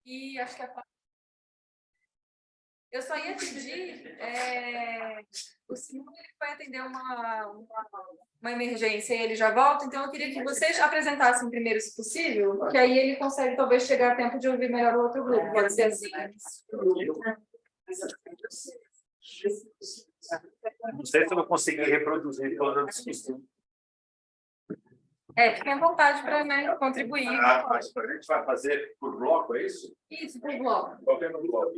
E acho que eu só ia pedir, o Simão ele vai atender uma emergência e ele já volta, então eu queria que vocês apresentassem primeiro, se possível, que aí ele consegue talvez chegar a tempo de ouvir melhor o outro grupo, pode ser assim? Não sei se eu vou conseguir reproduzir toda a discussão. Fiquem à vontade para contribuir. Mas a gente vai fazer por bloco, é isso? Isso, por bloco. Qualquer bloco.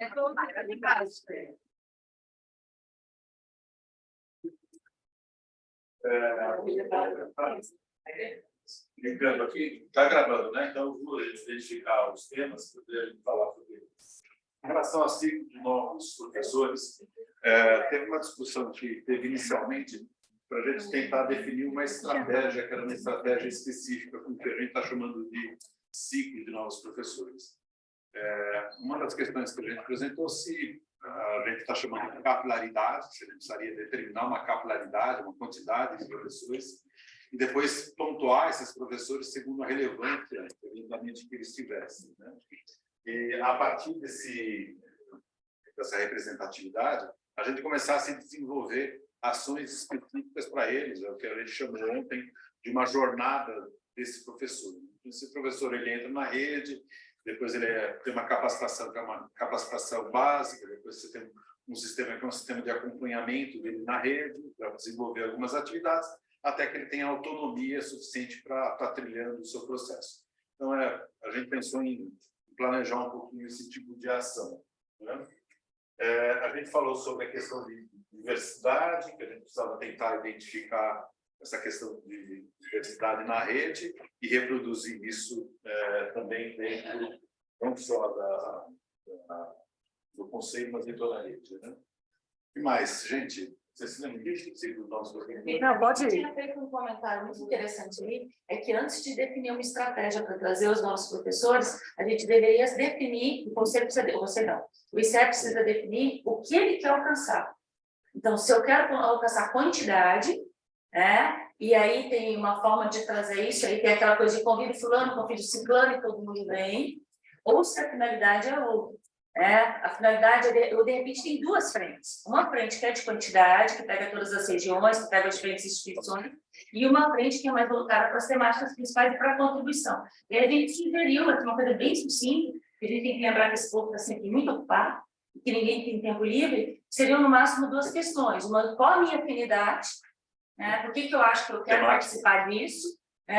É todo de base. Lembrando aqui, está gravando, né? Então, eu vou identificar os temas para poder falar sobre eles. Em relação a ciclo de novos professores, teve uma discussão que teve inicialmente para a gente tentar definir uma estratégia, que era uma estratégia específica, com o que a gente está chamando de ciclo de novos professores. Uma das questões que a gente apresentou, se a gente está chamando de capilaridade, se a gente precisaria determinar uma capilaridade, uma quantidade de professores, e depois pontuar esses professores segundo a relevância que eles tivessem, né? E a partir dessa representatividade, a gente começasse a desenvolver ações específicas para eles, é o que a gente chamou ontem de uma jornada desse professor. Esse professor ele entra na rede, depois ele tem uma capacitação que é uma capacitação básica, depois você tem um sistema que é um sistema de acompanhamento dele na rede, para desenvolver algumas atividades, até que ele tenha autonomia suficiente para estar trilhando o seu processo. Então, a gente pensou em planejar um pouquinho esse tipo de ação, né? A gente falou sobre a questão de diversidade, que a gente precisava tentar identificar essa questão de diversidade na rede e reproduzir isso também dentro, não só do conselho, mas de toda a rede, né? E mais, gente, vocês se lembram disso? Não, pode ir. Eu tinha feito um comentário muito interessante ali, é que antes de definir uma estratégia para trazer os nossos professores, a gente deveria definir, o conselho precisa, você não, o ICEP precisa definir o que ele quer alcançar. Então, se eu quero alcançar quantidade, e aí tem uma forma de trazer isso, aí tem aquela coisa de convido fulano, convido ciclano e todo mundo vem, ou se a finalidade é outra. A finalidade, eu de repente, tem duas frentes. Uma frente que é de quantidade, que pega todas as regiões, que pega as diferentes instituições, e uma frente que é mais voltada para as temáticas principais e para a contribuição. E a gente sugeriu, uma coisa bem sucinta, que a gente tem que lembrar que esse povo está sempre muito ocupado, que ninguém tem tempo livre, seriam no máximo duas questões. Uma, qual a minha afinidade? Por que eu acho que eu quero participar disso?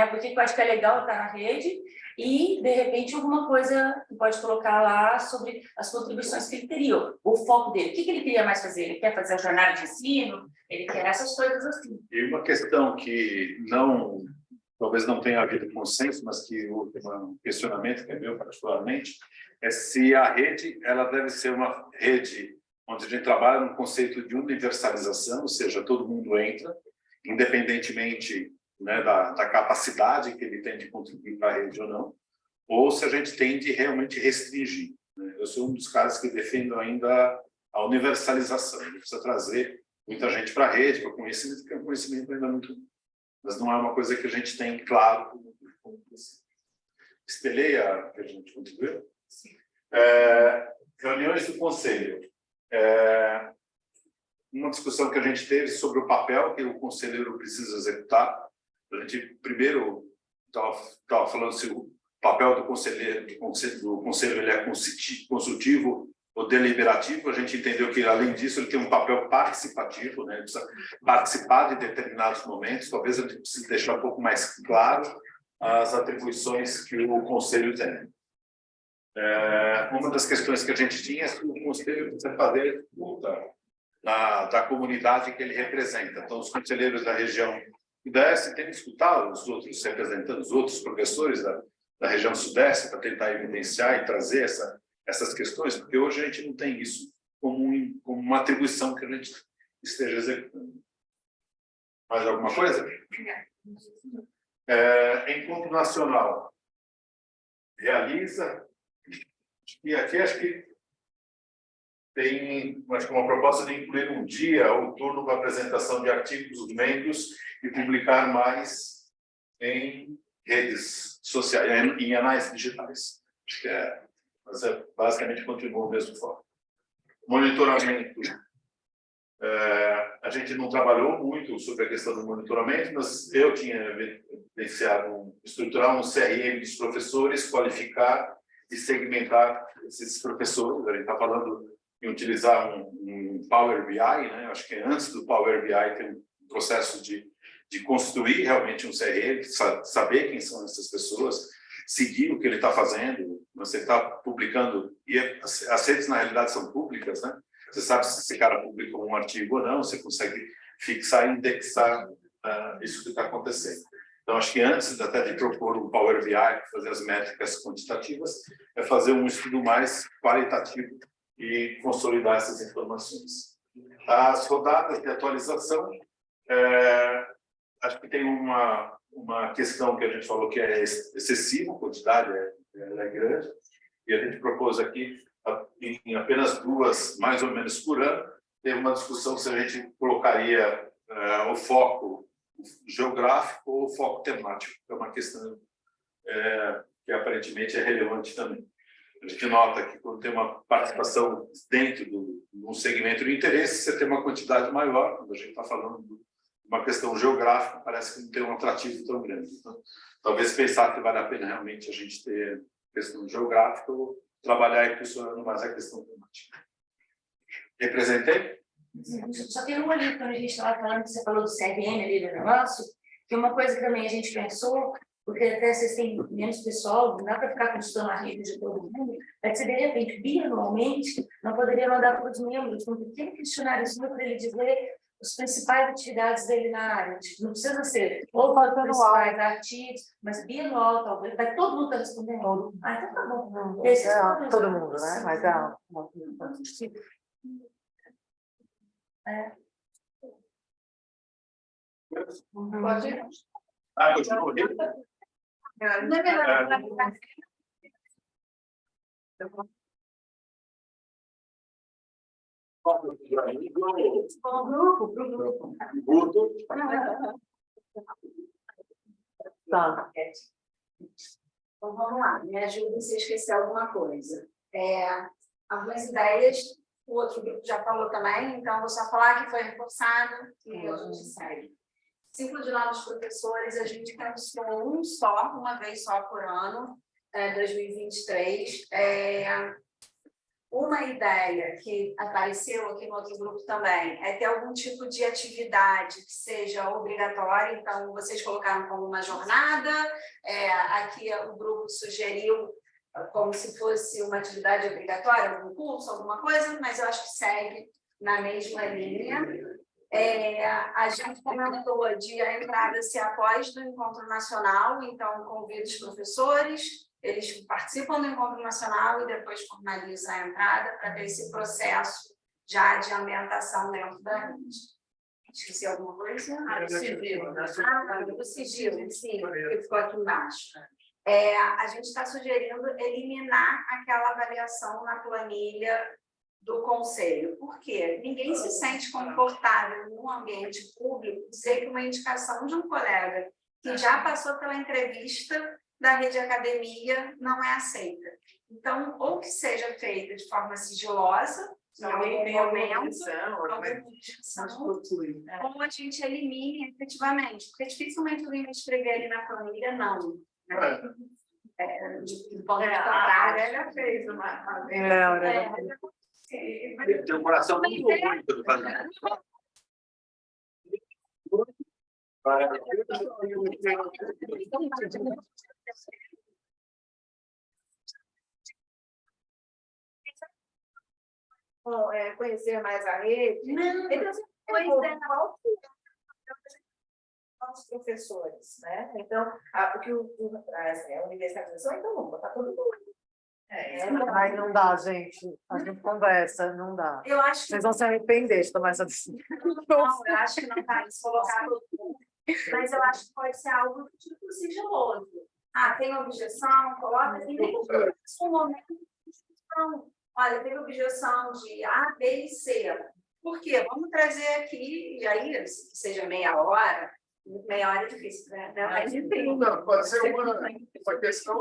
Por que eu acho que é legal estar na rede? E, de repente, alguma coisa que pode colocar lá sobre as contribuições que ele teria, o foco dele. O que ele queria mais fazer? Ele quer fazer a jornada de ensino? Ele quer essas coisas assim. E uma questão que talvez não tenha havido consenso, mas que houve um questionamento, que é meu particularmente, é se a rede ela deve ser uma rede onde a gente trabalha no conceito de universalização, ou seja, todo mundo entra, independentemente, né, da capacidade que ele tem de contribuir para a rede ou se a gente tem de realmente restringir, né? Eu sou um dos caras que defendo ainda a universalização. A gente precisa trazer muita gente para a rede, para o conhecimento, porque o conhecimento ainda é muito... Mas não é uma coisa que a gente tem claro. Espelhei a que a gente contribuiu? Sim. Reuniões do conselho. Uma discussão que a gente teve sobre o papel que o conselheiro precisa executar. A gente primeiro estava falando se o papel do conselheiro, do conselho ele é consultivo ou deliberativo. A gente entendeu que, além disso, ele tem um papel participativo, né? Ele precisa participar de determinados momentos. Talvez a gente precise deixar um pouco mais claro as atribuições que o conselho tem. Uma das questões que a gente tinha é que o conselho precisa fazer escuta da comunidade que ele representa. Então, os conselheiros da região Sudeste têm que escutar os outros representantes, os outros professores da região Sudeste para tentar evidenciar e trazer essas questões, porque hoje a gente não tem isso como uma atribuição que a gente esteja executando. Mais alguma coisa? Encontro nacional. Realiza. E aqui acho que tem uma proposta de incluir um dia ou turno para apresentação de artigos dos membros e publicar mais em redes sociais, em anais digitais. Acho que mas basicamente continua o mesmo forma. Monitoramento. A gente não trabalhou muito sobre a questão do monitoramento, mas eu tinha evidenciado estruturar um CRM dos professores, qualificar e segmentar esses professores. A gente está falando em utilizar um Power BI, né? Acho que antes do Power BI tem um processo de construir realmente um CRM, saber quem são essas pessoas, seguir o que ele está fazendo. Você está publicando, e as redes na realidade são públicas, né? Você sabe se esse cara publicou um artigo ou não, você consegue fixar e indexar isso que está acontecendo. Então, acho que antes até de propor um Power BI, fazer as métricas quantitativas, é fazer um estudo mais qualitativo e consolidar essas informações. As rodadas de atualização, acho que tem uma questão que a gente falou que é excessiva, a quantidade é grande, e a gente propôs aqui, em apenas 2, mais ou menos por ano, teve uma discussão se a gente colocaria o foco geográfico ou o foco temático, que é uma questão que aparentemente é relevante também. A gente nota que quando tem uma participação dentro de um segmento de interesse, você tem uma quantidade maior. Quando a gente está falando de uma questão geográfica, parece que não tem um atrativo tão grande. Então, talvez pensar que vale a pena realmente a gente ter questão geográfica ou trabalhar impulsionando mais a questão temática. Representei? Só tem uma ali, quando a gente estava falando, que você falou do CRM ali do negócio, que uma coisa que também a gente pensou, porque até vocês têm menos pessoal, não dá para ficar consultando a rede de todo mundo, mas se de repente, bianualmente, não poderia mandar para os membros um pequeno questionáriozinho para ele dizer as principais atividades dele na área. Tipo, não precisa ser ou os principais artigos, mas bianual, talvez. Vai todo mundo estar respondendo? Então tá bom. Todo mundo, né? Mas Pode ir. Continua. Não é melhor Tá. Então, vamos lá, me ajuda se eu esquecer alguma coisa. Algumas ideias, o outro grupo já falou também, então vou só falar que foi reforçado e a gente segue. Ciclo de novos professores, a gente pensou uma vez só por ano, 2023. Uma ideia que apareceu aqui no outro grupo também é ter algum tipo de atividade que seja obrigatória, então vocês colocaram como uma jornada, aqui o grupo sugeriu como se fosse uma atividade obrigatória, algum curso, alguma coisa, mas eu acho que segue na mesma linha. A gente comentou de a entrada ser após do encontro nacional, então convido os professores, eles participam do encontro nacional e depois formalizam a entrada para ter esse processo já de ambientação dentro da rede. Esqueci alguma coisa? O sigilo, sim, que ficou aqui embaixo. A gente está sugerindo eliminar aquela avaliação na planilha do conselho. Por quê? Ninguém se sente confortável no ambiente público dizer que uma indicação de um colega que já passou pela entrevista da rede academia não é aceita. Então, ou que seja feita de forma sigilosa, alguém tem alguma objeção, ou a gente elimine efetivamente, porque dificilmente alguém vai escrever ali na planilha não. Né? De ponto de contrário, ela fez uma... Tem um coração muito ruim quando faz conhecer mais a rede. Não, Os professores, né? Então, porque a universalização, então vamos botar todo mundo. Ai, não dá, gente. A gente conversa, não dá. eu acho que Vocês vão se arrepender de tomar essa decisão. não, eu acho que não está isso colocar todo mundo. Mas eu acho que pode ser algo do tipo sigiloso. Tem objeção, coloca assim, nem um momento de discussão. Olha, teve objeção de A, B e C. Por quê? Vamos trazer aqui, e aí, que seja meia hora, Meia hora é difícil, né? Mas enfim. Não, pode ser uma questão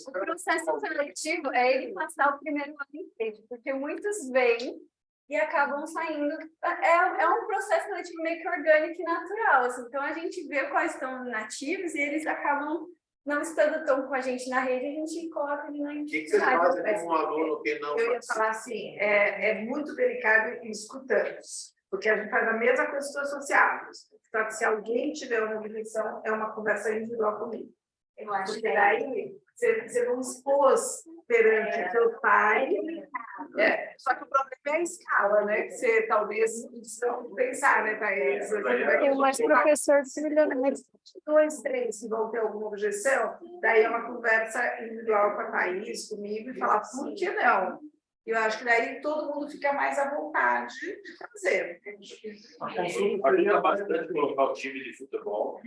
O processo seletivo é ele passar o primeiro ano inteiro, porque muitos vêm e acabam saindo. É um processo seletivo meio que orgânico e natural, assim. Então a gente vê quais estão nativos e eles acabam não estando tão com a gente na rede, a gente coloca ele na O que vocês fazem com um aluno que não Eu ia falar assim, é muito delicado e escutamos, porque a gente faz a mesma coisa com os associados. Só que se alguém tiver uma objeção, é uma conversa individual comigo. Eu acho Porque que daí você não expôs perante o seu pai. Só que o problema é a escala, né? Que você talvez precisa pensar, né, Thaís? Tem mais professor milionário. 2, 3, se vão ter alguma objeção, daí é uma conversa individual com a Thaís, comigo, e falar, por que não? Eu acho que daí todo mundo fica mais à vontade de fazer. ajuda bastante colocar o time de futebol.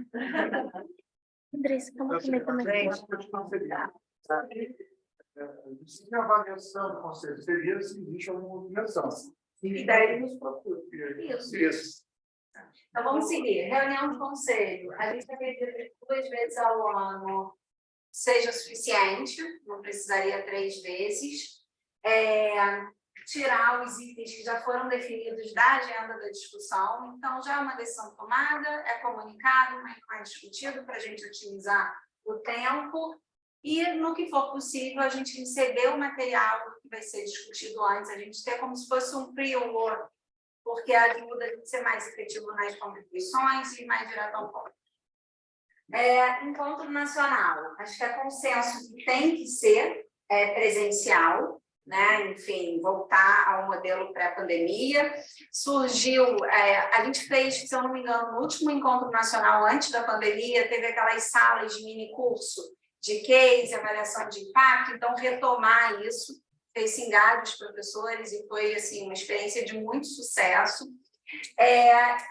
Andressa, calma comigo também. Se a avaliação do conselho seria se existe alguma objeção. E daí nos procura. Isso. Então, vamos seguir. Reunião de conselho. A gente acredita que 2 vezes ao ano seja suficiente, não precisaria 3 vezes. Tirar os itens que já foram definidos da agenda da discussão. Então, já é uma decisão tomada, é comunicado, é discutido para a gente otimizar o tempo. E, no que for possível, a gente receber o material que vai ser discutido antes, a gente ter como se fosse um pre-work, porque ajuda a gente ser mais efetivo nas contribuições e mais direto ao ponto. Encontro nacional. Acho que é consenso que tem que ser presencial, né? Enfim, voltar ao modelo pré-pandemia. Surgiu, a gente fez, se eu não me engano, no último encontro nacional antes da pandemia, teve aquelas salas de mini curso de case, avaliação de impacto, então retomar isso, fez engajar os professores e foi assim, uma experiência de muito sucesso.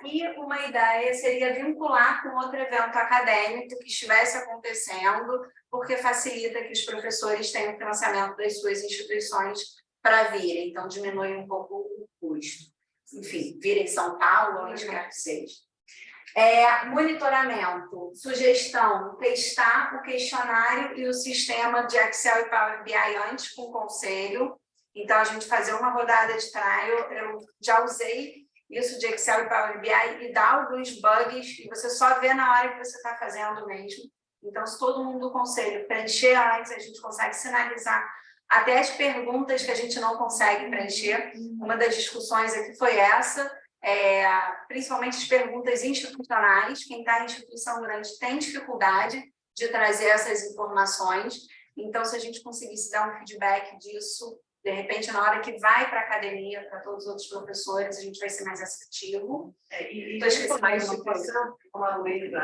E uma ideia seria vincular com outro evento acadêmico que estivesse acontecendo, porque facilita que os professores tenham financiamento das suas instituições para virem, então diminui um pouco o custo. Enfim, vir em São Paulo, onde quer que seja. Monitoramento, sugestão, testar o questionário e o sistema de Excel e Power BI antes com o conselho. Então, a gente fazer uma rodada de trial, eu já usei isso de Excel e Power BI e dá alguns bugs e você só vê na hora que você está fazendo mesmo. Então, se todo mundo do conselho preencher antes, a gente consegue sinalizar até as perguntas que a gente não consegue preencher. Uma das discussões aqui foi essa, principalmente as perguntas institucionais. Quem está em instituição grande tem dificuldade de trazer essas informações. Então, se a gente conseguisse dar um feedback disso, de repente, na hora que vai para a academia, para todos os outros professores, a gente vai ser mais assertivo. Estou esquecendo a instituição, como a Luísa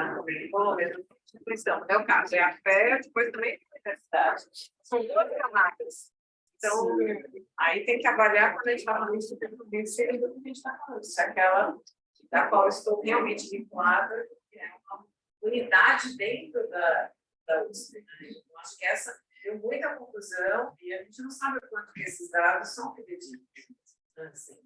falou mesmo, instituição. No meu caso, é a fé, depois também a universidade. São 2 camadas. Então, aí tem que avaliar quando a gente está falando de supervivência, se é do que a gente está falando. Se é aquela da qual estou realmente vinculada, que é uma unidade dentro da USP. Eu acho que essa deu muita confusão e a gente não sabe o quanto que esses dados são fidedignos. Assim.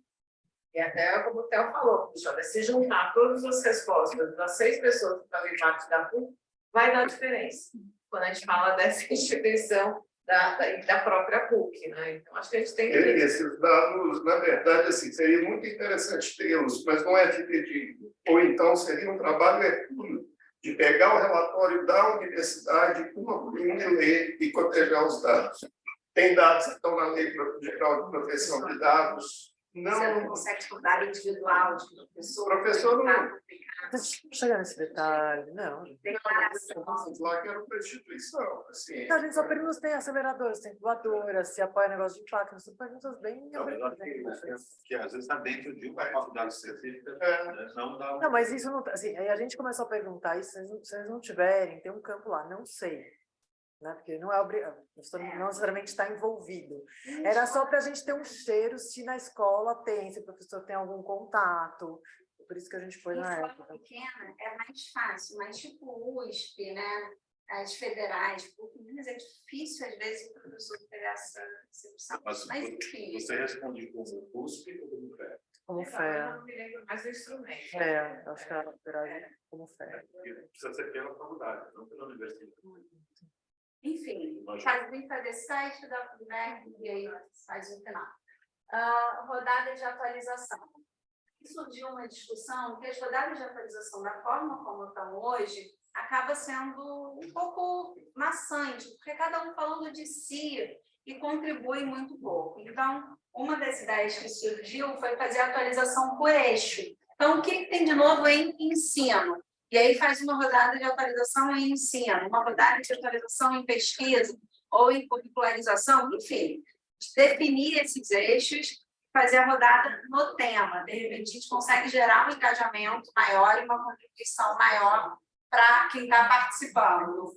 E até, como o Theo falou, se juntar todas as respostas das 6 pessoas que fazem parte da PUC, vai dar diferença. Quando a gente fala dessa instituição da própria PUC, né? Então, acho que a gente tem que... Esses dados, na verdade, assim, seria muito interessante tê-los, mas não é fidedigno. Ou então seria um trabalho hercúleo de pegar o relatório da universidade, uma por uma, ler e cotejar os dados. Tem dados que estão na Lei Geral de Proteção de Dados. Você não consegue estudar individual de professor. Professor não. Chegar nesse detalhe, não. Lá que era uma instituição. Assim. Não, a gente só pergunta se tem aceleradoras, tem incubadoras, se apoia negócio de impacto, são perguntas bem... Que às vezes está dentro de uma faculdade específica, não dá... Não, mas isso não... Assim, aí a gente começou a perguntar, e se vocês não tiverem, tem um campo lá, não sei. Né? Porque não é obrigado, não necessariamente está envolvido. Era só para a gente ter um cheiro se na escola tem, se o professor tem algum contato. Por isso que a gente foi na época. Pequena é mais fácil, mas tipo USP, né? As federais, mas é difícil às vezes o professor pegar essa recepção. Mas enfim. Você responde como USP ou como PEP? como Eu fé. não me lembro mais do instrumento. Acho que ela operava como fé. Precisa ser pela faculdade, não pela universidade. Enfim, Lógico. faz o para desse site da FUNEC e aí faz o final. Rodada de atualização. Surgiu uma discussão que as rodadas de atualização, da forma como estão hoje, acaba sendo um pouco maçante, porque cada um falando de si e contribui muito pouco. Então, uma das ideias que surgiu foi fazer a atualização por eixo. Então, o que tem de novo em ensino? E aí faz uma rodada de atualização em ensino, uma rodada de atualização em pesquisa ou em curricularização, enfim, definir esses eixos, fazer a rodada no tema. De repente, a gente consegue gerar um engajamento maior e uma contribuição maior para quem está participando.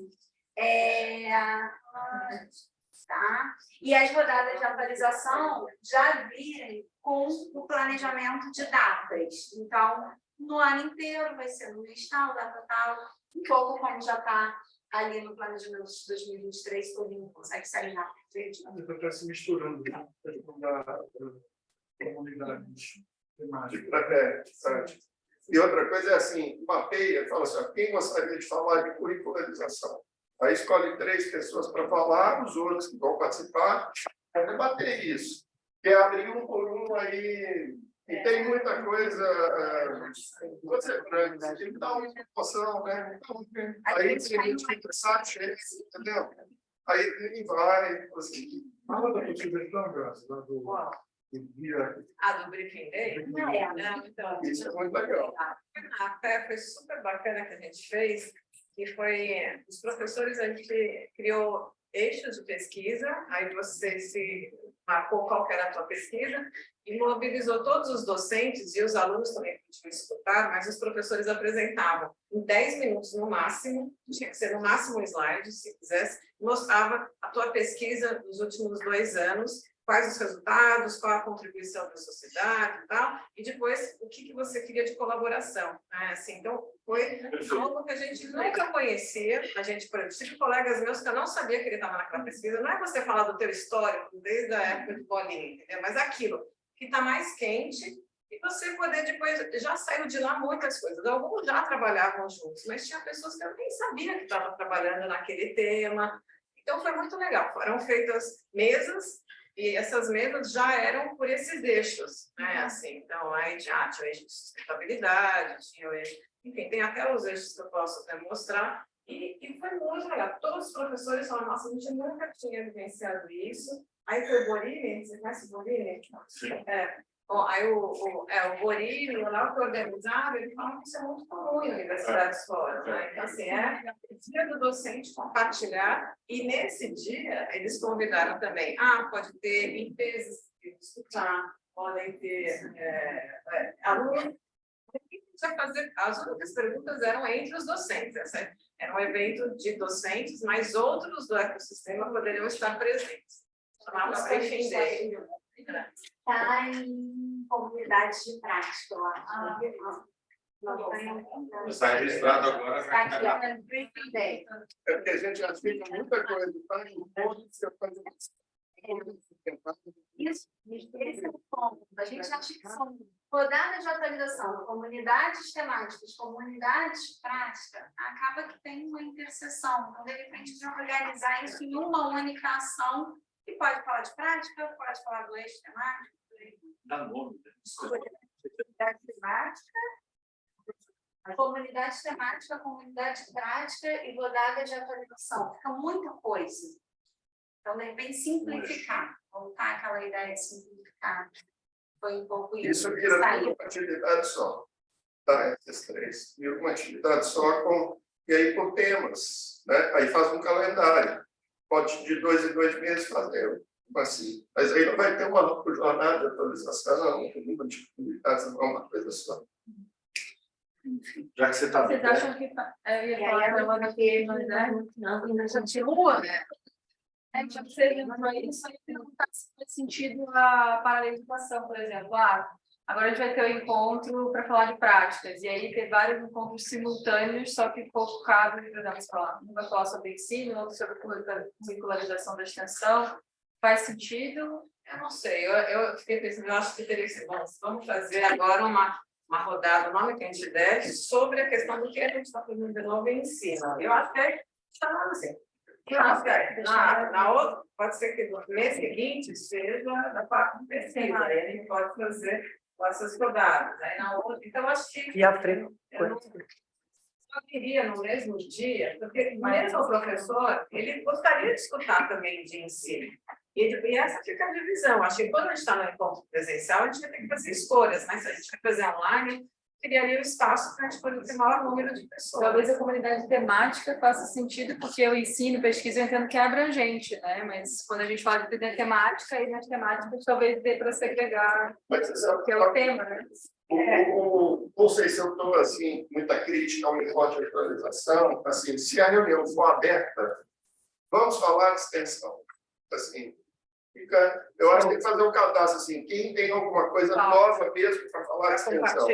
Tá? E as rodadas de atualização já virem com o planejamento de datas. Então, no ano inteiro vai ser no mês tal, data tal, um pouco como já está ali no planejamento de 2023, todo mundo consegue sair rápido. Está se misturando da comunidade temática. E outra coisa é assim, mapeia, fala assim, ó, quem gostaria de falar de curricularização? Aí escolhe 3 pessoas para falar, os outros que vão participar, vai debater isso. Quer abrir um por um aí, e tem muita coisa, você tem que dar uma proporção, né? Então, aí tem gente que está cheio, entendeu? Aí ele vai, assim. Fala da sugestão, Graça, lá do dia. Do Briefing Day? Então, Isso é muito legal. a fé foi super bacana que a gente fez, que foi, os professores, a gente criou eixos de pesquisa, aí você se marcou qual que era a tua pesquisa, e mobilizou todos os docentes, e os alunos também podiam escutar, mas os professores apresentavam em 10 minutos no máximo, tinha que ser no máximo um slide, se quisesse, mostrava a tua pesquisa dos últimos 2 anos, quais os resultados, qual a contribuição da sociedade e tal, e depois o que você queria de colaboração. Né? Assim, então, foi algo que a gente nunca conhecia, a gente, por exemplo, tive colegas meus que eu não sabia que ele estava naquela pesquisa, não é você falar do teu histórico desde a época de bolinha, entendeu? Mas aquilo que está mais quente, e você poder depois, já saiu de lá muitas coisas, alguns já trabalhavam juntos, mas tinha pessoas que eu nem sabia que estavam trabalhando naquele tema, então foi muito legal, foram feitas mesas, e essas mesas já eram por esses eixos, né? Assim, então, aí tinha o eixo de sustentabilidade, tinha o eixo... Enfim, tem até os eixos que eu posso até mostrar. E foi muito legal. Todos os professores falaram, nossa, a gente nunca tinha vivenciado isso. Aí foi o Borini, você conhece o Borini? Sim. Bom, aí o Borini, lá que organizava, ele falava que isso é muito comum em universidades fora, né? Então, assim, dia do docente compartilhar, e nesse dia eles convidaram também, pode ter limpezas que escutar, podem ter alunos, fazer, as únicas perguntas eram entre os docentes, era um evento de docentes, mas outros do ecossistema poderiam estar presentes. Chamava Briefing Day. Está em comunidades de prática lá. Está registrado agora. Está aqui, no Briefing Day. É porque a gente já fica muita coisa, tá? Isso, esse é o ponto. A gente acha que são rodadas de atualização, comunidades temáticas, comunidades práticas, acaba que tem uma interseção. Então, de repente, de organizar isso em uma única ação, que pode falar de prática, pode falar do eixo temático. Dá nome. Comunidade temática, comunidade temática, comunidade prática e rodada de atualização. Fica muita coisa. Então, de repente, simplificar. Voltar àquela ideia de simplificar. Foi um pouco Isso vira tudo uma atividade só. Tá? Esses 3. Vira uma atividade só, e aí por temas. Né? Aí faz um calendário. Pode de 2 em 2 meses fazer. Assim. Mas aí não vai ter uma jornada de atualização, uma dificuldade, uma coisa só. Já que você está... Vocês acham que... Eu ia falar para ela que não, ainda continua, né? Já que você lembrou isso, aí perguntar se faz sentido a paralelização, por exemplo. Agora a gente vai ter um encontro para falar de práticas, e aí ter vários encontros simultâneos, só que focado, por exemplo, um vai falar sobre ensino, outro sobre curricularização da extensão, Faz sentido? Eu não sei, eu fiquei pensando, eu acho que teria que ser, vamos fazer agora uma rodada, o nome que a gente der, sobre a questão do que a gente está fazendo de novo em ensino. Eu até chamando assim. Na outra, pode ser que no mês seguinte seja da parte de pesquisa, aí a gente pode fazer essas rodadas. Aí na outra, então, eu acho que. E a frente. Eu não só queria no mesmo dia, porque mesmo o professor, ele gostaria de escutar também de ensino. E essa fica a divisão. Acho que quando a gente está no encontro presencial, a gente vai ter que fazer escolhas, mas se a gente vai fazer online, criaria o espaço para a gente poder ter maior número de pessoas. Talvez a comunidade temática faça sentido, porque eu ensino, pesquisa, eu entendo que é abrangente, né? Mas quando a gente fala de temática, aí nas temáticas talvez dê para segregar, que é o tema, né? Não sei se eu estou, assim, muita crítica ao encontro de atualização, assim, se a reunião for aberta, vamos falar de extensão. Assim, eu acho que tem que fazer um cadastro, assim, quem tem alguma coisa nova mesmo para falar de extensão.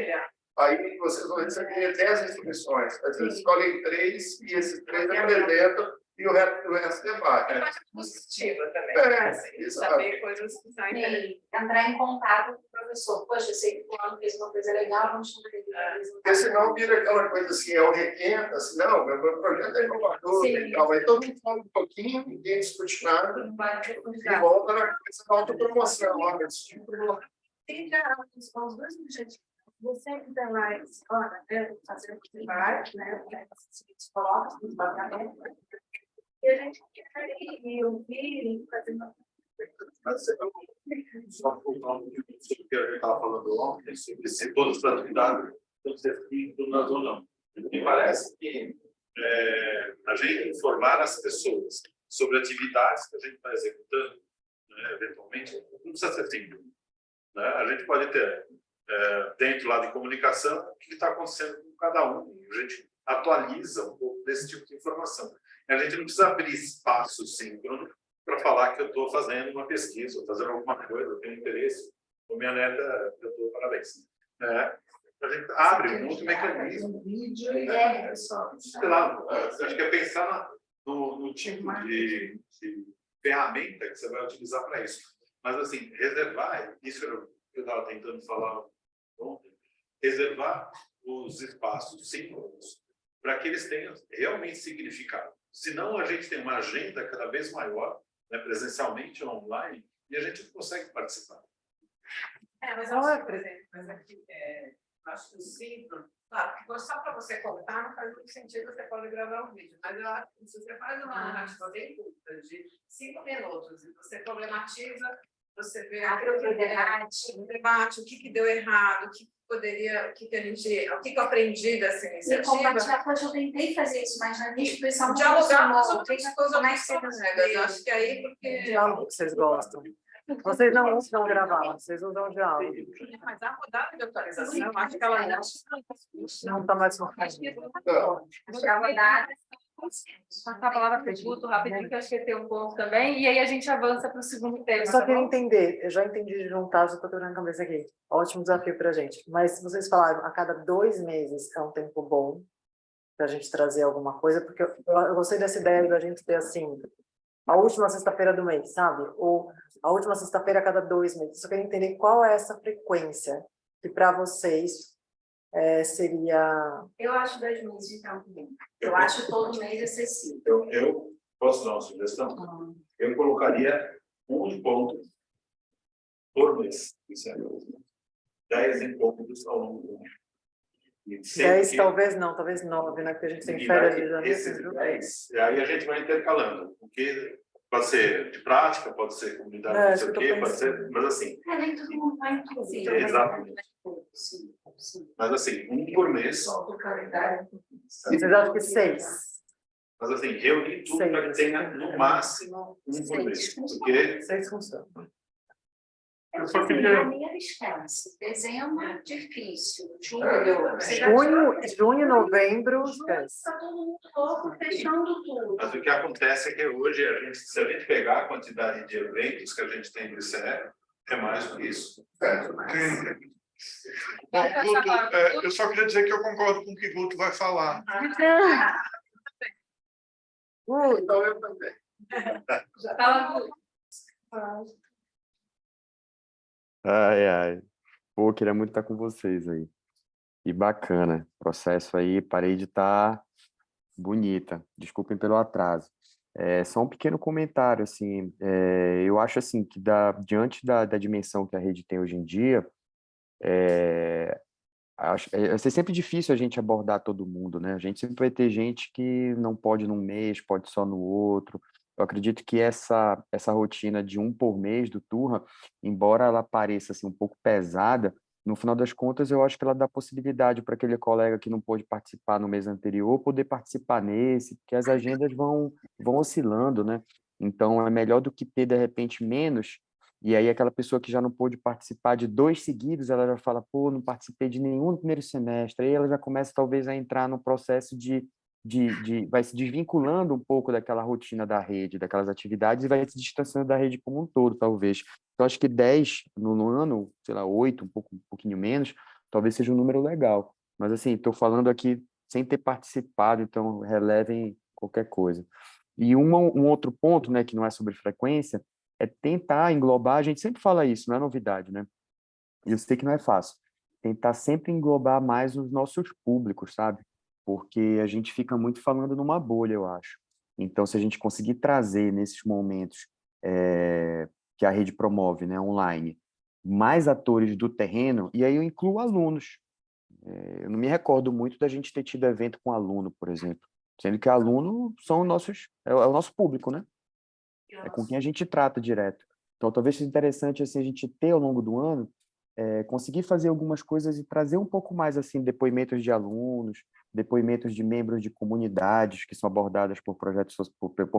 Aí vocês vão receber 10 inscrições. Vocês escolhem 3 e esses 3 apresentam e o resto debate. É positiva também. Saber coisas que são E entrar em contato com o professor. Poxa, eu sei que o ano fez uma coisa legal, vamos chamar ele. Porque senão vira aquela coisa assim, é o requenta, assim, não, meu projeto é inovador, legal. Aí todo mundo fala um pouquinho, ninguém discute nada, e volta na coisa da autopromoção. Olha, esse tipo de Tem já os dois objetivos. Você ainda vai, fazer o que vai, né? Se coloca, e a gente quer ir ouvir e fazer uma. Só voltar um pouquinho sobre o que a gente estava falando ontem, sobre se todas as atividades estão sendo incluídas ou não. Me parece que a gente informar as pessoas sobre atividades que a gente está executando, né, eventualmente, não precisa ser simples. Né? A gente pode ter, dentro lá de comunicação, o que está acontecendo com cada um. A gente atualiza um pouco desse tipo de informação. A gente não precisa abrir espaço síncrono para falar que eu estou fazendo uma pesquisa, ou fazendo alguma coisa, eu tenho interesse. Com minha neta, eu dou parabéns. A gente abre um outro mecanismo. Sei lá, acho que é pensar no tipo de ferramenta que você vai utilizar para isso. Mas, assim, reservar, isso eu estava tentando falar ontem, reservar os espaços síncronos para que eles tenham realmente significado. Senão, a gente tem uma agenda cada vez maior, né, presencialmente ou online, e a gente não consegue participar. Mas olha, por exemplo, mas aqui, acho que o síncrono, claro, porque só para você contar não faz muito sentido, você pode gravar um vídeo, mas eu acho que se você faz uma narrativa bem curta, de 5 minutos, e você problematiza, você vê o debate, o que deu errado, o que poderia, o que eu aprendi dessa iniciativa. E compartilhar, eu tentei fazer isso, mas na minha instituição não dialogar com as funcionou. outras coisas, eu acho que aí, porque... Diálogo que vocês gostam. Vocês não usam gravar, vocês usam diálogo. Mas a rodada de atualização, eu acho que ela não está mais confortável. A rodada. Passar a palavra para o Guto rapidinho, que eu acho que tem um ponto também, e aí a gente avança para o segundo tema. Eu só queria entender, eu já entendi de juntar, já estou quebrando a cabeça aqui. Ótimo desafio para a gente. Mas se vocês falaram, a cada 2 meses é um tempo bom para a gente trazer alguma coisa, porque eu gostei dessa ideia da gente ter assim, a última sexta-feira do mês, sabe? Ou a última sexta-feira a cada 2 meses. Só queria entender qual é essa frequência que para vocês seria... Eu acho 2 meses de tempo bom. Eu acho todo mês acessível. Eu posso dar uma sugestão? Eu colocaria um encontro por mês. 10 encontros ao longo do mês. 10 talvez não, talvez 9, né? Porque a gente tem férias de janeiro. Esses 10, aí a gente vai intercalando, porque pode ser de prática, pode ser comunidade, não sei o quê, pode ser, mas assim... Nem todo mundo vai inclusive. Exatamente. Mas assim, um por mês. Vocês acham que 6? Mas assim, reunir tudo para que tenha no máximo um por mês. Porque 6 funciona. Eu só queria... minha esquece. Dezembro, difícil. Junho, novembro, esquece. Está todo mundo louco, fechando tudo. Mas o que acontece é que hoje, se a gente pegar a quantidade de eventos que a gente tem no ICE, é mais do que isso. Bom, Guto, eu só queria dizer que eu concordo com o que o Guto vai falar. Então eu também. Fala, Ai, ai. Pô, queria muito estar com vocês aí. E bacana. Processo aí, parede tá bonita. Desculpem pelo atraso. Só um pequeno comentário, assim. Eu acho, assim, que diante da dimensão que a rede tem hoje em dia, vai ser sempre difícil a gente abordar todo mundo, né? A gente sempre vai ter gente que não pode num mês, pode só no outro. Eu acredito que essa rotina de um por mês do Turra, embora ela pareça assim, um pouco pesada, no final das contas eu acho que ela dá possibilidade para aquele colega que não pôde participar no mês anterior poder participar nesse, porque as agendas vão oscilando, né? Então é melhor do que ter de repente menos e aí aquela pessoa que já não pôde participar de 2 seguidos, ela já fala, pô, não participei de nenhum no primeiro semestre. Aí ela já começa talvez a entrar no processo vai se desvinculando um pouco daquela rotina da rede, daquelas atividades e vai se distanciando da rede como um todo, talvez. Então acho que 10 no ano, sei lá, 8, um pouquinho menos, talvez seja um número legal. Mas assim, estou falando aqui sem ter participado, então relevem qualquer coisa. E um outro ponto, né, que não é sobre frequência, é tentar englobar, a gente sempre fala isso, não é novidade, né? E eu sei que não é fácil. Tentar sempre englobar mais os nossos públicos, sabe? Porque a gente fica muito falando numa bolha, eu acho. Então, se a gente conseguir trazer nesses momentos que a rede promove, né, online, mais atores do terreno, e aí eu incluo alunos. Eu não me recordo muito da gente ter tido evento com aluno, por exemplo. Sendo que aluno é o nosso público, né? É com quem a gente trata direto. Então, talvez seja interessante assim, a gente ter, ao longo do ano, conseguir fazer algumas coisas e trazer um pouco mais assim depoimentos de alunos, depoimentos de membros de comunidades que são abordadas por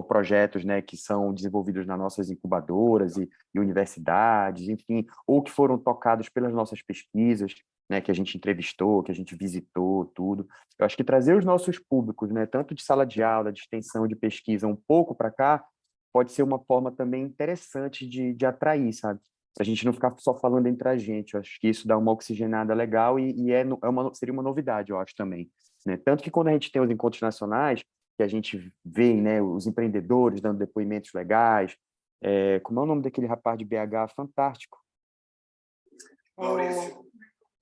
projetos, né, que são desenvolvidos nas nossas incubadoras e universidades, enfim, ou que foram tocados pelas nossas pesquisas, né, que a gente entrevistou, que a gente visitou, tudo. Eu acho que trazer os nossos públicos, né, tanto de sala de aula, de extensão, de pesquisa, um pouco para cá, pode ser uma forma também interessante de atrair, sabe? Para a gente não ficar só falando entre a gente. Eu acho que isso dá uma oxigenada legal seria uma novidade, eu acho também. Né? Tanto que quando a gente tem os encontros nacionais, que a gente vê, né, os empreendedores dando depoimentos legais, como é o nome daquele rapaz de BH fantástico? Maurício.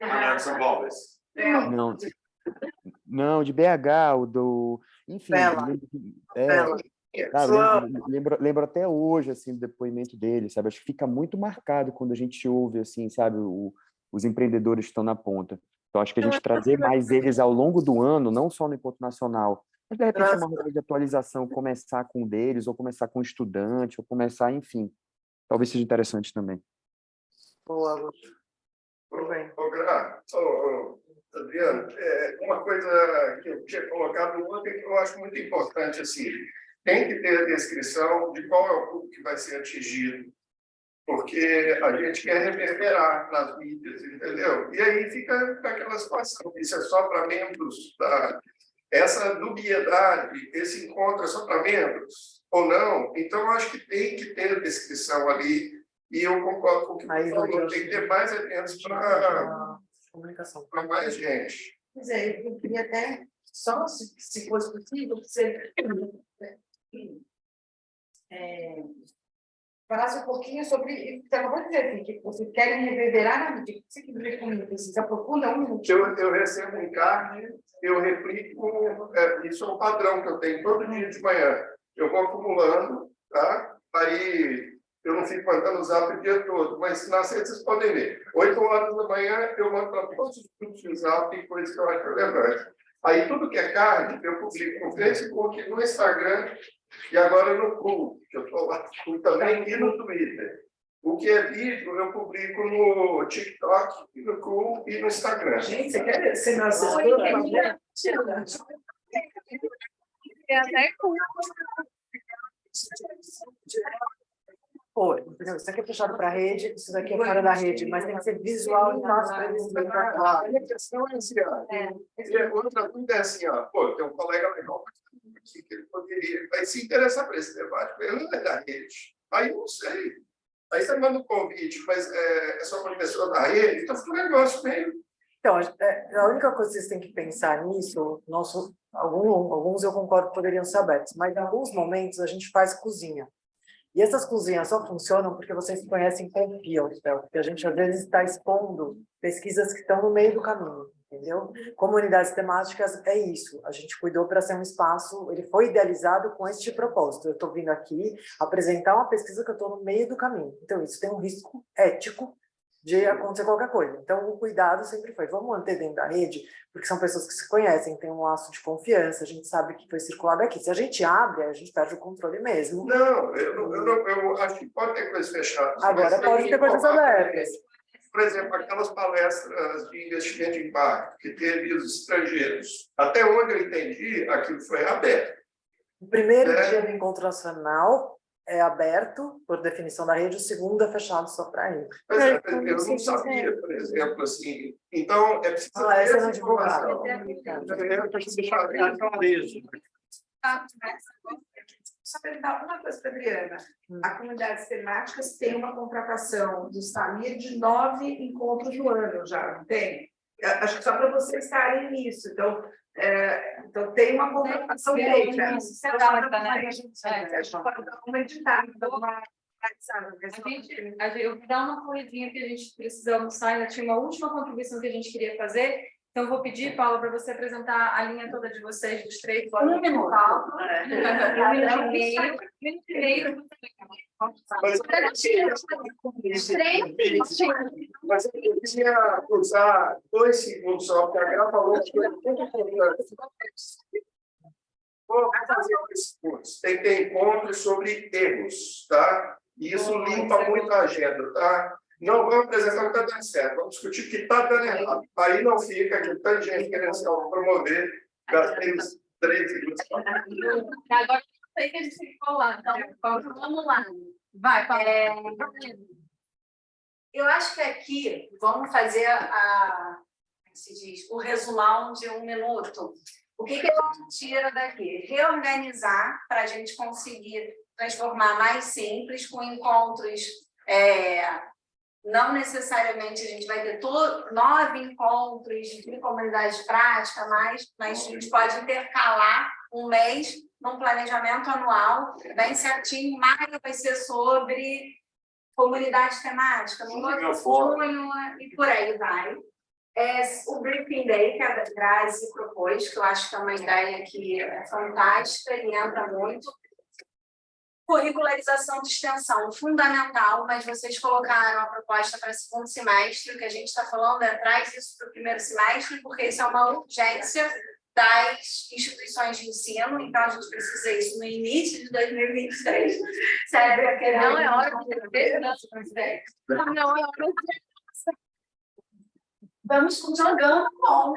Anderson Alves. Não, não, de BH, enfim, Bela. Bela. Cara, lembro até hoje, assim, do depoimento dele, sabe? Acho que fica muito marcado quando a gente ouve, assim, sabe, os empreendedores que estão na ponta. Então, acho que a gente trazer mais eles ao longo do ano, não só no encontro nacional, mas, de repente, uma roda de atualização, começar com um deles, ou começar com um estudante, ou começar, enfim. Talvez seja interessante também. Boa, Lúcio. Tudo bem. Adriano, uma coisa que eu tinha colocado ontem que eu acho muito importante, assim, tem que ter a descrição de qual é o público que vai ser atingido, porque a gente quer reverberar nas mídias, entendeu? E aí fica aquela situação, isso é só para membros, essa dubiedade, esse encontro é só para membros ou não? Então, eu acho que tem que ter a descrição ali, e eu concordo com o que você falou, tem que ter mais eventos para comunicação. Para mais gente. Pois é, eu queria até, só se fosse possível, que você falasse um pouquinho sobre, você acabou de dizer, assim, que vocês querem reverberar na mídia. Você que vê comigo, vocês aprofundam um. Eu recebo um card, eu replico, isso é um padrão que eu tenho todo dia de manhã. Eu vou acumulando, tá? Aí eu não fico mandando o zap o dia todo, mas nas redes vocês podem ver. 8 horas da manhã eu mando para todos os grupos de zap e coisas que eu acho relevante. Aí tudo que é card, eu publico no Facebook, no Instagram e agora no Cool, que eu estou lá também, e no Twitter. O que é vídeo, eu publico no TikTok, no Cool e no Instagram. Gente, você quer ser meu assessor? Pô, entendeu? Isso aqui é puxado para a rede, isso daqui é fora da rede, mas tem que ser visual e fácil para eles verem. A questão é assim, ó. Outra coisa é assim, ó. Pô, tem um colega legal aqui que ele poderia, vai se interessar por esse debate. Ele não é da rede. Aí eu não sei. Aí você manda um convite, mas é só para pessoa da rede, então fica um negócio meio. Então, a única coisa que vocês têm que pensar nisso, alguns eu concordo que poderiam ser abertos, mas em alguns momentos a gente faz cozinha. E essas cozinhas só funcionam porque vocês se conhecem e confiam, porque a gente às vezes está expondo pesquisas que estão no meio do caminho, entendeu? Comunidades temáticas é isso, a gente cuidou para ser um espaço, ele foi idealizado com este propósito. Eu estou vindo aqui apresentar uma pesquisa que eu estou no meio do caminho, então isso tem um risco ético de acontecer qualquer coisa. Então, o cuidado sempre foi, vamos manter dentro da rede, porque são pessoas que se conhecem, tem um laço de confiança, a gente sabe que foi circulado aqui. Se a gente abre, a gente perde o controle mesmo. Não, eu acho que pode ter coisas fechadas. Agora pode ter coisas abertas. Por exemplo, aquelas palestras de investimento de impacto que teve os estrangeiros. Até onde eu entendi, aquilo foi aberto. O primeiro dia do encontro nacional é aberto, por definição da rede, o segundo é fechado só para ele. Mas eu não sabia, por exemplo, assim. Então, é preciso ter essa não essa divulgada. informação. Eu preciso deixar clareza. Só perguntar uma coisa para a Adriana. A comunidades temáticas tem uma contratação do Samir de 9 encontros no ano já, não tem? Acho que só para vocês estarem nisso. Então, então tem uma contratação feita. Uma editada, Eu vou dar uma corridinha que a gente precisa almoçar, ainda tinha uma última contribuição que a gente queria fazer. Então, eu vou pedir, Paula, para você apresentar a linha toda de vocês, dos três. Um minuto. Um minuto e meio. Mas eu queria usar 2 segundos só, porque a Gra falou que é muito importante. Vou fazer 2 segundos. Tem que ter encontros sobre erros, tá? E isso limpa muito a agenda, tá? Não vamos apresentar o que está dando certo, vamos discutir o que está dando errado. Aí não fica que tanta gente querendo se promover, gastei uns 3 segundos. Agora eu sei que a gente tem que falar, então vamos lá. Vai, Paula. Eu acho que aqui vamos fazer como se diz, o resumão de 1 minuto. O que a gente tira daqui? Reorganizar para a gente conseguir transformar mais simples, com encontros. Não necessariamente a gente vai ter 9 encontros de comunidade prática, mas a gente pode intercalar um mês num planejamento anual, bem certinho. Maio vai ser sobre comunidade temática, no outro junho e por aí vai. O Briefing Day, que a Grazi propôs, que eu acho que é uma ideia que é fantástica e entra muito. Curricularização de extensão, fundamental, mas vocês colocaram a proposta para 2º semestre, o que a gente está falando traz isso para o 1º semestre, porque isso é uma urgência das instituições de ensino, então a gente precisa isso no início de 2023. Sério, Não é hora de ver, não é hora de vamos jogando bom.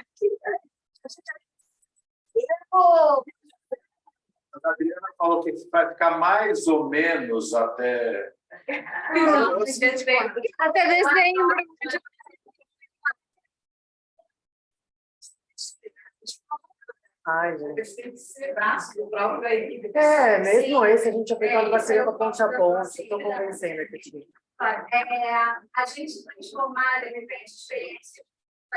A Adriana falou que vai ficar mais ou menos até... Até dezembro. Ai, gente. É, mesmo esse a gente aplicando parceria com a ponte a ponte, estou convencendo aqui. A gente transformar, de repente, experiência de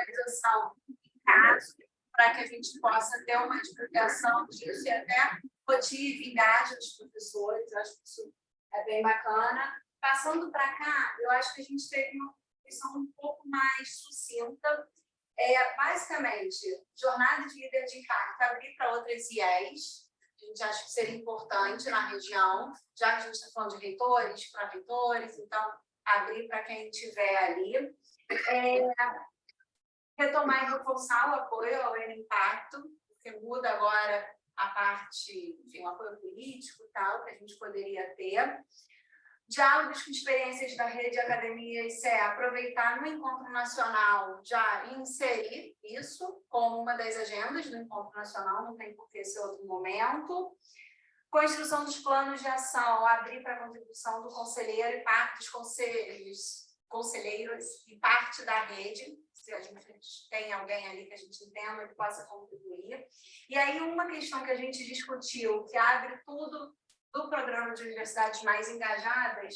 visualização em caso, para que a gente possa ter uma divulgação disso e até motive, engaje os professores. Eu acho que isso é bem bacana. Passando para cá, eu acho que a gente teve uma posição um pouco mais sucinta. Basicamente, jornada de líder de impacto, abrir para outras IEs. A gente acha que seria importante na região, já que a gente está falando de reitores, para reitores, então abrir para quem estiver ali. Retomar e reforçar o apoio ao impacto, porque muda agora a parte, enfim, o apoio político e tal, que a gente poderia ter. Diálogos com experiências da rede academia e CE, aproveitar no encontro nacional, já inserir isso como uma das agendas do encontro nacional, não tem por que ser outro momento. Construção dos planos de ação, abrir para a contribuição do conselheiro e parte dos conselheiros e parte da rede, se a gente tem alguém ali que a gente entenda que possa contribuir. E aí uma questão que a gente discutiu, que abre tudo do programa de universidades mais engajadas,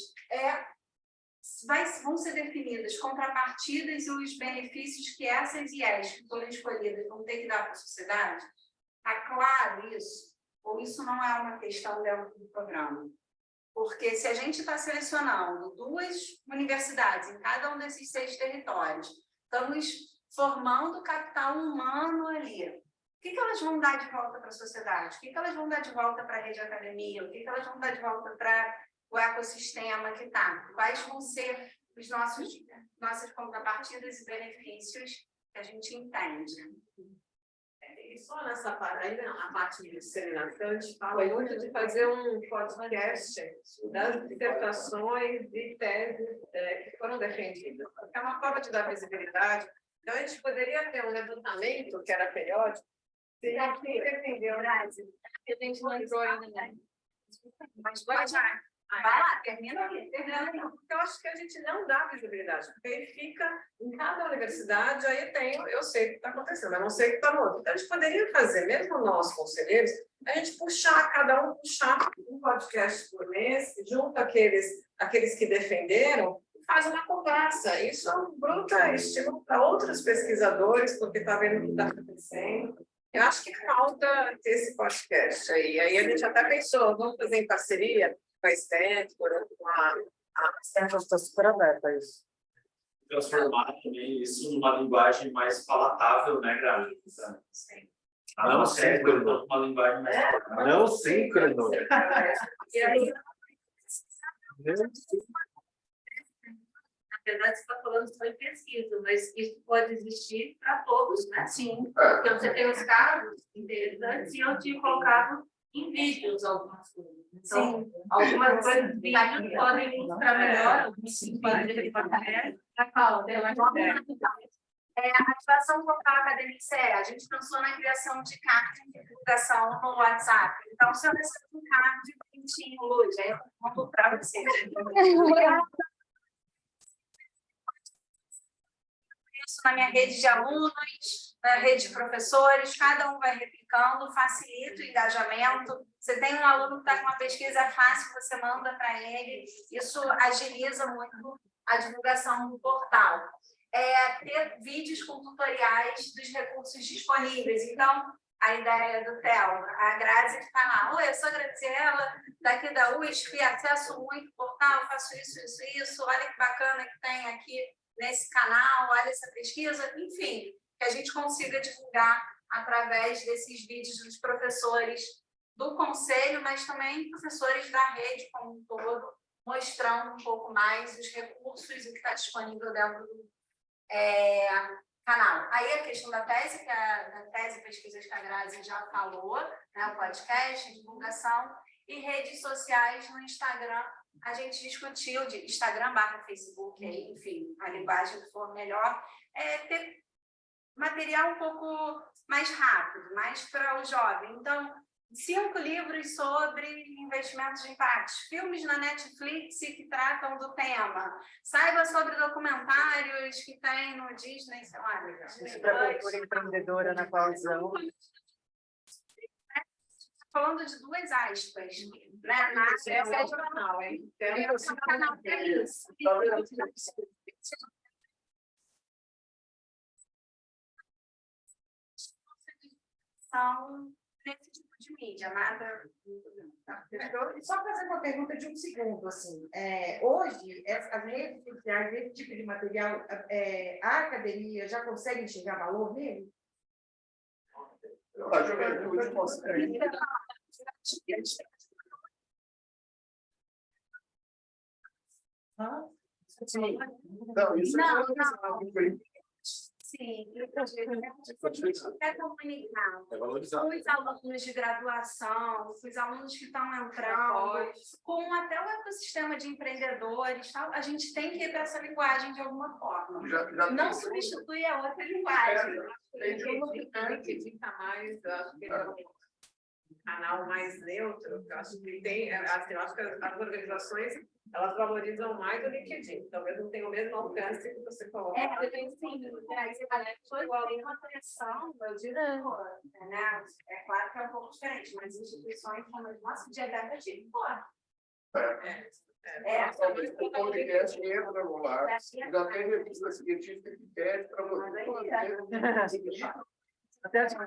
vão ser definidas contrapartidas e os benefícios que essas IEs que foram escolhidas vão ter que dar para a sociedade. Está claro isso? Ou isso não é uma questão dentro do programa? Porque se a gente está selecionando 2 universidades em cada um desses 6 territórios, estamos formando capital humano ali. O que elas vão dar de volta para a sociedade? O que elas vão dar de volta para a rede academia? O que elas vão dar de volta para o ecossistema que está? Quais vão ser os nossas contrapartidas e benefícios que a gente entende? E só nessa parte, ainda na parte de disseminação, a gente fala muito de fazer um podcast das dissertações e teses que foram defendidas. É uma forma de dar visibilidade. Então, a gente poderia ter um levantamento, que era periódico, se quem defendeu. A gente não entrou ainda, né? Mas vai lá, termina aí. Eu acho que a gente não dá visibilidade, porque aí fica em cada universidade, aí tem, eu sei o que está acontecendo, mas não sei o que está no outro. Então, a gente poderia fazer, mesmo nós, conselheiros, a gente cada um puxar um podcast por mês, junto aqueles que defenderam, faz uma conversa. Isso é um bruto estímulo para outros pesquisadores, porque está vendo o que está acontecendo. Eu acho que falta ter esse podcast aí. Aí a gente até pensou, vamos fazer em parceria com a Stanford, com a Stanford está super aberta a isso. Transformar também isso numa linguagem mais palatável, né, Grazi? Não síncrono, uma linguagem mais palatável. Não síncrono. E aí, na verdade, você está falando só em pesquisa, mas isso pode existir para todos, né? Sim. Porque você tem os casos interessantes e eu tinha colocado em vídeos algumas coisas. Então, algumas coisas vídeos podem ilustrar melhor, alguns sentidos de reportagem. A ativação vocal acadêmica a gente pensou na criação de cartas de divulgação no WhatsApp. Então, se eu recebo um card bonitinho, Luz, aí eu mando para você. Isso na minha rede de alunos, na rede de professores, cada um vai replicando, facilita o engajamento. Você tem um aluno que está com uma pesquisa fácil, você manda para ele, isso agiliza muito a divulgação do portal. Ter vídeos com tutoriais dos recursos disponíveis. Então, a ideia do Theo, a Grazi que está lá, oi, eu sou a Graziela, daqui da USP, acesso muito o portal, faço isso, olha que bacana que tem aqui nesse canal, olha essa pesquisa, enfim, que a gente consiga divulgar através desses vídeos dos professores do conselho, mas também professores da rede como um todo, mostrando um pouco mais os recursos e o que está disponível dentro do canal. Aí a questão da tese, que a tese pesquisas que a Grazi já falou, né, o podcast, divulgação, e redes sociais no Instagram, a gente discutiu de Instagram/Facebook, enfim, a linguagem que for melhor, ter material um pouco mais rápido, mais para o jovem. Então, 5 livros sobre investimentos de impacto, filmes na Netflix que tratam do tema, saiba sobre documentários que tem no Disney, sei lá. Isso para a cultura empreendedora na coalizão. Falando de 2 aspas, né? Essa é o canal, hein? O canal tem isso. São nesse tipo de mídia, nada. Só fazer uma pergunta de um segundo, assim. Hoje, as redes sociais, esse tipo de material, a academia já consegue enxergar valor nele? A juventude consegue. Não, isso Não. é Sim, é comunicar É valorizado. com os alunos de graduação, com os alunos que estão entrando, com até o ecossistema de empreendedores, tal, a gente tem que ir para essa linguagem de alguma forma. Não substitui a outra linguagem. Que fica mais, acho que é um canal mais neutro, eu acho que tem, assim, eu acho que as organizações elas valorizam mais o LinkedIn, talvez não tenha o mesmo alcance que você coloca. Eu tenho sim, tem uma pressão, eu digo, né? É claro que é um pouco diferente, mas instituições como as nossas diabetes, o podcast entra no lar, já tem revista científica que pede para você. Até a gente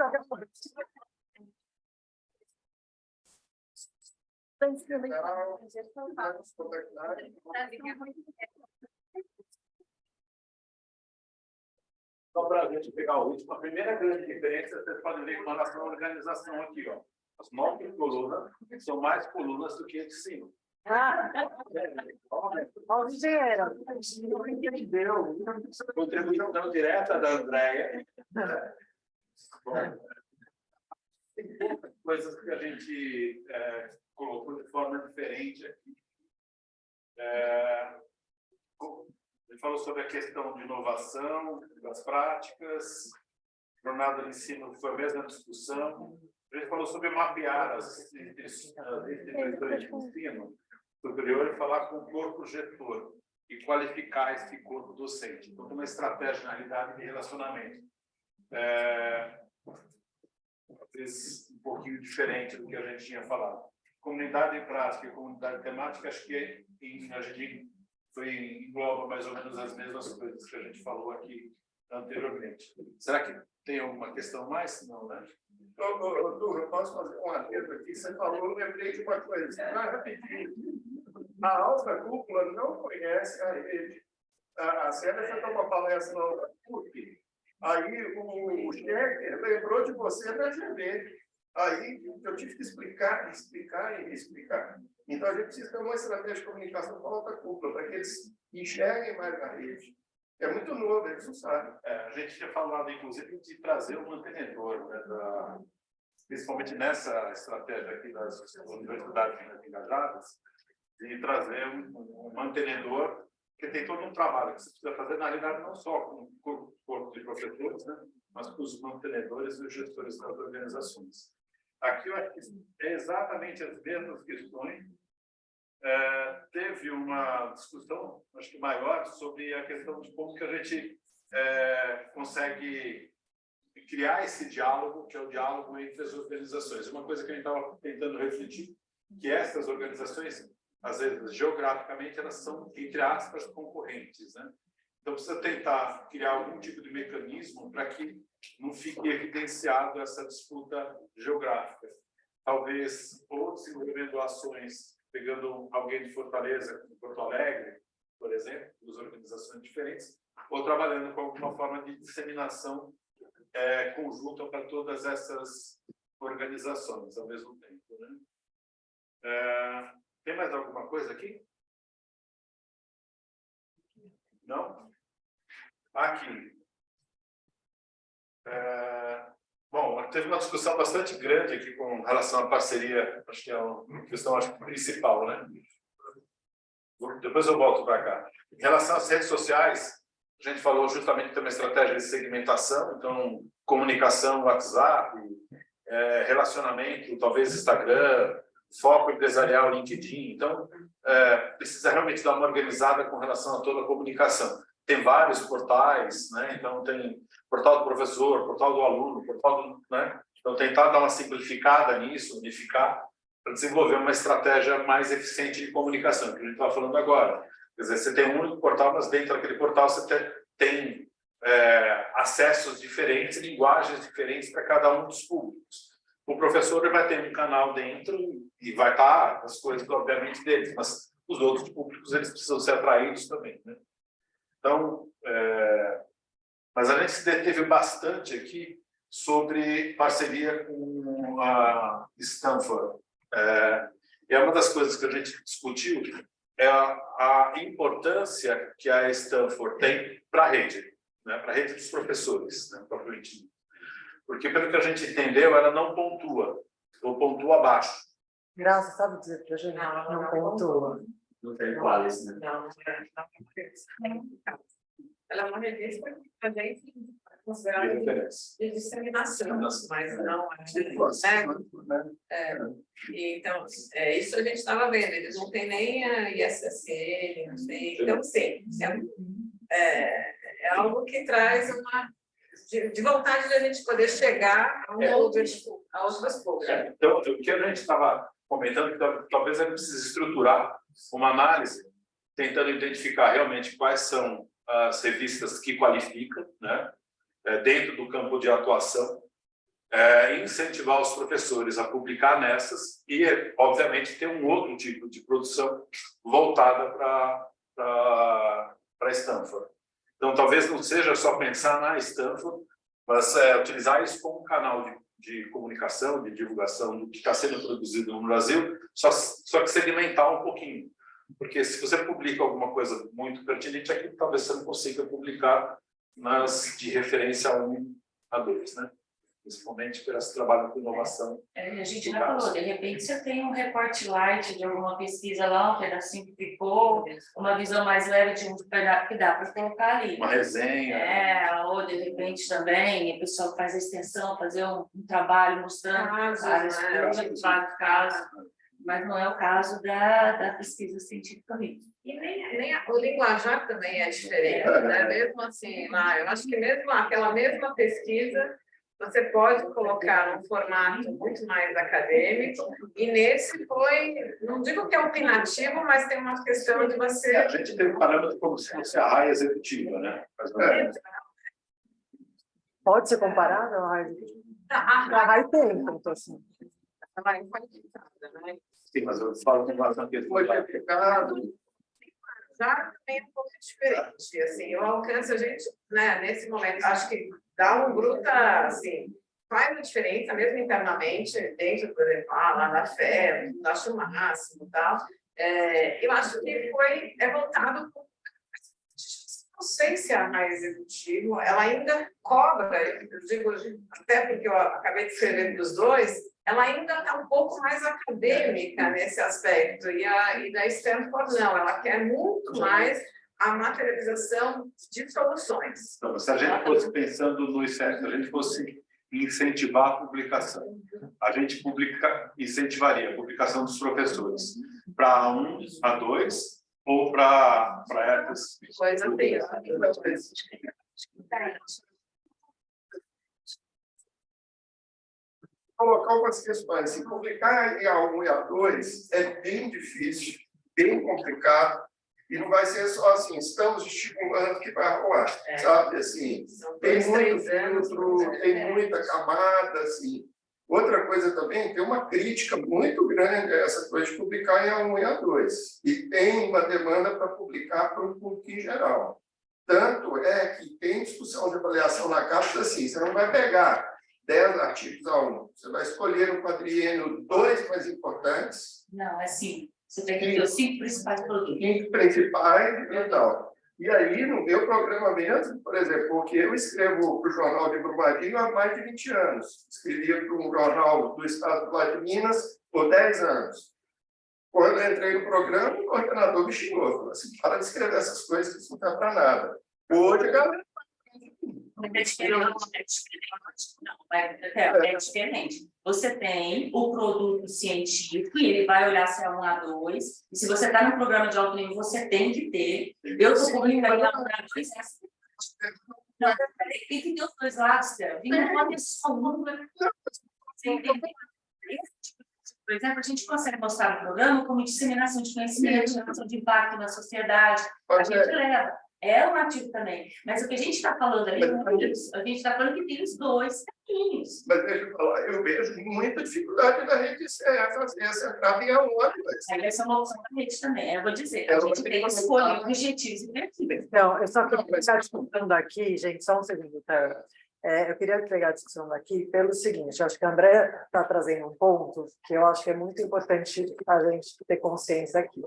Só para a gente pegar o último, a primeira grande diferença, vocês podem ver com relação à organização aqui, ó. As 9 colunas são mais colunas do que a de cima. Olha o dinheiro. Contribuição direta da Andréia. Tem poucas coisas que a gente colocou de forma diferente aqui. Ele falou sobre a questão de inovação, das práticas, jornada de ensino, foi a mesma discussão. Ele falou sobre mapear as instituições de ensino superior e falar com o corpo gestor e qualificar esse corpo docente. Então, uma estratégia, na realidade, de relacionamento. Talvez um pouquinho diferente do que a gente tinha falado. Comunidade prática e comunidade temática, acho que a gente engloba mais ou menos as mesmas coisas que a gente falou aqui anteriormente. Será que tem alguma questão mais? Não, né? Arthur, eu posso fazer um adendo aqui? Você falou, eu lembrei de uma coisa. Rapidinho. A alta cúpula não conhece a rede. A Célia foi dar uma palestra na PUC. Aí o Schecker lembrou de você na GV. Aí eu tive que explicar. Então a gente precisa ter uma estratégia de comunicação com a alta cúpula, para que eles enxerguem mais a rede. É muito novo, eles não sabem. A gente tinha falado, inclusive, de trazer um mantenedor, né, principalmente nessa estratégia aqui das universidades engajadas, de trazer um mantenedor, que tem todo um trabalho que você precisa fazer, na realidade, não só com o corpo de professores, né, mas com os mantenedores e os gestores das organizações. Aqui eu acho que é exatamente as mesmas questões. Teve uma discussão, acho que maior, sobre a questão de como que a gente consegue criar esse diálogo, que é o diálogo entre as organizações. Uma coisa que a gente estava tentando refletir, que essas organizações, às vezes, geograficamente, elas são, entre aspas, concorrentes, né? Então, precisa tentar criar algum tipo de mecanismo para que não fique evidenciado essa disputa geográfica. Talvez, ou desenvolvendo ações, pegando alguém de Fortaleza, de Porto Alegre, por exemplo, duas organizações diferentes, ou trabalhando com alguma forma de disseminação conjunta para todas essas organizações ao mesmo tempo, né? Tem mais alguma coisa aqui? Não? Aqui. Bom, teve uma discussão bastante grande aqui com relação à parceria, acho que é uma questão principal, né? Depois eu volto para cá. Em relação às redes sociais, a gente falou justamente que tem uma estratégia de segmentação, então comunicação, WhatsApp, relacionamento, talvez Instagram, foco empresarial, LinkedIn. Então, precisa realmente dar uma organizada com relação a toda a comunicação. Tem vários portais, né? Então tem portal do professor, portal do aluno, portal do, né? Então tentar dar uma simplificada nisso, unificar, para desenvolver uma estratégia mais eficiente de comunicação, que a gente estava falando agora. Quer dizer, você tem um único portal, mas dentro daquele portal você tem acessos diferentes, linguagens diferentes para cada um dos públicos. O professor ele vai ter um canal dentro e vai estar as coisas, obviamente, deles, mas os outros públicos eles precisam ser atraídos também, né? Então, mas a gente se deteve bastante aqui sobre parceria com a Stanford. E uma das coisas que a gente discutiu é a importância que a Stanford tem para a rede, né? Para a rede dos professores, né? Propriamente. Porque, pelo que a gente entendeu, ela não pontua, ou pontua abaixo. Graça, sabe dizer para a gente? Não pontua. Não tem quais, né? Não. Ela é uma revista que a gente considera de disseminação, mas não então, isso a gente estava vendo, eles não têm nem a ISSN, não tem, então, sim, é algo que traz uma de vontade de a gente poder chegar a outras públicos. Então, o que a gente estava comentando, que talvez a gente precise estruturar uma análise, tentando identificar realmente quais são as revistas que qualificam, né, dentro do campo de atuação, incentivar os professores a publicar nessas e, obviamente, ter um outro tipo de produção voltada para Stanford. Então, talvez não seja só pensar na Stanford, mas utilizar isso como canal de comunicação, de divulgação do que está sendo produzido no Brasil, só que segmentar um pouquinho. Porque se você publica alguma coisa muito pertinente, aqui talvez você não consiga publicar nas de referência 1 a 2, né? Principalmente por esse trabalho com inovação. A gente já falou, de repente você tem um recorte light de alguma pesquisa lá, um pedacinho que ficou, uma visão mais leve de um pedaço que dá para colocar ali. Uma resenha. Ou de repente também, o pessoal faz a extensão, fazer um trabalho mostrando várias coisas, vários casos, mas não é o caso da pesquisa científica mesmo. E o linguajar também é diferente, né? Mesmo assim, lá, eu acho que mesmo aquela mesma pesquisa, você pode colocar um formato muito mais acadêmico, e nesse foi, não digo que é opinativo, mas tem uma questão de você... A gente tem um parâmetro como se fosse a raia executiva, né? Pode ser comparado à raia? A raia tem, então, assim. Ela é qualificada, né? Sim, mas eu falo com relação a questão de qualificado. Já também é um pouco diferente, assim, o alcance a gente, né, nesse momento, acho que dá um bruta, assim, faz uma diferença mesmo internamente, dentro, por exemplo, lá da fé, acho o máximo e tal. Eu acho que é voltado, não sei se é a mais executivo, ela ainda cobra, eu digo, até porque eu acabei de escrever para os dois, ela ainda está um pouco mais acadêmica nesse aspecto, e da Stanford não, ela quer muito mais a materialização de soluções. Então, se a gente fosse pensando no ICEP, se a gente fosse incentivar a publicação, a gente incentivaria a publicação dos professores para 1 a 2 ou para essas coisas colocar algumas questões. Assim, publicar em A1 e A2 é bem difícil, bem complicado, e não vai ser só assim, estamos estimulando que vai rolar, sabe? Assim, tem muito filtro, tem muita camada, assim. Outra coisa também, tem uma crítica muito grande a essa coisa de publicar em A1 e A2, e tem uma demanda para publicar para o público em geral. Tanto é que tem discussão de avaliação na CAPES assim, você não vai pegar 10 artigos A1. Você vai escolher um quadriênio 2 mais importantes. Não, é 5. Você tem que ter os 5 principais produtos. 5 principais e tal. E aí, no meu programa mesmo, por exemplo, porque eu escrevo para o Jornal de Brumadinho há mais de 20 anos. Escrevia para um jornal do estado de Minas por 10 anos. Quando eu entrei no programa, o coordenador me xingou. Falou assim, para de escrever essas coisas, que isso não dá para nada. Hoje, a galera... É diferente. Você tem o produto científico e ele vai olhar se é 1 a 2. E se você está no programa de alto nível, você tem que ter. Eu estou publicando 1 a 2. Não, tem que ter os dois lados, Théo. Tem uma pessoa. Por exemplo, a gente consegue mostrar no programa como disseminação de conhecimento, geração de impacto na sociedade. A gente leva. É um ativo também. Mas o que a gente está falando ali, a gente está falando que tem os 2 caminhos. Mas deixa eu falar, eu vejo muita dificuldade da rede fazer essa entrada em A1 a 2. Essa é uma opção da rede também, eu vou dizer. A gente tem que escolher objetivos e perfis. Então, eu só queria pegar a discussão daqui, gente, só um segundo, tá? Eu queria pegar a discussão daqui pelo seguinte, eu acho que a André está trazendo um ponto que eu acho que é muito importante a gente ter consciência aqui.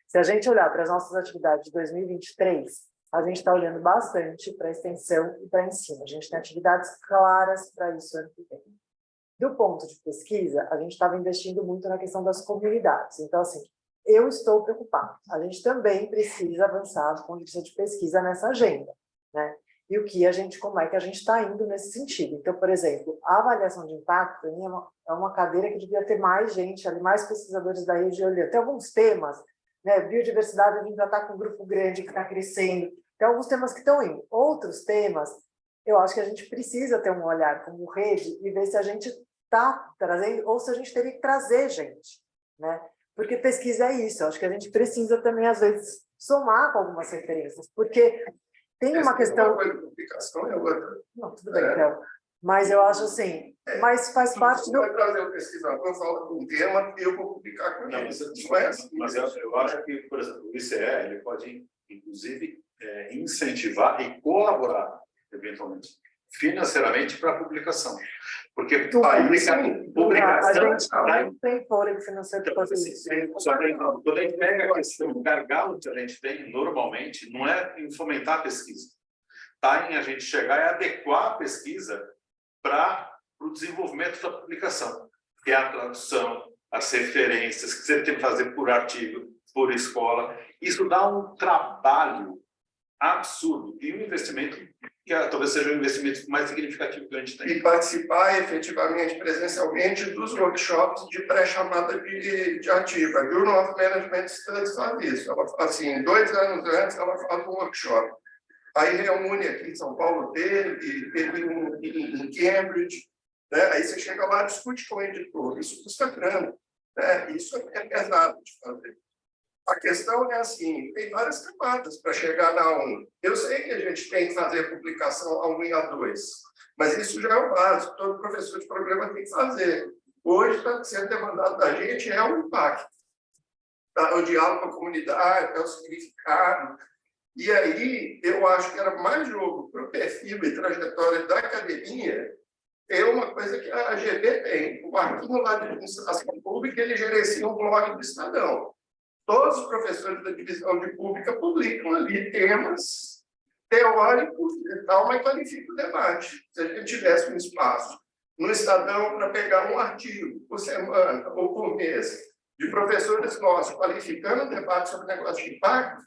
Se a gente olhar para as nossas atividades de 2023, a gente está olhando bastante para a extensão e para ensino. A gente tem atividades claras para isso ano que vem. Do ponto de pesquisa, a gente estava investindo muito na questão das comunidades. Então, assim, eu estou preocupado. A gente também precisa avançar do ponto de vista de pesquisa nessa agenda, né? E como é que a gente está indo nesse sentido. Então, por exemplo, a avaliação de impacto, para mim, é uma cadeira que devia ter mais gente ali, mais pesquisadores da rede olhando. Tem alguns temas, né? Biodiversidade, a gente já está com um grupo grande que está crescendo. Tem alguns temas que estão indo. Outros temas, eu acho que a gente precisa ter um olhar como rede e ver se a gente está trazendo ou se a gente teria que trazer gente, né? Porque pesquisa é isso. Eu acho que a gente precisa também, às vezes, somar com algumas referências, porque tem uma questão... Uma coisa, publicação é outra. Não, tudo bem, então. Mas eu acho assim, mas faz parte do... Vai trazer o pesquisador, fala com um tema e eu vou publicar com Não, ele. mas, Não é assim. mas eu acho que, por exemplo, o ICE ele pode, inclusive, incentivar e colaborar, eventualmente, financeiramente para a publicação. Porque aí Sim, publicação... a gente não tem fôlego financeiro para fazer isso. Quando a gente pega a questão, o gargalo que a gente tem, normalmente, não é em fomentar a pesquisa. Está em a gente chegar e adequar a pesquisa para o desenvolvimento da publicação, que é a tradução, as referências que você tem que fazer por artigo, por escola. Isso dá um trabalho absurdo e um investimento que talvez seja o investimento mais significativo que a gente tem. E participar efetivamente, presencialmente, dos workshops de pré-chamada de ativa. A Journal of Management Studies faz isso. Ela, assim, 2 anos antes, ela faz um workshop. Aí reúne aqui em São Paulo, teve em Cambridge, né? Aí você chega lá e discute com o editor. Isso custa grana, né? Isso é pesado de fazer. A questão é assim, tem várias camadas para chegar na A1. Eu sei que a gente tem que fazer publicação A1 e A2, mas isso já é o básico, todo professor de programa tem que fazer. Hoje está sendo demandado da gente é o impacto, tá? O diálogo com a comunidade, é o significado. E aí, eu acho que era mais jogo para o perfil e trajetória da academia, é uma coisa que a AGV tem. O Marquinhos lá de Administração Pública, ele gerencia um blog do Estadão. Todos os professores da divisão de pública publicam ali temas teóricos e tal, mas qualifica o debate. Se a gente tivesse um espaço no Estadão para pegar um artigo por semana ou por mês de professores nossos qualificando o debate sobre negócio de impacto,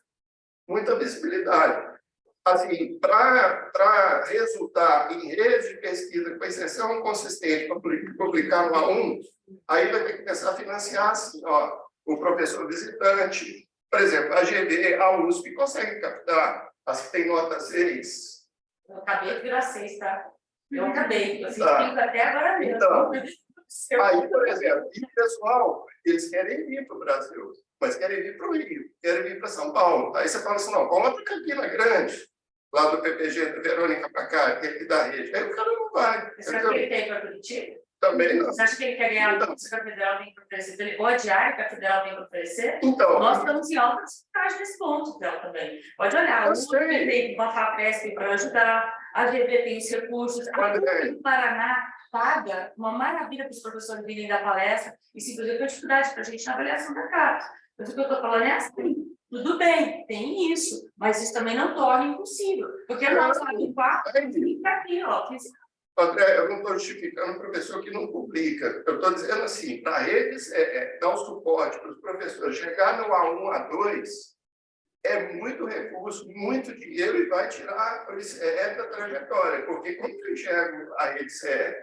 muita visibilidade. Assim, para resultar em redes de pesquisa com exceção consistente para publicar no A1, aí vai ter que começar a financiar assim, ó, o professor visitante, por exemplo, a GV, a USP, consegue captar as que têm nota 6? Eu acabei de virar 6, tá? Eu acabei, eu fico Tá. até agora mesmo. Então, aí, por exemplo, e o pessoal, eles querem vir para o Brasil, mas querem vir para o Rio, querem vir para São Paulo. Aí você fala assim, não, vamos lá para Campina Grande, lá do PPG, da Verônica para cá, que é aqui da rede. Aí o cara não vai. Você acha que ele quer ir para Curitiba? Também não. Você acha que ele quer ganhar o que a Federal tem para oferecer? Ou a diária que a Federal tem para oferecer? Então, Nós estamos em alta dificuldade nesse ponto, Theo, também. Pode olhar, o USP tem uma FAPESP para ajudar, a GV tem os recursos, a PUC do Paraná paga uma maravilha para os professores virem dar palestra e simplesmente tem dificuldade para a gente na avaliação da carta. Mas o que eu estou falando é assim, tudo bem, tem isso, mas isso também não torna impossível, porque nós vamos em 4 fica aqui, ó, André, eu não estou justificando o professor que não publica. Eu estou dizendo assim, para eles dar o suporte para os professores chegar no A1, A2, é muito recurso, muito dinheiro e vai tirar o ICE da trajetória. Porque quando eu enxergo a ICE,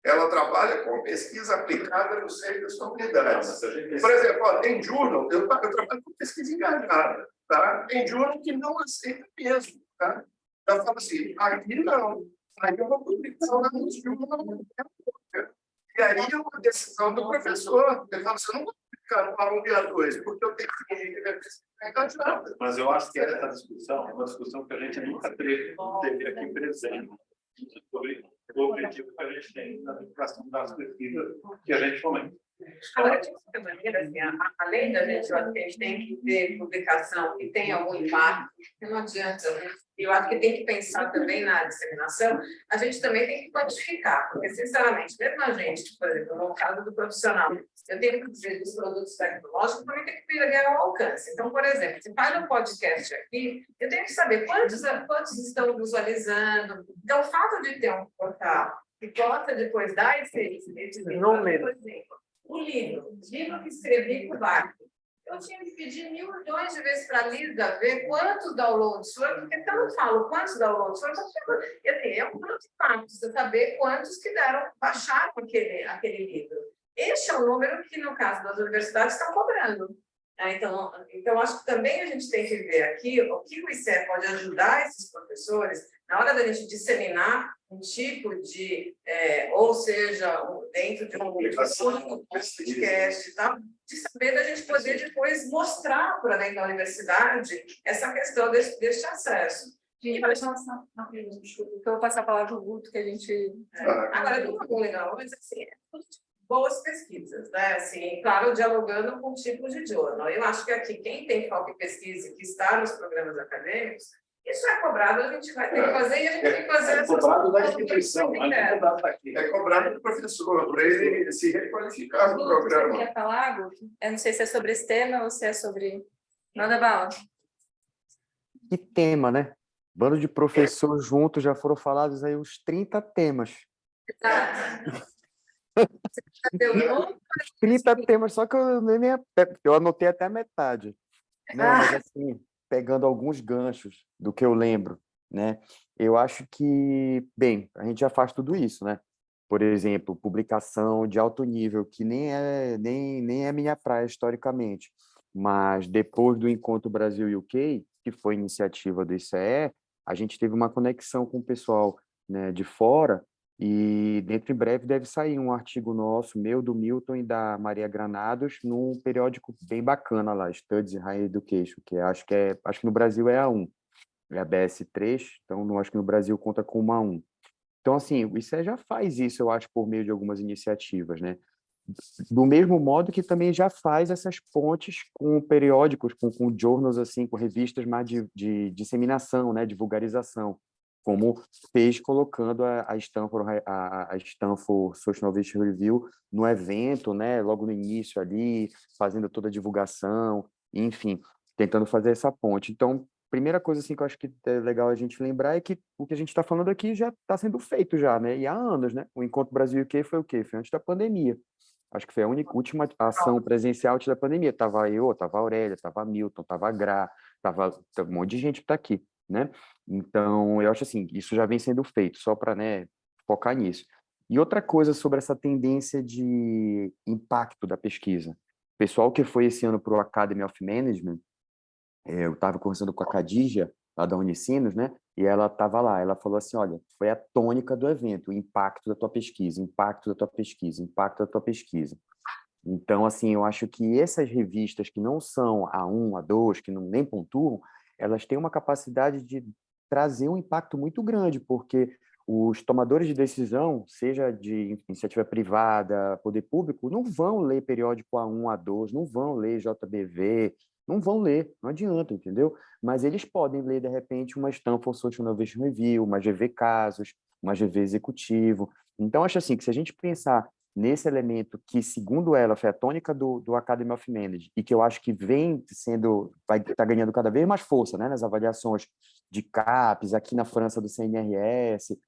ela trabalha com pesquisa aplicada no seio das comunidades. Por exemplo, ó, tem journal, eu trabalho com pesquisa engajada, tá? Tem journal que não aceita mesmo, tá? Eu falo assim, aqui não. Aí é uma publicação da journal. E aí é uma decisão do professor. Ele fala assim, eu não vou publicar no A1 e A2, porque eu tenho que ir engajada. Mas eu acho que essa discussão é uma discussão que a gente nunca teve aqui presente sobre o objetivo que a gente tem na divulgação das pesquisas que a gente fomenta. Agora, de qualquer maneira, assim, além da gente, eu acho que a gente tem que ter publicação que tenha algum impacto, que não adianta, né? Eu acho que tem que pensar também na disseminação, a gente também tem que quantificar, porque, sinceramente, mesmo a gente, por exemplo, no caso do profissional, eu tenho que dizer dos produtos tecnológicos, também tem que ganhar o alcance. Então, por exemplo, se faz um podcast aqui, eu tenho que saber quantos estão visualizando. Então, o fato de ter um portal que possa depois dar esse número, por exemplo, o livro que escrevi por Bach. Eu tinha que pedir 1.000 milhões de vezes para a Lisa ver quantos downloads foram, porque se eu não falo quantos downloads foram, é um grande impacto você saber quantos que baixaram aquele livro. Este é o número que, no caso das universidades, estão cobrando. Então, acho que também a gente tem que ver aqui o que o ICE pode ajudar esses professores na hora da gente disseminar um tipo de, ou seja, dentro de um podcast, tá? De saber da gente poder depois mostrar para dentro da universidade essa questão deste acesso. Gente, deixa eu eu vou passar a palavra para o Guto, que a gente... Agora, não é legal, mas assim, boas pesquisas, né? Assim, claro, dialogando com tipos de jornal. Eu acho que aqui, quem tem foco em pesquisa e que está nos programas acadêmicos, isso é cobrado, a gente vai ter que fazer e a gente tem que fazer essas cobrado da instituição, não é cobrado daqui. É cobrado do professor, para ele se requalificar no Guto, você programa. quer falar, Guto? Eu não sei se é sobre esse tema ou se é sobre... Manda bala. Que tema, né? Bando de professores juntos, já foram falados aí uns 30 temas. Deu bom? 30 temas, só que eu anotei até a metade. Não, mas assim, pegando alguns ganchos do que eu lembro, né? Eu acho que, bem, a gente já faz tudo isso, né? Por exemplo, publicação de alto nível, que nem é minha praia historicamente, mas depois do Encontro Brasil-UK, que foi iniciativa do ICE, a gente teve uma conexão com o pessoal, né, de fora, e dentro em breve deve sair um artigo nosso, meu, do Milton e da Maria Granados, num periódico bem bacana lá, Studies in Higher Education, que acho que no Brasil é A1, é a BS3, então acho que no Brasil conta com uma A1. Então, assim, o ICE já faz isso, eu acho, por meio de algumas iniciativas, né? Do mesmo modo que também já faz essas pontes com periódicos, com journals, assim, com revistas mais de disseminação, né, de vulgarização, como fez colocando a Stanford Social Innovation Review no evento, né, logo no início ali, fazendo toda a divulgação, enfim, tentando fazer essa ponte. Então, primeira coisa assim que eu acho que é legal a gente lembrar é que o que a gente está falando aqui já está sendo feito já, né, e há anos, né? O Encontro Brasil-UK foi o quê? Foi antes da pandemia. Acho que foi a última ação presencial antes da pandemia. Estava eu, estava a Aurélia, estava a Milton, estava a Gra, estava um monte de gente que está aqui, né? Então, eu acho assim, isso já vem sendo feito, só para, né, focar nisso. E outra coisa sobre essa tendência de impacto da pesquisa. O pessoal que foi esse ano para o Academy of Management, eu estava conversando com a Khadija, lá da Unicinos, né? E ela estava lá, ela falou assim, olha, foi a tônica do evento, o impacto da tua pesquisa, impacto da tua pesquisa, impacto da tua pesquisa. Então, assim, eu acho que essas revistas que não são A1, A2, que não, nem pontuam, elas têm uma capacidade de trazer um impacto muito grande, porque os tomadores de decisão, seja de iniciativa privada, poder público, não vão ler periódico A1, A2, não vão ler JBV, não vão ler, não adianta, entendeu? Mas eles podem ler, de repente, uma Stanford Social Innovation Review, uma GV Casos, uma GV Executivo. Então, acho assim, que se a gente pensar nesse elemento que, segundo ela, foi a tônica do Academy of Management, e que eu acho que vai estar ganhando cada vez mais força, né, nas avaliações de CAPES, aqui na França do CNRS,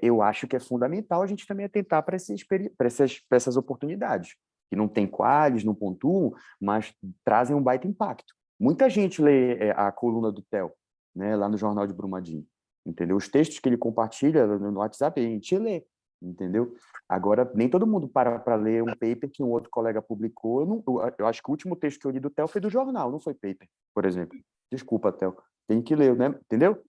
eu acho que é fundamental a gente também atentar para essas oportunidades, que não tem qualis, não pontuam, mas trazem um baita impacto. Muita gente lê a coluna do Theo, né, lá no Jornal de Brumadinho, entendeu? Os textos que ele compartilha no WhatsApp, a gente lê, entendeu? Agora, nem todo mundo para ler um paper que um outro colega publicou. Eu acho que o último texto que eu li do Theo foi do jornal, não foi paper, por exemplo. Desculpa, Theo. Tem que ler, né? Entendeu?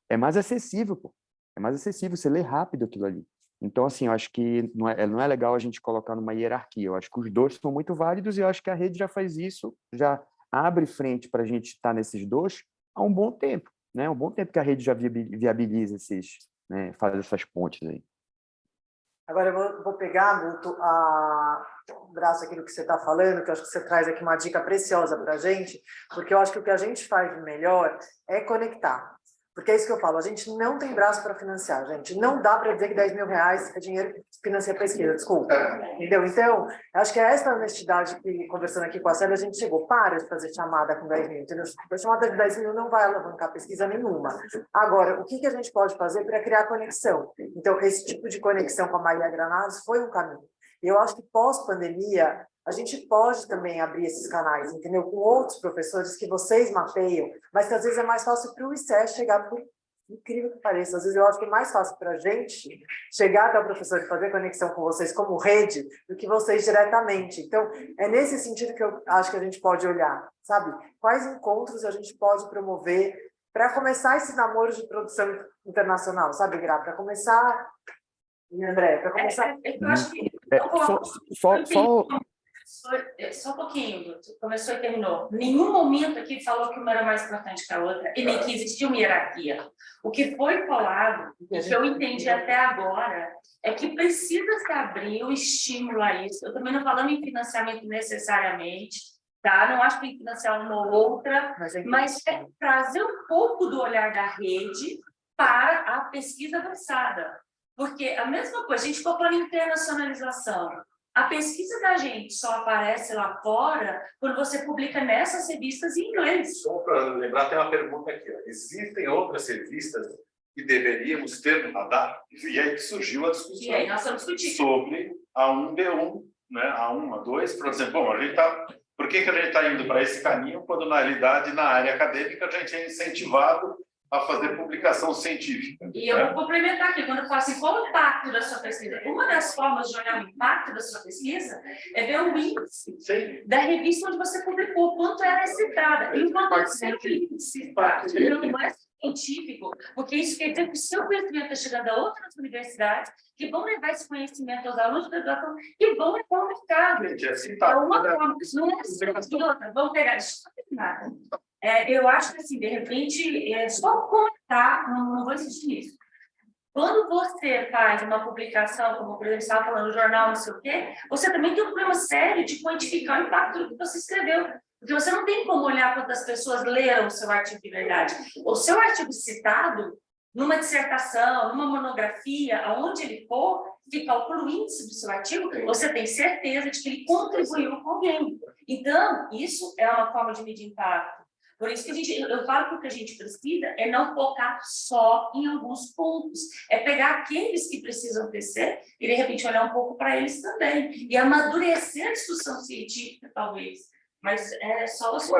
É mais acessível, pô. É mais acessível, você lê rápido aquilo ali. Então, assim, eu acho que não é legal a gente colocar numa hierarquia. Eu acho que os dois são muito válidos e eu acho que a rede já faz isso, já abre frente para a gente estar nesses dois há um bom tempo, né? Um bom tempo que a rede já viabiliza né, faz essas pontes aí. Agora eu vou pegar, Guto, o braço aqui do que você está falando, que eu acho que você traz aqui uma dica preciosa para a gente, porque eu acho que o que a gente faz de melhor é conectar. Porque é isso que eu falo, a gente não tem braço para financiar, gente. Não dá para dizer que R$10.000 é dinheiro que financia a pesquisa, desculpa. Entendeu? Então, acho que é essa honestidade que, conversando aqui com a Célia, a gente chegou. Para de fazer chamada com 10 mil. Entendeu? A chamada de 10 mil não vai alavancar pesquisa nenhuma. Agora, o que a gente pode fazer para criar conexão? Então, esse tipo de conexão com a Maria Granados foi um caminho. E eu acho que pós-pandemia, a gente pode também abrir esses canais, entendeu? Com outros professores que vocês mapeiam, mas que às vezes é mais fácil para o ICE chegar, por incrível que pareça, às vezes eu acho que é mais fácil para a gente chegar até o professor e fazer conexão com vocês como rede do que vocês diretamente. Então, é nesse sentido que eu acho que a gente pode olhar, sabe? Quais encontros a gente pode promover para começar esse namoro de produção internacional, sabe, Gra? Para começar... E André, para começar... Eu acho que... Só um pouquinho, começou e terminou. Nenhum momento aqui falou que uma era mais importante que a outra, e nem que existia uma hierarquia. O que foi falado, o que eu entendi até agora, é que precisa se abrir o estímulo a isso. Eu também não falando em financiamento necessariamente, tá? Não acho que tem que financiar uma ou outra, mas é trazer um pouco do olhar da rede para a pesquisa avançada. Porque a mesma coisa, a gente ficou falando em internacionalização. A pesquisa da gente só aparece lá fora quando você publica nessas revistas em inglês. Só para lembrar, tem uma pergunta aqui. Ó. Existem outras revistas que deveríamos ter no radar? E aí que surgiu a discussão E aí nós estamos discutindo sobre a 1B1, né? A 1, a 2, por exemplo. Bom, a gente por que a gente está indo para esse caminho quando, na realidade, na área acadêmica, a gente é incentivado a fazer publicação científica. E eu vou complementar aqui, quando eu falo assim, qual o impacto da sua pesquisa? Uma das formas de olhar o impacto da sua pesquisa é ver o índice da revista onde você publicou, quanto ela é citada. E o quanto é citada, não é científico, porque isso quer dizer que o seu conhecimento está chegando a outras universidades que vão levar esse conhecimento aos alunos da graduação e vão levar ao mercado. É uma forma, não é assim, outra, vamos pegar, deixa eu terminar. Eu acho que, assim, de repente, só comentar, não vou insistir nisso. Quando você faz uma publicação, como por exemplo, você estava falando, jornal, não sei o quê, você também tem um problema sério de quantificar o impacto do que você escreveu. Porque você não tem como olhar quantas pessoas leram o seu artigo de verdade. O seu artigo citado, numa dissertação, numa monografia, aonde ele for, que calcula o índice do seu artigo, você tem certeza de que ele contribuiu com alguém. Então, isso é uma forma de medir impacto. Por isso que eu falo que o que a gente precisa é não focar só em alguns pontos, é pegar aqueles que precisam crescer e, de repente, olhar um pouco para eles também, e amadurecer a discussão científica, talvez. Mas é só você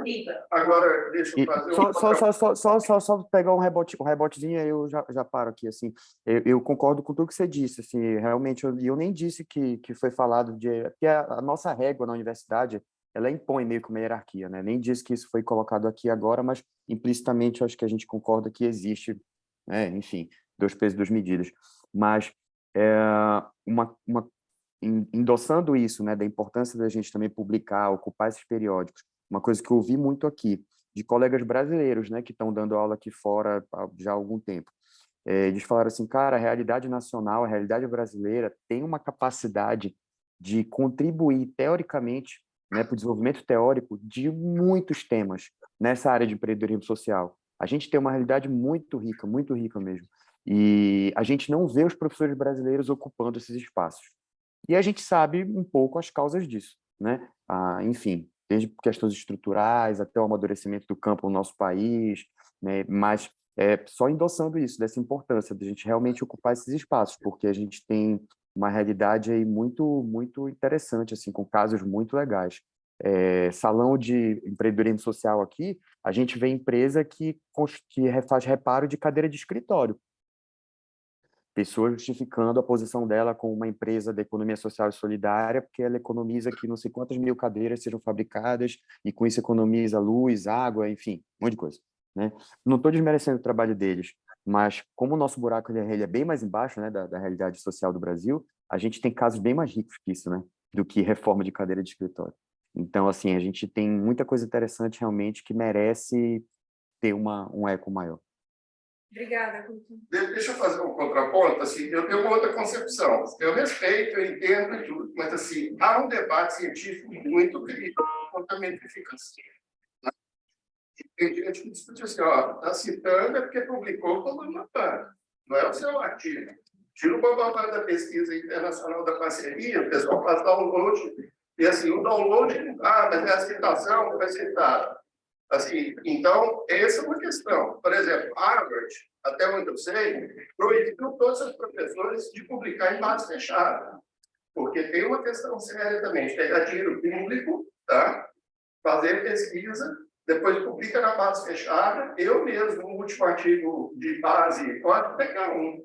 briga. Agora, deixa eu fazer só pegar um rebotezinho, aí eu já paro aqui, assim. Eu concordo com tudo que você disse, assim, realmente, eu nem disse que foi falado que a nossa régua na universidade, ela impõe meio que uma hierarquia, né? Nem disse que isso foi colocado aqui agora, mas implicitamente eu acho que a gente concorda que existe, né? Enfim, 2 pesos, 2 medidas. Mas endossando isso, né, da importância da gente também publicar, ocupar esses periódicos, uma coisa que eu ouvi muito aqui, de colegas brasileiros, né, que estão dando aula aqui fora já há algum tempo. Eles falaram assim, cara, a realidade nacional, a realidade brasileira tem uma capacidade de contribuir, teoricamente, né, para o desenvolvimento teórico de muitos temas nessa área de empreendedorismo social. A gente tem uma realidade muito rica mesmo. E a gente não vê os professores brasileiros ocupando esses espaços. E a gente sabe um pouco as causas disso, né? Enfim, desde questões estruturais até o amadurecimento do campo no nosso país, né? Mas só endossando isso, dessa importância de a gente realmente ocupar esses espaços, porque a gente tem uma realidade aí muito, muito interessante, assim, com casos muito legais. Salão de empreendedorismo social aqui, a gente vê empresa que faz reparo de cadeira de escritório. Pessoa justificando a posição dela como uma empresa da economia social e solidária, porque ela economiza que não sei quantas mil cadeiras sejam fabricadas e com isso economiza luz, água, enfim, um monte de coisa, né? Não estou desmerecendo o trabalho deles, mas como o nosso buraco ele é bem mais embaixo, né, da realidade social do Brasil, a gente tem casos bem mais ricos que isso, né, do que reforma de cadeira de escritório. Então, assim, a gente tem muita coisa interessante realmente que merece ter um eco maior. Obrigada. Deixa eu fazer um contraponto. Assim, eu tenho uma outra concepção. Eu respeito, eu entendo e tudo, mas assim, há um debate científico muito crítico quanto à metrificação. Tem gente que discute assim, está citando é porque publicou como uma não é o seu artigo. Tira o bababá da pesquisa internacional da parceria, o pessoal faz download, e assim, o download, mas é a citação que vai citar. Assim, então, essa é uma questão. Por exemplo, Harvard, até onde eu sei, proibiu todos os professores de publicar em base fechada, porque tem uma questão séria também, de pegar dinheiro público, tá? Fazer pesquisa, depois publica na base fechada. Eu mesmo, no último artigo de base, pode pegar com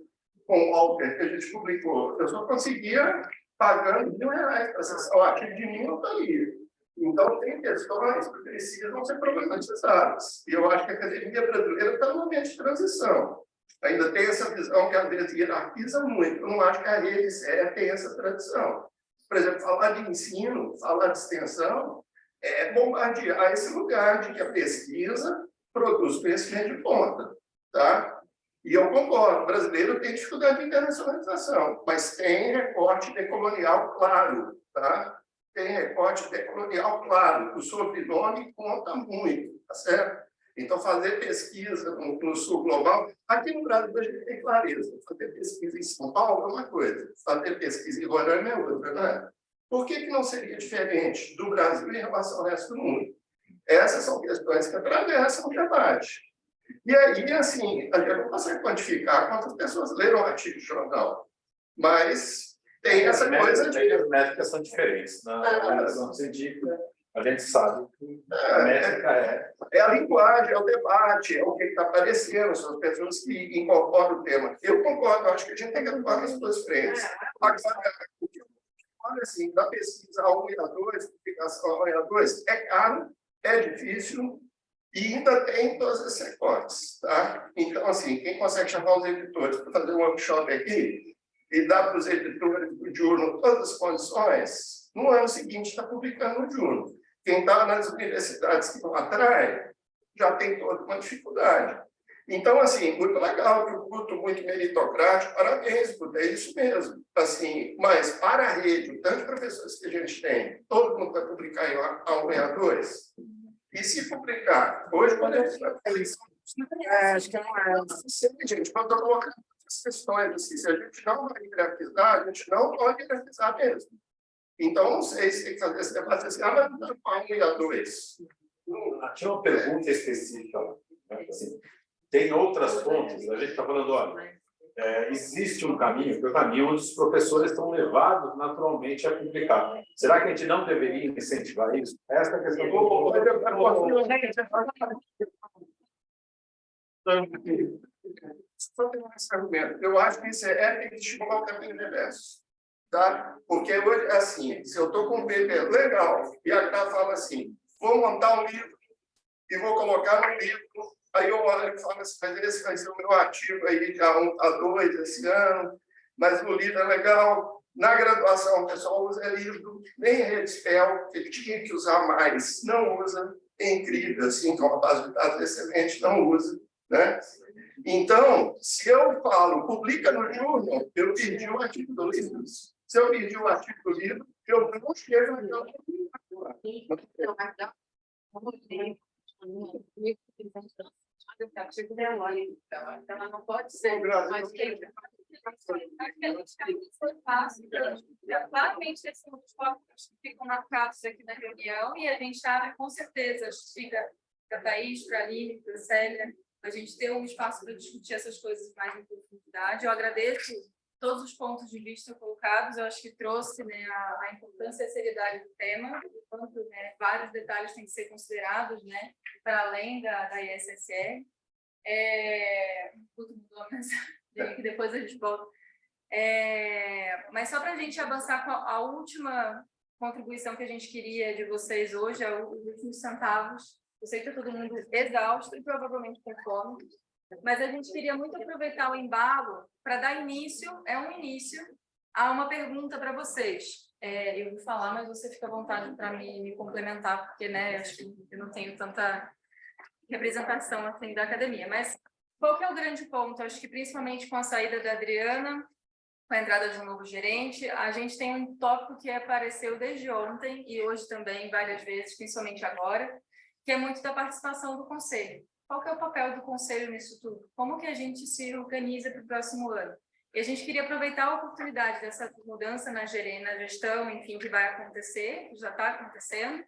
o Walter, que a gente publicou, eu só conseguia pagando R$1.000 para acessar o artigo de mim, não está ali. Então, tem questões que precisam ser problematizadas. E eu acho que a academia brasileira está num momento de transição. Ainda tem essa visão que, às vezes, hierarquiza muito. Eu não acho que a rede séria tem essa tradição. Por exemplo, falar de ensino, falar de extensão, é bombardear esse lugar de que a pesquisa produz conhecimento de ponta, tá? E eu concordo, o brasileiro tem dificuldade de internacionalização, mas tem recorte decolonial claro, tá? Tem recorte decolonial claro, o sobrenome conta muito, tá certo? Então, fazer pesquisa no sul global, aqui no Brasil a gente tem clareza, fazer pesquisa em São Paulo é uma coisa, fazer pesquisa em Roraima é outra, né? Por que não seria diferente do Brasil em relação ao resto do mundo? Essas são questões que atravessam o debate. E aí, assim, a gente não consegue quantificar quantas pessoas leram o artigo de jornal, mas tem essa coisa de... As métricas são diferentes. Na avaliação científica, a gente sabe que a métrica é a linguagem, é o debate, é o que está aparecendo, são as pessoas que incorporam o tema. Eu concordo, acho que a gente tem que atuar nas duas frentes. Agora, o que eu falo assim, da pesquisa a 1 e a 2, publicação a 1 e a 2, é caro, é difícil e ainda tem todos esses recortes. Tá? Então, assim, quem consegue chamar os editores para fazer um workshop aqui e dar para os editores do Juno todas as condições, no ano seguinte está publicando o Juno. Quem está nas universidades que não atrai, já tem toda uma dificuldade. Então, assim, muito legal, tributo muito meritocrático, parabéns, é isso mesmo. Assim, mas para a rede, o tanto de professores que a gente tem, todo mundo vai publicar em A1 e A2. E se publicar, hoje, quando a gente vai fazer isso, Acho que não é. gente, quando eu coloco essas questões, assim, se a gente não vai hierarquizar, a gente não pode hierarquizar mesmo. Então, não sei se tem que fazer esse debate assim, mas não A1 e A2. Tinha uma pergunta específica, né? Assim, tem outras fontes, a gente está falando, olha, existe um caminho, porque o caminho onde os professores estão levados naturalmente a publicar. Será que a gente não deveria incentivar isso? Essa é a questão. Eu acho que isso tem que estimular o caminho reverso. Tá? Porque hoje, assim, se eu estou com um bebê legal e a cara fala assim, vou montar um livro e vou colocar no livro, aí eu olho e falo assim, mas esse vai ser o meu artigo aí de A1, A2 esse ano, mas o livro é legal. Na graduação, o pessoal usa livro, nem Redspell, que tinha que usar mais, não usa, é incrível, assim, com uma base de dados excelente, não usa, né? Então, se eu falo, publica no jornal, eu perdi o artigo do livro. Se eu perdi o artigo do livro, eu não chego naquela ela não pode ser, mas quem... Claramente, esses tópicos ficam marcados aqui na reunião e a gente abre, com certeza, fica para a Thaís, para a Aline, para a Célia, a gente ter um espaço para discutir essas coisas mais em profundidade. Eu agradeço todos os pontos de vista colocados, eu acho que trouxe, né, a importância e a seriedade do tema, enquanto, né, vários detalhes têm que ser considerados, né, para além da ISSR. Que depois a gente volta. Mas só para a gente avançar com a última contribuição que a gente queria de vocês hoje, é os últimos centavos. Eu sei que está todo mundo exausto e provavelmente com fome, mas a gente queria muito aproveitar o embalo para dar início, a uma pergunta para vocês. Eu vou falar, mas você fica à vontade para me complementar, porque, né, acho que eu não tenho tanta representação assim da academia. Mas qual que é o grande ponto? Acho que principalmente com a saída da Adriana, com a entrada de um novo gerente, a gente tem um tópico que apareceu desde ontem e hoje também várias vezes, principalmente agora, que é muito da participação do Conselho. Qual que é o papel do Conselho nisso tudo? Como que a gente se organiza para o próximo ano? E a gente queria aproveitar a oportunidade dessa mudança na gestão, enfim, que vai acontecer, que já está acontecendo,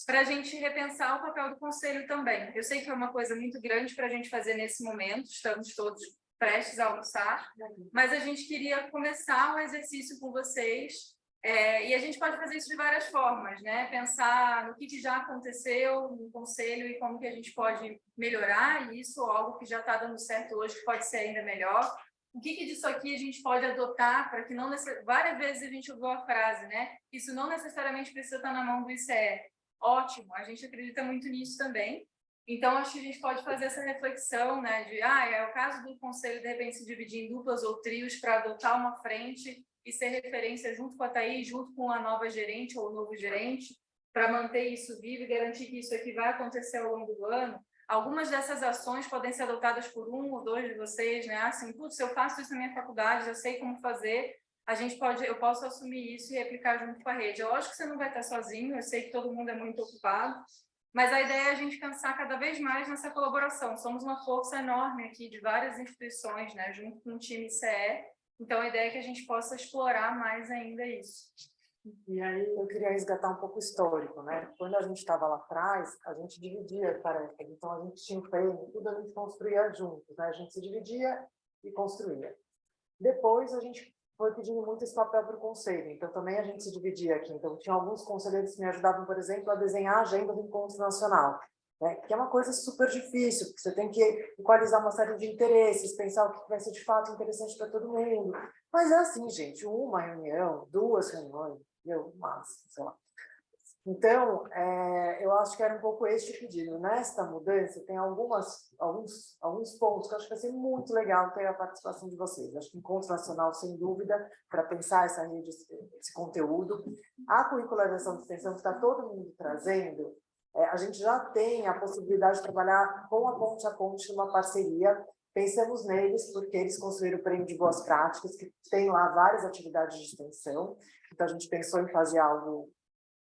para a gente repensar o papel do Conselho também. Eu sei que é uma coisa muito grande para a gente fazer nesse momento, estamos todos prestes a almoçar, mas a gente queria começar um exercício com vocês, e a gente pode fazer isso de várias formas, né? Pensar no que já aconteceu no Conselho e como que a gente pode melhorar isso, ou algo que já está dando certo hoje, que pode ser ainda melhor. O que disso aqui a gente pode adotar para que não... Várias vezes a gente ouviu a frase, né? Isso não necessariamente precisa estar na mão do ICE. Ótimo, a gente acredita muito nisso também. Então, acho que a gente pode fazer essa reflexão, né? É o caso do Conselho, de repente, se dividir em duplas ou trios para adotar uma frente e ser referência junto com a Thaís, junto com a nova gerente ou o novo gerente, para manter isso vivo e garantir que isso aqui vai acontecer ao longo do ano. Algumas dessas ações podem ser adotadas por um ou dois de vocês, né? Assim, putz, eu faço isso na minha faculdade, eu sei como fazer, eu posso assumir isso e replicar junto com a rede. É lógico que você não vai estar sozinho, eu sei que todo mundo é muito ocupado, mas a ideia é a gente pensar cada vez mais nessa colaboração. Somos uma força enorme aqui de várias instituições, né? Junto com o time CE, então a ideia é que a gente possa explorar mais ainda isso. E aí eu queria resgatar um pouco o histórico, né? Quando a gente estava lá atrás, a gente dividia tarefas. Então a gente tinha um prêmio, tudo a gente construía juntos, né? A gente se dividia e construía. Depois a gente foi pedindo muito esse papel para o conselho, então também a gente se dividia aqui. Então tinha alguns conselheiros que me ajudavam, por exemplo, a desenhar a agenda do encontro nacional, né? Que é uma coisa super difícil, porque você tem que equalizar uma série de interesses, pensar o que vai ser de fato interessante para todo mundo. Mas é assim, gente, uma reunião, 2 reuniões, máximo, sei lá. Então, eu acho que era um pouco este pedido. Nesta mudança, tem alguns pontos que eu acho que vai ser muito legal ter a participação de vocês. Acho que Encontro Nacional, sem dúvida, para pensar essa rede, esse conteúdo. A curricularização de extensão que está todo mundo trazendo, a gente já tem a possibilidade de trabalhar com a Ponte numa parceria. Pensamos neles, porque eles construíram o Prêmio de Boas Práticas, que tem lá várias atividades de extensão. Então, a gente pensou em fazer algo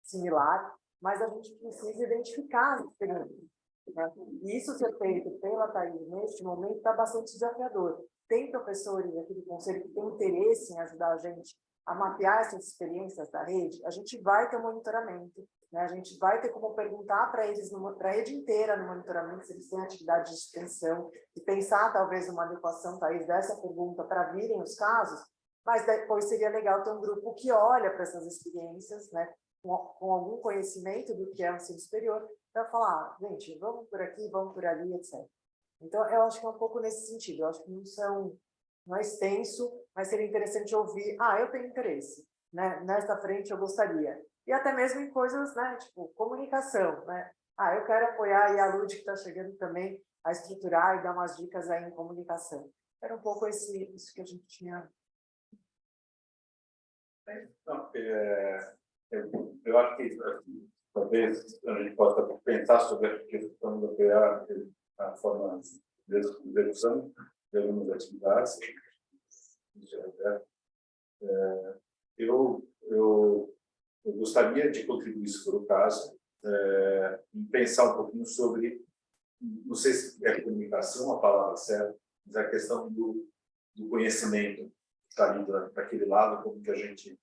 similar, mas a gente precisa identificar as experiências, né? E isso ser feito pela Thaís neste momento está bastante desafiador. Tem professores aqui do Conselho que têm interesse em ajudar a gente a mapear essas experiências da rede. A gente vai ter um monitoramento, né? A gente vai ter como perguntar para eles, para a rede inteira no monitoramento, se eles têm atividade de extensão, e pensar talvez uma adequação, Thaís, dessa pergunta para virem os casos, mas depois seria legal ter um grupo que olha para essas experiências, né, com algum conhecimento do que é o ensino superior, para falar, gente, vamos por aqui, vamos por ali, etc. Então, eu acho que é um pouco nesse sentido. Eu acho que não é extenso, mas seria interessante ouvir, eu tenho interesse, né, nesta frente eu gostaria. E até mesmo em coisas, né, tipo, comunicação, né? Eu quero apoiar, e a Lud, que está chegando também, a estruturar e dar umas dicas aí em comunicação. Era um pouco isso que a gente tinha. Não, eu acho que talvez a gente possa pensar sobre a questão da PA, a forma de execução de algumas atividades. Eu gostaria de contribuir, se for o caso, em pensar um pouquinho sobre, não sei se é comunicação a palavra certa, mas a questão do conhecimento que está ali daquele lado, como que a gente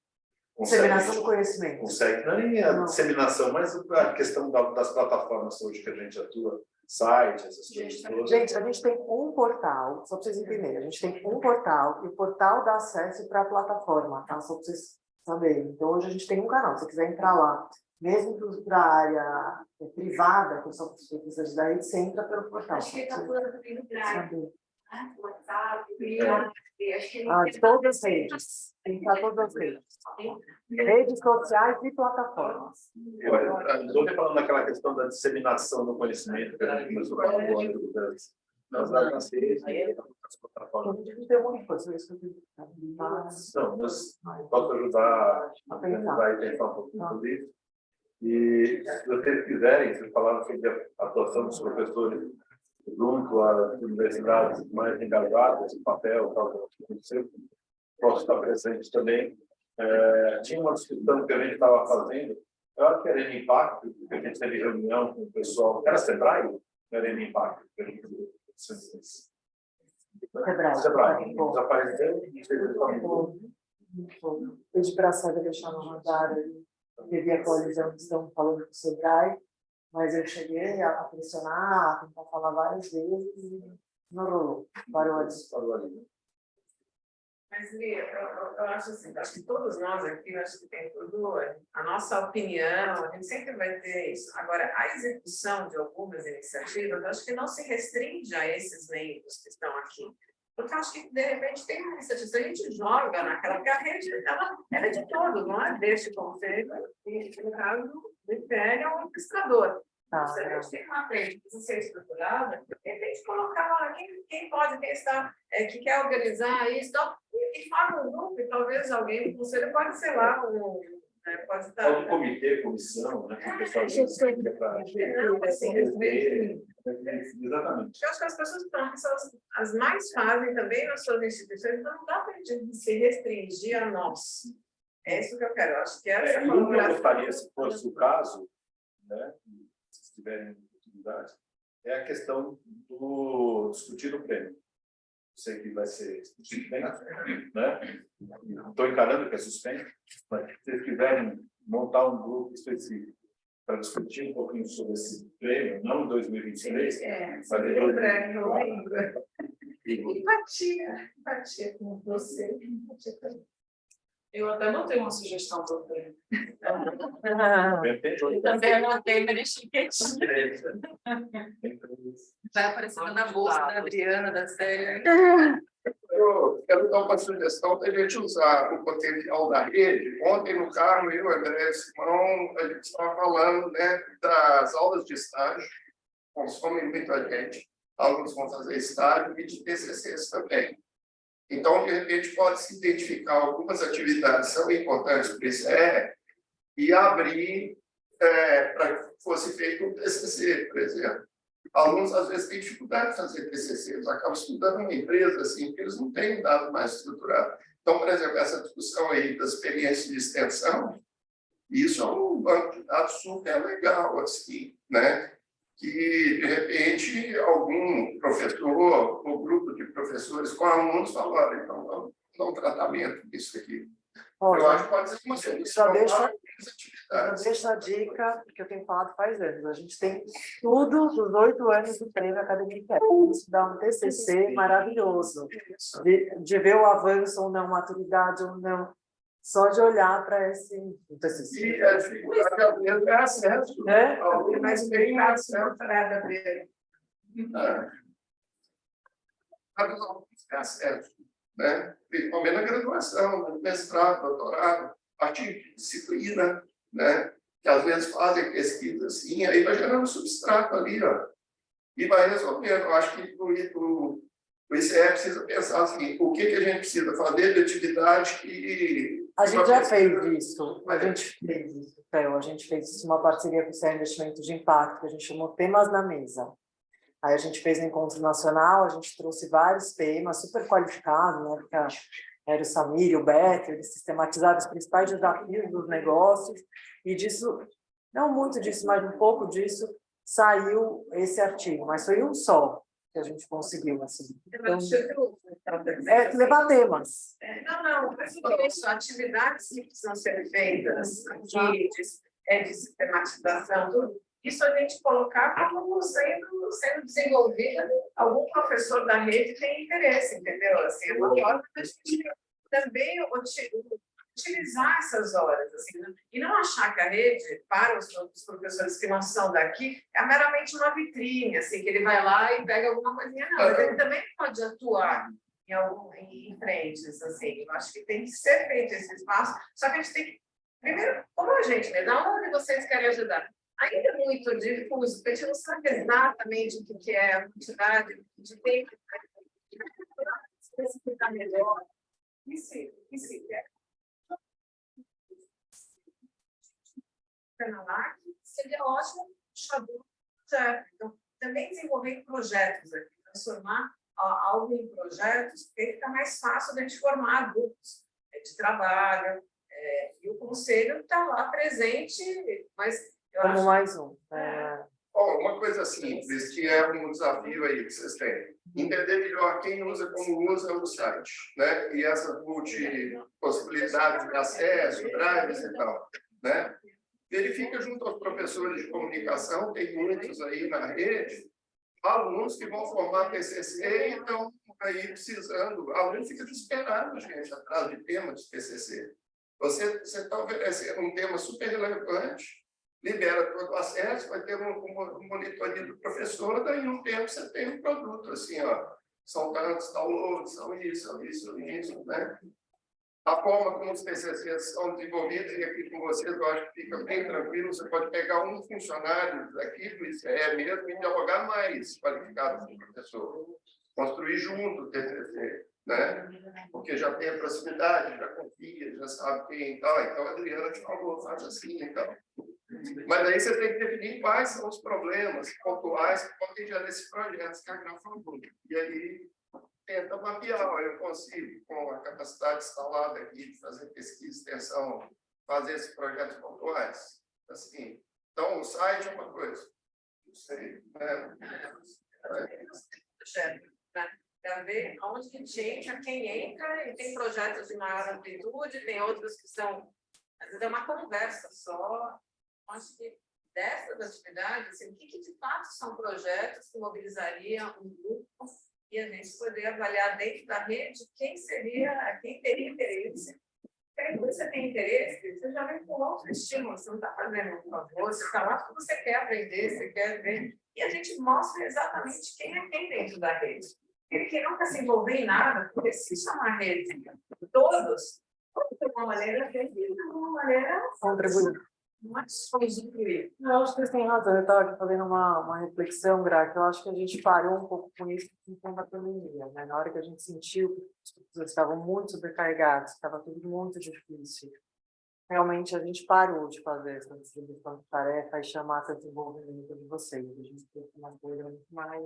disseminação do conhecimento. Consegue, não é nem a disseminação, mas a questão das plataformas hoje que a gente atua, sites, essas coisas todas. Gente, a gente tem um portal, só para vocês entenderem, a gente tem um portal, e o portal dá acesso para a plataforma, tá? Só para vocês saberem. Então, hoje a gente tem um canal, se você quiser entrar lá, mesmo para a área privada, que são pesquisas da rede, você entra pelo portal. Acho que ele está falando também do Drive. WhatsApp, acho que de todas as redes. Tem que estar todas as redes. Redes sociais e plataformas. Estou falando daquela questão da disseminação do conhecimento que a gente começou a falar nas redes, nas plataformas. Tem um monte de coisa, isso que eu Não, mas posso ajudar a pensar um pouquinho sobre isso. E se vocês quiserem, vocês falaram sobre a atuação dos professores junto às universidades mais engajadas, o papel, tal, posso estar presente também. Tinha uma discussão que a gente estava fazendo, eu acho que era em impacto, porque a gente teve reunião com o pessoal, era Sebrae? Era em impacto. Sebrae. Desapareceu. Pedi para a Sérvia deixar no radar, teve a coalizão que estão falando com o Sebrae, mas eu cheguei a pressionar, a tentar falar várias vezes e não rolou. Parou ali. Mas, Lia, eu acho assim, acho que todos nós aqui, acho que tem tudo, a nossa opinião, a gente sempre vai ter isso. Agora, a execução de algumas iniciativas, eu acho que não se restringe a esses membros que estão aqui. Porque eu acho que, de repente, tem uma iniciativa, a gente joga naquela carreira, ela é de todos, não é deste conselho, e, no caso, do IPL é um orquestrador. Tá, Se a gente tem uma frente que precisa ser estruturada, tem que colocar lá quem pode, quem está, que quer organizar isso, então, e forma um grupo, e talvez alguém, você pode ser lá, pode estar. Todo comitê, comissão, né? Que o pessoal exatamente. Eu acho que as pessoas que são as mais fazem também nas suas instituições, então não dá para a gente se restringir a nós. É isso que eu quero. Eu acho que essa E o que eu gostaria, se fosse o caso, né, se tiverem oportunidade, é a questão do discutir o prêmio. Sei que vai ser discutido bem, né? Estou encarando que é suspenso, mas se vocês quiserem montar um grupo específico para discutir um pouquinho sobre esse prêmio, não em 2023, mas em 2024. Empatia com você. Eu até botei uma sugestão para o prêmio. Eu também anotei, mas deixei quietinho. Vai aparecendo na bolsa da Adriana, da Célia. Eu quero dar uma sugestão para a gente usar o potencial da rede. Ontem, no carro, eu, André e Simão, a gente estava falando, né, das aulas de estágio, consomem muita gente, alguns vão fazer estágio e de TCCs também. Então, de repente, pode se identificar algumas atividades que são importantes para isso e abrir para que fosse feito um TCC, por exemplo. Alunos, às vezes, têm dificuldade de fazer TCC, eles acabam estudando uma empresa, assim, porque eles não têm um dado mais estruturado. Então, por exemplo, essa discussão aí da experiência de extensão, isso é um banco de dados super legal, assim, né? Que, de repente, algum professor ou grupo de professores com alunos falou, olha, então, vamos dar um tratamento disso aqui. Olha, eu acho que pode ser uma solução. Já deixa a dica, que eu tenho falado faz anos. A gente tem tudo dos 8 anos do Prêmio Academia Técnica. Isso dá um TCC maravilhoso. De ver o avanço ou não, maturidade ou não. Só de olhar para esse TCC. E a dificuldade, às vezes, é acesso. Mas tem acesso para a dele. É acesso, né? Principalmente na graduação, no mestrado, doutorado, artigo de disciplina, né? Que às vezes fazem pesquisa assim, aí vai gerando substrato ali, ó, e vai resolvendo. Eu acho que o ICE precisa pensar assim, o que a gente precisa fazer de atividade que... A gente já fez isso, a gente fez isso, uma parceria com o CE Investimento de Impacto, que a gente chamou Temas na Mesa. Aí a gente fez um encontro nacional, a gente trouxe vários temas super qualificados, né? Porque era o Samir e o Beto, eles sistematizaram os principais desafios dos negócios, e disso, não muito disso, mas um pouco disso, saiu esse artigo, mas foi um só que a gente conseguiu, assim. Então, levar temas. Não, mas isso, atividades que precisam ser feitas aqui, de sistematização, tudo. Isso a gente colocar como sendo desenvolvida, algum professor da rede tem interesse, entendeu? Assim, é uma forma da gente também utilizar essas horas, assim, né? E não achar que a rede, para os professores que não são daqui, é meramente uma vitrine, assim, que ele vai lá e pega alguma coisinha, não, mas ele também pode atuar em frentes, assim, eu acho que tem que ser feito esse espaço, só que a gente tem que, primeiro, como a gente, né, da onde vocês querem ajudar? Ainda é muito difuso, porque a gente não sabe exatamente o que é a quantidade de tempo para especificar melhor. E se quer? Seria ótimo puxador de projeto. Então, também desenvolver projetos aqui, transformar algo em projetos, porque fica mais fácil de a gente formar grupos de trabalho, e o conselho está lá presente, mas como mais um. Uma coisa simples, que é um desafio aí que vocês têm. Entender melhor quem usa, como usa o site, né? E essas possibilidades de acesso, drives e tal, né? Verifica junto aos professores de comunicação, tem muitos aí na rede, alunos que vão formar TCC e estão aí precisando. Aluno fica desesperado, gente, atrás de temas de TCC. Você está oferecendo um tema super relevante, libera todo o acesso, vai ter um monitoria do professor, daí em um tempo você tem um produto, assim, ó, são tantos downloads, são isso, né? A forma como os TCCs são desenvolvidos, e aqui com vocês, eu acho que fica bem tranquilo, você pode pegar um funcionário daqui do ICE mesmo e dialogar mais qualificado com o professor. Construir junto o TCC, né? Porque já tem a proximidade, já confia, já sabe quem e tal. Então, a Adriana te falou, faz assim, então. Mas aí você tem que definir quais são os problemas pontuais que podem gerar esses projetos que a Gra falou. E aí, tenta mapear, eu consigo, com a capacidade instalada aqui, de fazer pesquisa, extensão, fazer esses projetos pontuais. Assim, então, o site é uma coisa. Não sei, né? Para ver onde que gente, quem entra, e tem projetos de maior amplitude, tem outros que são, às vezes é uma conversa só. Acho que dessas atividades, assim, o que de fato são projetos que mobilizariam um grupo e a gente poder avaliar dentro da rede quem teria interesse. Porque você tem interesse, você já vem com outro estímulo, você não está fazendo um favor, você está lá porque você quer aprender, você quer ver. E a gente mostra exatamente quem é quem dentro da rede. Ele que nunca se envolver em nada, porque se chamar rede, todos, de uma maneira de uma maneira Contribuir. mais incrível. Eu acho que vocês têm razão. Eu estava aqui fazendo uma reflexão, Gra, que eu acho que a gente parou um pouco com isso em função da pandemia, né? Na hora que a gente sentiu que os professores estavam muito sobrecarregados, estava tudo muito difícil. Realmente a gente parou de fazer essa distribuição de tarefa e chamar esse desenvolvimento de vocês. A gente fez uma coisa muito mais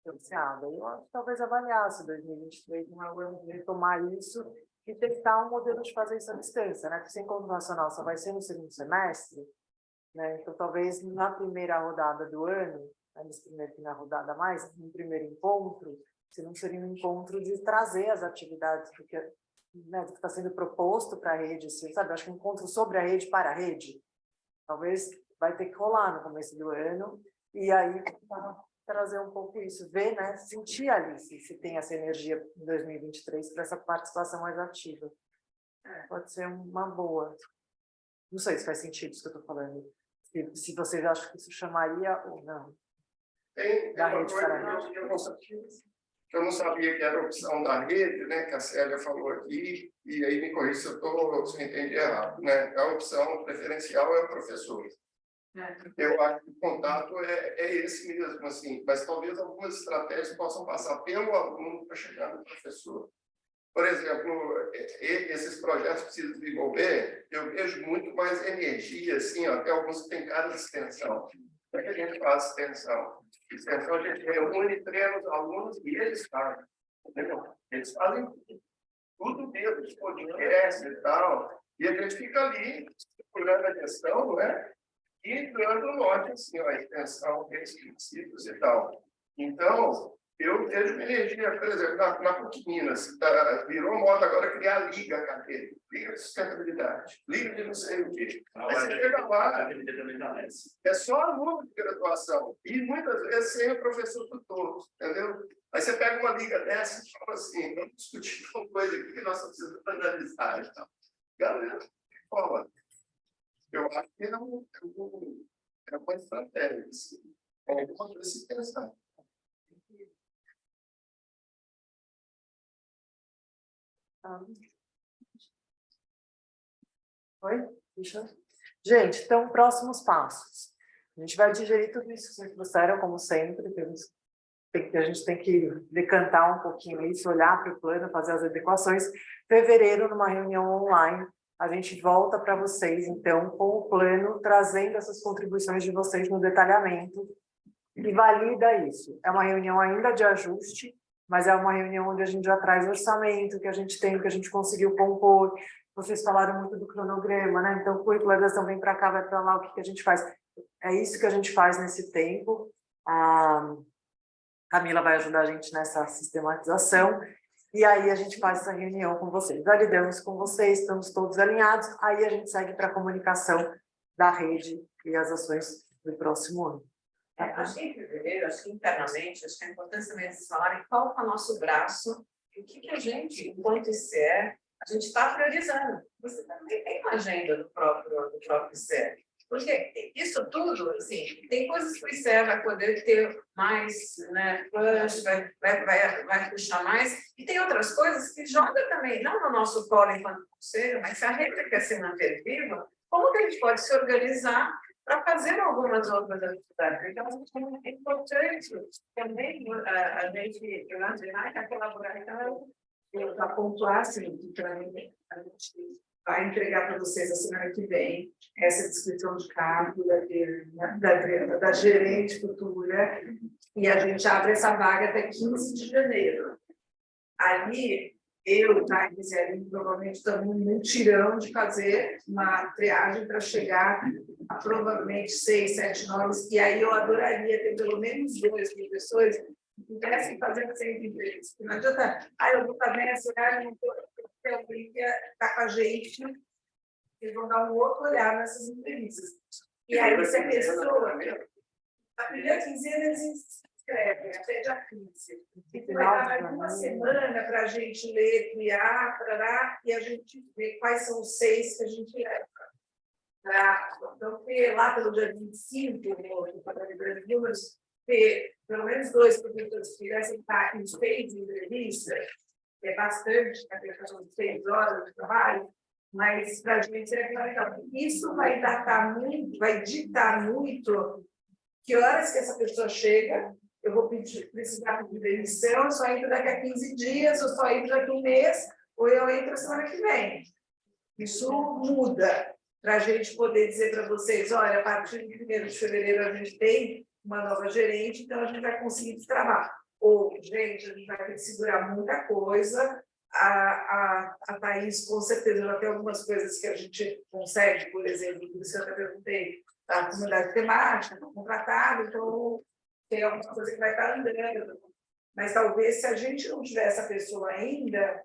financiada. Eu acho que talvez avaliasse 2023 não é o ano de retomar isso e testar um modelo de fazer isso à distância, né? Porque sem encontro nacional só vai ser no segundo semestre, né? Então talvez na primeira rodada do ano, né, na rodada mais, no primeiro encontro, se não seria um encontro de trazer as atividades do que está sendo proposto para a rede, assim, sabe? Acho que um encontro sobre a rede para a rede, talvez vai ter que rolar no começo do ano, e aí trazer um pouco isso, ver, né, sentir ali se tem essa energia em 2023 para essa participação mais ativa. Pode ser uma boa. Não sei se faz sentido isso que eu estou falando. Se vocês acham que isso chamaria ou não. Tem da uma rede coisa para a rede. que eu não sabia que era a opção da rede, né, que a Célia falou aqui, e aí me corrija se eu entendi errado, né? A opção preferencial é o professor. Eu acho que o contato é esse mesmo, assim, mas talvez algumas estratégias possam passar pelo aluno para chegar no professor. Por exemplo, esses projetos que precisam desenvolver, eu vejo muito mais energia, assim, ó, até alguns que têm cara de extensão. Como é que a gente faz extensão? Extensão a gente reúne, treina os alunos e eles fazem, entendeu? Eles fazem tudo mesmo, podcast e tal, e a gente fica ali, procurando a questão, né? E dando o norte, assim, ó, a extensão desses princípios e tal. Então, eu vejo uma energia, por exemplo, na PUC Minas, virou moda agora criar liga acadêmica, liga de sustentabilidade, liga de não sei o quê. Aí você chega lá, é só aluno de graduação, e muitas vezes sem o professor tutor, entendeu? Aí você pega uma liga dessa e fala assim, vamos discutir uma coisa aqui que nós precisamos analisar e tal. Galera, fala. Eu acho que é uma estratégia, assim. É alguma coisa a se pensar. Oi? Deixa. Gente, então, próximos passos. A gente vai digerir tudo isso que vocês trouxeram, como sempre. A gente tem que decantar um pouquinho isso, olhar para o plano, fazer as adequações. Fevereiro, numa reunião online, a gente volta para vocês, então, com o plano, trazendo essas contribuições de vocês no detalhamento e valida isso. É uma reunião ainda de ajuste, mas é uma reunião onde a gente já traz orçamento que a gente tem, que a gente conseguiu compor. Vocês falaram muito do cronograma, né? Então, curricularização vem para cá, vai para lá, o que a gente faz? É isso que a gente faz nesse tempo. A Camila vai ajudar a gente nessa sistematização. E aí a gente faz essa reunião com vocês. Validamos com vocês, estamos todos alinhados. Aí a gente segue para a comunicação da rede e as ações do próximo ano. Acho que em fevereiro, acho que internamente, acho que é importante também vocês falarem qual é o nosso braço e o que a gente, enquanto ICE, a gente está priorizando. Você também tem uma agenda do próprio ICE. Porque isso tudo, assim, tem coisas que o ICE vai poder ter mais, né, push, vai puxar mais, e tem outras coisas que joga também, não no nosso colo enquanto conselho, mas se a rede quer se manter viva, como que a gente pode se organizar para fazer algumas outras atividades? Então, é importante também a gente, colaborar, então, para pontuar, assim, que para mim, a gente vai entregar para vocês a semana que vem essa descrição de cargo da gerente futura, e a gente abre essa vaga até 15 de janeiro. Ali, eu, Thais e a Aline, provavelmente estamos num tirão de fazer uma triagem para chegar a provavelmente 6, 7 nomes, e aí eu adoraria ter pelo menos 2 professores que pudessem fazer essa entrevista. Não adianta, eu vou fazer essa área, não estou. Alguém que está com a gente, eles vão dar um outro olhar nessas entrevistas. E aí, se a pessoa, a primeira quinzena eles inscrevem, até dia 15. E vai dar mais uma semana para a gente ler, criar, e a gente ver quais são os 6 que a gente leva. Então, ter lá pelo dia 25, no Padrão de Números, ter pelo menos 2 professores que quisessem estar em 6 entrevistas, é bastante, a questão de 6 horas de trabalho, mas para a gente é legal. Isso vai ditar muito que horas que essa pessoa chega. Eu vou precisar pedir demissão, eu só entro daqui a 15 dias, eu só entro daqui a um mês, ou eu entro a semana que vem. Isso muda para a gente poder dizer para vocês, olha, a partir de 1º de fevereiro a gente tem uma nova gerente, então a gente vai conseguir destravar. Ou, gente, a gente vai ter que segurar muita coisa. A Thais, com certeza, já tem algumas coisas que a gente consegue, por exemplo, por isso eu até perguntei, a comunidade temática, contratado, então tem alguma coisa que vai estar andando. Mas talvez, se a gente não tiver essa pessoa ainda,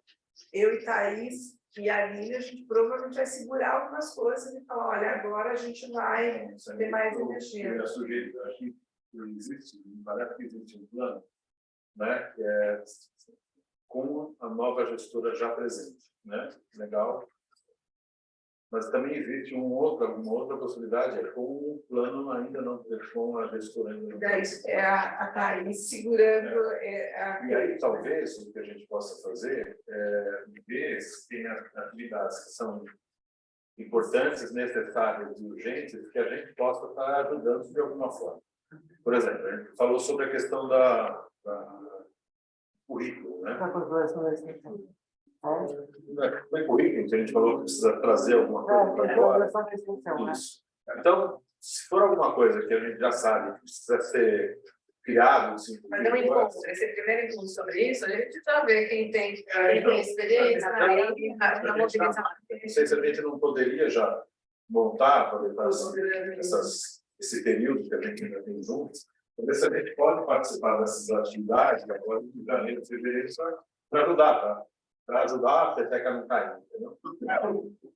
eu e Thais e a Aline, a gente provavelmente vai segurar algumas coisas e falar, olha, agora a gente vai ter mais energia. Eu sugiro, acho que existe, parece que existe um plano, né, que é com a nova gestora já presente, né? Legal. Mas também existe uma outra possibilidade, é com um plano ainda não com a gestora ainda. Daí é a Thais segurando. E aí, talvez, o que a gente possa fazer é ver se tem atividades que são importantes, necessárias e urgentes, que a gente possa estar ajudando de alguma forma. Por exemplo, a gente falou sobre a questão da currículo, né? Não é currículo, que a gente falou que precisa trazer alguma coisa para agora. Isso. Então, se for alguma coisa que a gente já sabe que precisa ser criado... Fazer um encontro, esse primeiro encontro sobre isso, a gente já vê quem tem experiência na mobilização. Não sei se a gente não poderia já montar, para esse período que a gente ainda tem juntos, porque se a gente pode participar dessas atividades, agora em janeiro, fevereiro, para ajudar, tá? Para ajudar a peteca não cair, entendeu?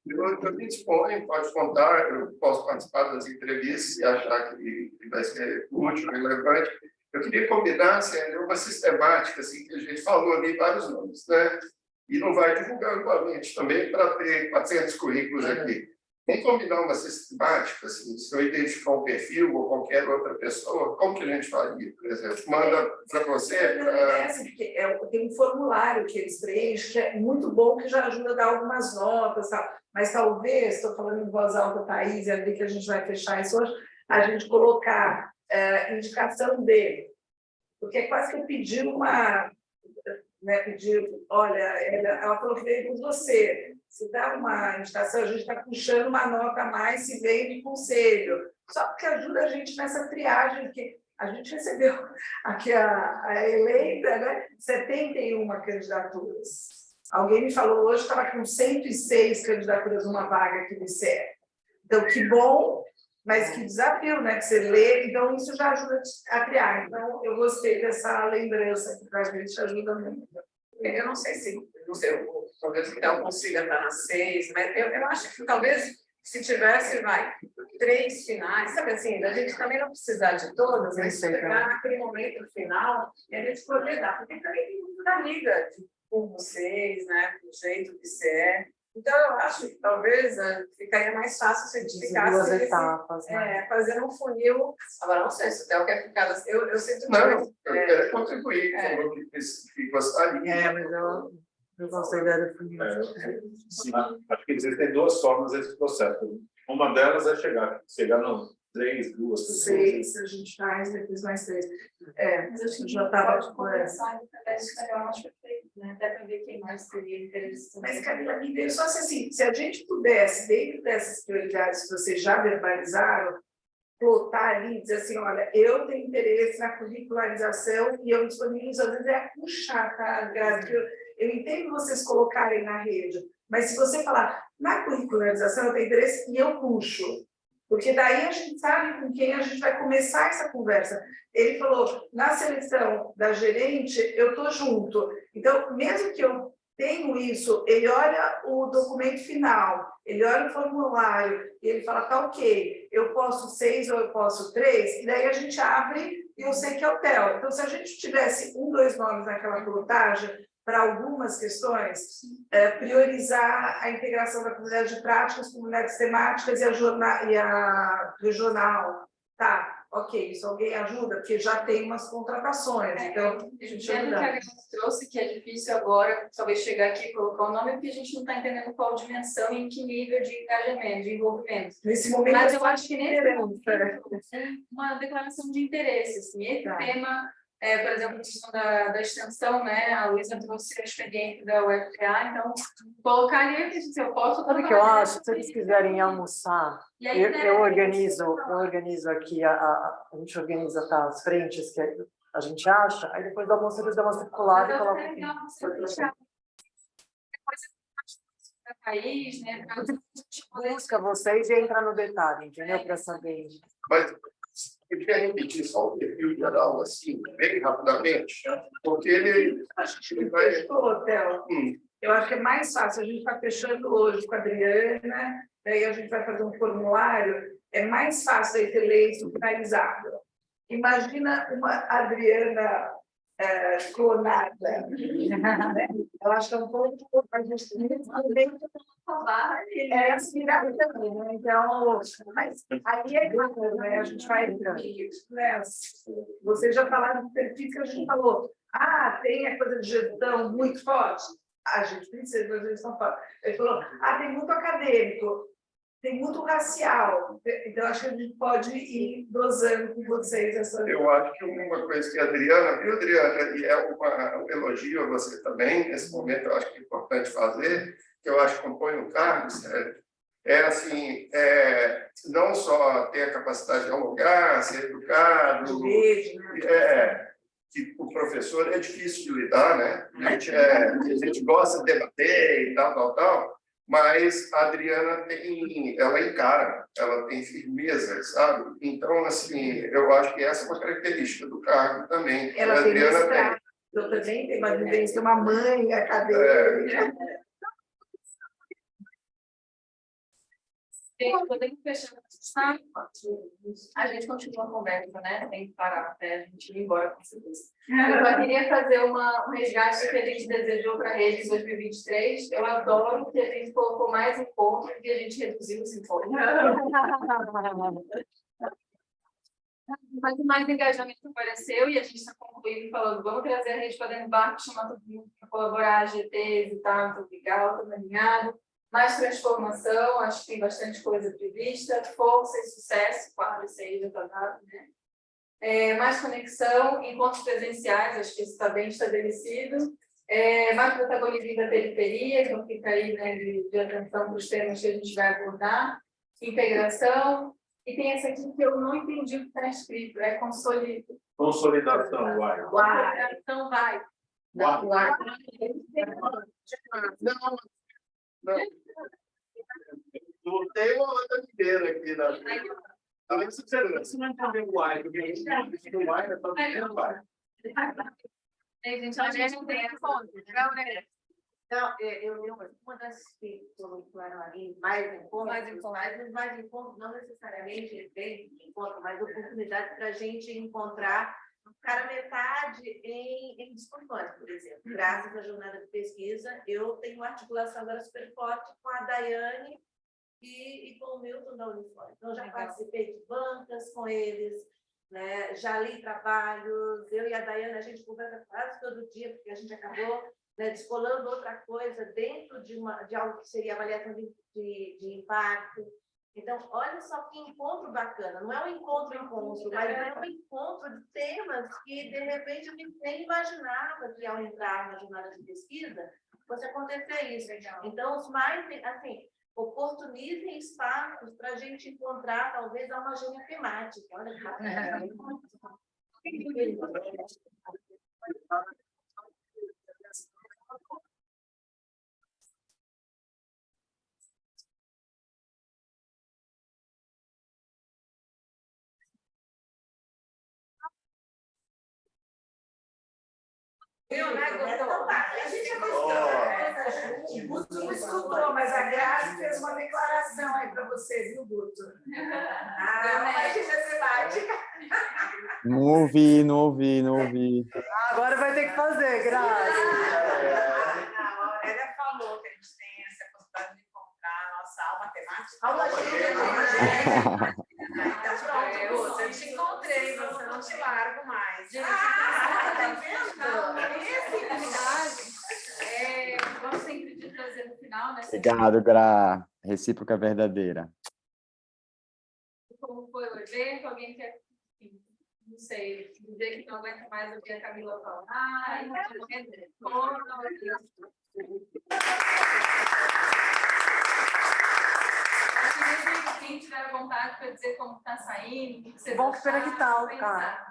Eu me disponho, pode contar, eu posso participar das entrevistas e achar que vai ser útil, relevante. Eu queria combinar assim, uma sistemática, assim, que a gente falou ali vários nomes, né? E não vai divulgar igualmente também para ter 400 currículos aqui. Vamos combinar uma sistemática, assim, se eu identificar um perfil ou qualquer outra pessoa, como que a gente faria, por exemplo? Manda para você... Tem um formulário que eles preenchem, que é muito bom, que já ajuda a dar algumas notas, tal. Mas talvez, estou falando em voz alta, Thais, e ali que a gente vai fechar isso hoje, a gente colocar indicação dele. Porque é quase que eu pedi uma... Né, olha, ela falou que veio com você. Se dá uma indicação, a gente está puxando uma nota a mais se vem de conselho. Só porque ajuda a gente nessa triagem, porque a gente recebeu aqui a eleita, né, 71 candidaturas. Alguém me falou hoje que estava com 106 candidaturas numa vaga que disseram. Então, que bom, mas que desafio, né? Que você lê, então isso já ajuda a triar. Então, eu gostei dessa lembrança que para a gente ajuda muito. Eu não sei talvez o Miguel consiga estar nas 6, mas eu acho que talvez se tivesse, 3 finais, sabe assim, a gente também não precisar de todas, mas chegar naquele momento final e a gente poder dar, porque também tem muita amiga com vocês, né, do jeito que você é. Então, eu acho que talvez ficaria mais fácil se a gente ficasse Duas etapas, né? fazendo um funil. Agora, não sei se o Theo quer ficar assim. Eu sinto que Não, eu quero contribuir, falou que gostaria. Mas eu gostei da definição. Sim, acho que existem duas formas desse processo. Uma delas é chegar no 3, 2 pessoas. 6, a gente faz, depois mais 3. Mas acho que Já estava pode conversar através de Camila, acho perfeito, né? Até para ver quem mais teria interesse também. Mas, Camila, me veio só assim, se a gente pudesse, dentro dessas prioridades que vocês já verbalizaram, plotar ali, dizer assim, olha, eu tenho interesse na curricularização e eu disponibilizo, às vezes é puxar, tá, Grazi? Eu entendo vocês colocarem na rede, mas se você falar, na curricularização eu tenho interesse e eu puxo, porque daí a gente sabe com quem a gente vai começar essa conversa. Ele falou, na seleção da gerente, eu estou junto. Então, mesmo que eu tenho isso, ele olha o documento final, ele olha o formulário, e ele fala, tá ok, eu posso 6 ou eu posso 3, e daí a gente abre e eu sei que é o Theo. Então, se a gente tivesse 1, 2 nomes naquela pilotagem, para algumas questões, priorizar a integração da comunidade de práticas, comunidades temáticas e a regional. Tá, ok, isso alguém ajuda, porque já tem umas contratações, então a gente Entendo que a Graça trouxe, que é difícil agora, talvez chegar aqui e colocar o nome, porque a gente não está entendendo qual dimensão e em que nível de engajamento, de envolvimento. Nesse momento, mas eu acho que nesse momento, é uma declaração de interesse, assim, esse Tá. tema, por exemplo, a questão da extensão, né, a Luísa trouxe a expediente da UFPA, então, colocaria que se eu posso... Sabe o que eu acho? Se eles quiserem almoçar, E aí, eu organizo aqui, a gente organiza as frentes que a gente acha, aí depois do almoço eles dão uma circulada e colocam aqui. Depois da Thaís, né, Busca vocês e entra no detalhe, entendeu? Para saber. Mas eu queria repetir só o perfil geral, assim, bem rapidamente, porque ele vai... Fechou, Theo. Eu acho que é mais fácil, a gente está fechando hoje com a Adriana, daí a gente vai fazer um formulário, é mais fácil aí ter lei finalizada. Imagina uma Adriana clonada. Eu acho que é um pouco a gente também é aspirado também, né? Então, mas aí é claro, né? A gente vai, né? Vocês já falaram do perfil que a gente falou. Tem a coisa de gestão muito forte. A gente precisa de uma gestão forte. Ele falou, tem muito acadêmico, tem muito racial. Então, acho que a gente pode ir dosando com vocês essa... Eu acho que uma coisa que a Adriana, viu, Adriana, e é um elogio a você também, nesse momento eu acho que é importante fazer, que eu acho que compõe o cargo, sério, assim, não só ter a capacidade de dialogar, ser educado, que o professor é difícil de lidar, né? A gente gosta de debater e tal, mas a Adriana ela encara, ela tem firmeza, sabe? Então, assim, eu acho que essa é uma característica do cargo também. Ela a Adriana tem eu também tenho uma vivência, uma mãe acadêmica. Podemos fechar a gente continua a conversa, né? Tem que parar até a gente ir embora com certeza. Eu só queria fazer um resgate que a gente desejou para a rede em 2023. Eu adoro que a gente colocou mais encontros e a gente reduziu os encontros. Mas mais engajamento apareceu e a gente está concluindo falando, vamos trazer a rede para dentro do barco, chamar todo mundo para colaborar, GTs e tal, tudo legal, tudo alinhado. Mais transformação, acho que tem bastante coisa prevista, força e sucesso, claro, isso aí já está dado, né? Mais conexão, encontros presenciais, acho que isso está bem estabelecido. Mais protagonismo da periferia, então fica aí, né, de atenção para os temas que a gente vai abordar. Integração. E tem essa aqui que eu não entendi o que está escrito, é consolidação. Consolidação, vai. Consolidação, vai. Não tem uma outra mineira aqui na... Você não entendeu o why, porque a gente não vai, né? Está dizendo vai. Gente, a gente tem a fonte, né? Então, uma das que colocaram ali, mais encontros, não necessariamente evento de encontro, mas oportunidade para a gente encontrar ficaram metade em discussões, por exemplo. Graças à jornada de pesquisa, eu tenho uma articulação agora super forte com a Daiane e com o Milton da Unifor. Então, já participei de bancas com eles, né? Já li trabalhos, eu e a Daiane, a gente conversa quase todo dia, porque a gente acabou, né, descolando outra coisa dentro de algo que seria avaliação de impacto. Então, olha só que encontro bacana. Não é um encontro, mas é um encontro de temas que, de repente, a gente nem imaginava que, ao entrar na jornada de pesquisa, fosse acontecer isso. Então, os mais, assim, oportunizem espaços para a gente encontrar, talvez, a homogênea temática. Olha que bacana. Viu, né, doutor? A gente é Guto não escutou, mas a Grazi fez uma declaração aí para você, viu, Guto? Imagina essa temática. Não ouvi, não ouvi, não ouvi. Agora vai ter que fazer, Grazi. A Aurélia falou que a gente tem essa possibilidade de encontrar a nossa alma temática. Alma gêmea. Então, pronto, Guto, eu te encontrei, você não te largo mais. Vamos sempre te trazer no final, né? Obrigado, Gra. Recíproca verdadeira. Como foi o evento? Alguém quer, não sei, dizer que não aguenta mais ouvir a Camila falar? Quem tiver vontade para dizer como está saindo, o que você Bom, que pena que tal, cara.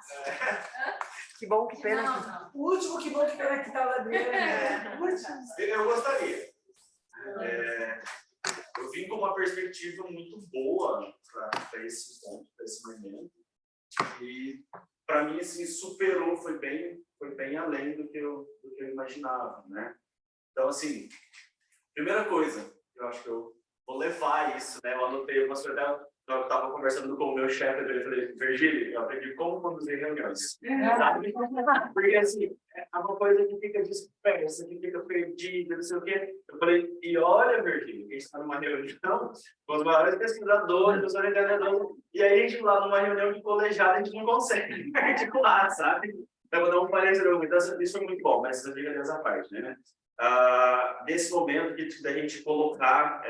Que bom, que pena que... O último, que bom, que pena que tal, Adriana. Eu gostaria. Eu vim com uma perspectiva muito boa para esse ponto, para esse momento. E, para mim, assim, superou, foi bem além do que eu imaginava, né? Então, assim, primeira coisa, eu acho que eu vou levar isso, né? Eu anotei algumas coisas, eu estava conversando com o meu chefe, eu falei, Virgílio, eu aprendi como conduzir reuniões, sabe? Porque, assim, é uma coisa que fica dispersa, que fica perdida, não sei o quê. Eu falei, e olha, Virgílio, a gente está numa reunião com os maiores pesquisadores, os orientadores, e aí a gente lá numa reunião de colegiado, a gente não consegue articular, sabe? Então, eu vou dar um parecer, então, isso foi muito bom, mas isso fica dessa parte, né? Nesse momento da gente colocar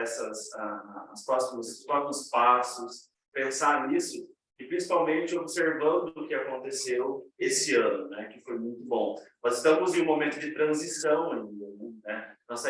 os próximos passos, pensar nisso, e principalmente observando o que aconteceu esse ano, né, que foi muito bom. Nós estamos em um momento de transição ainda, né? Nós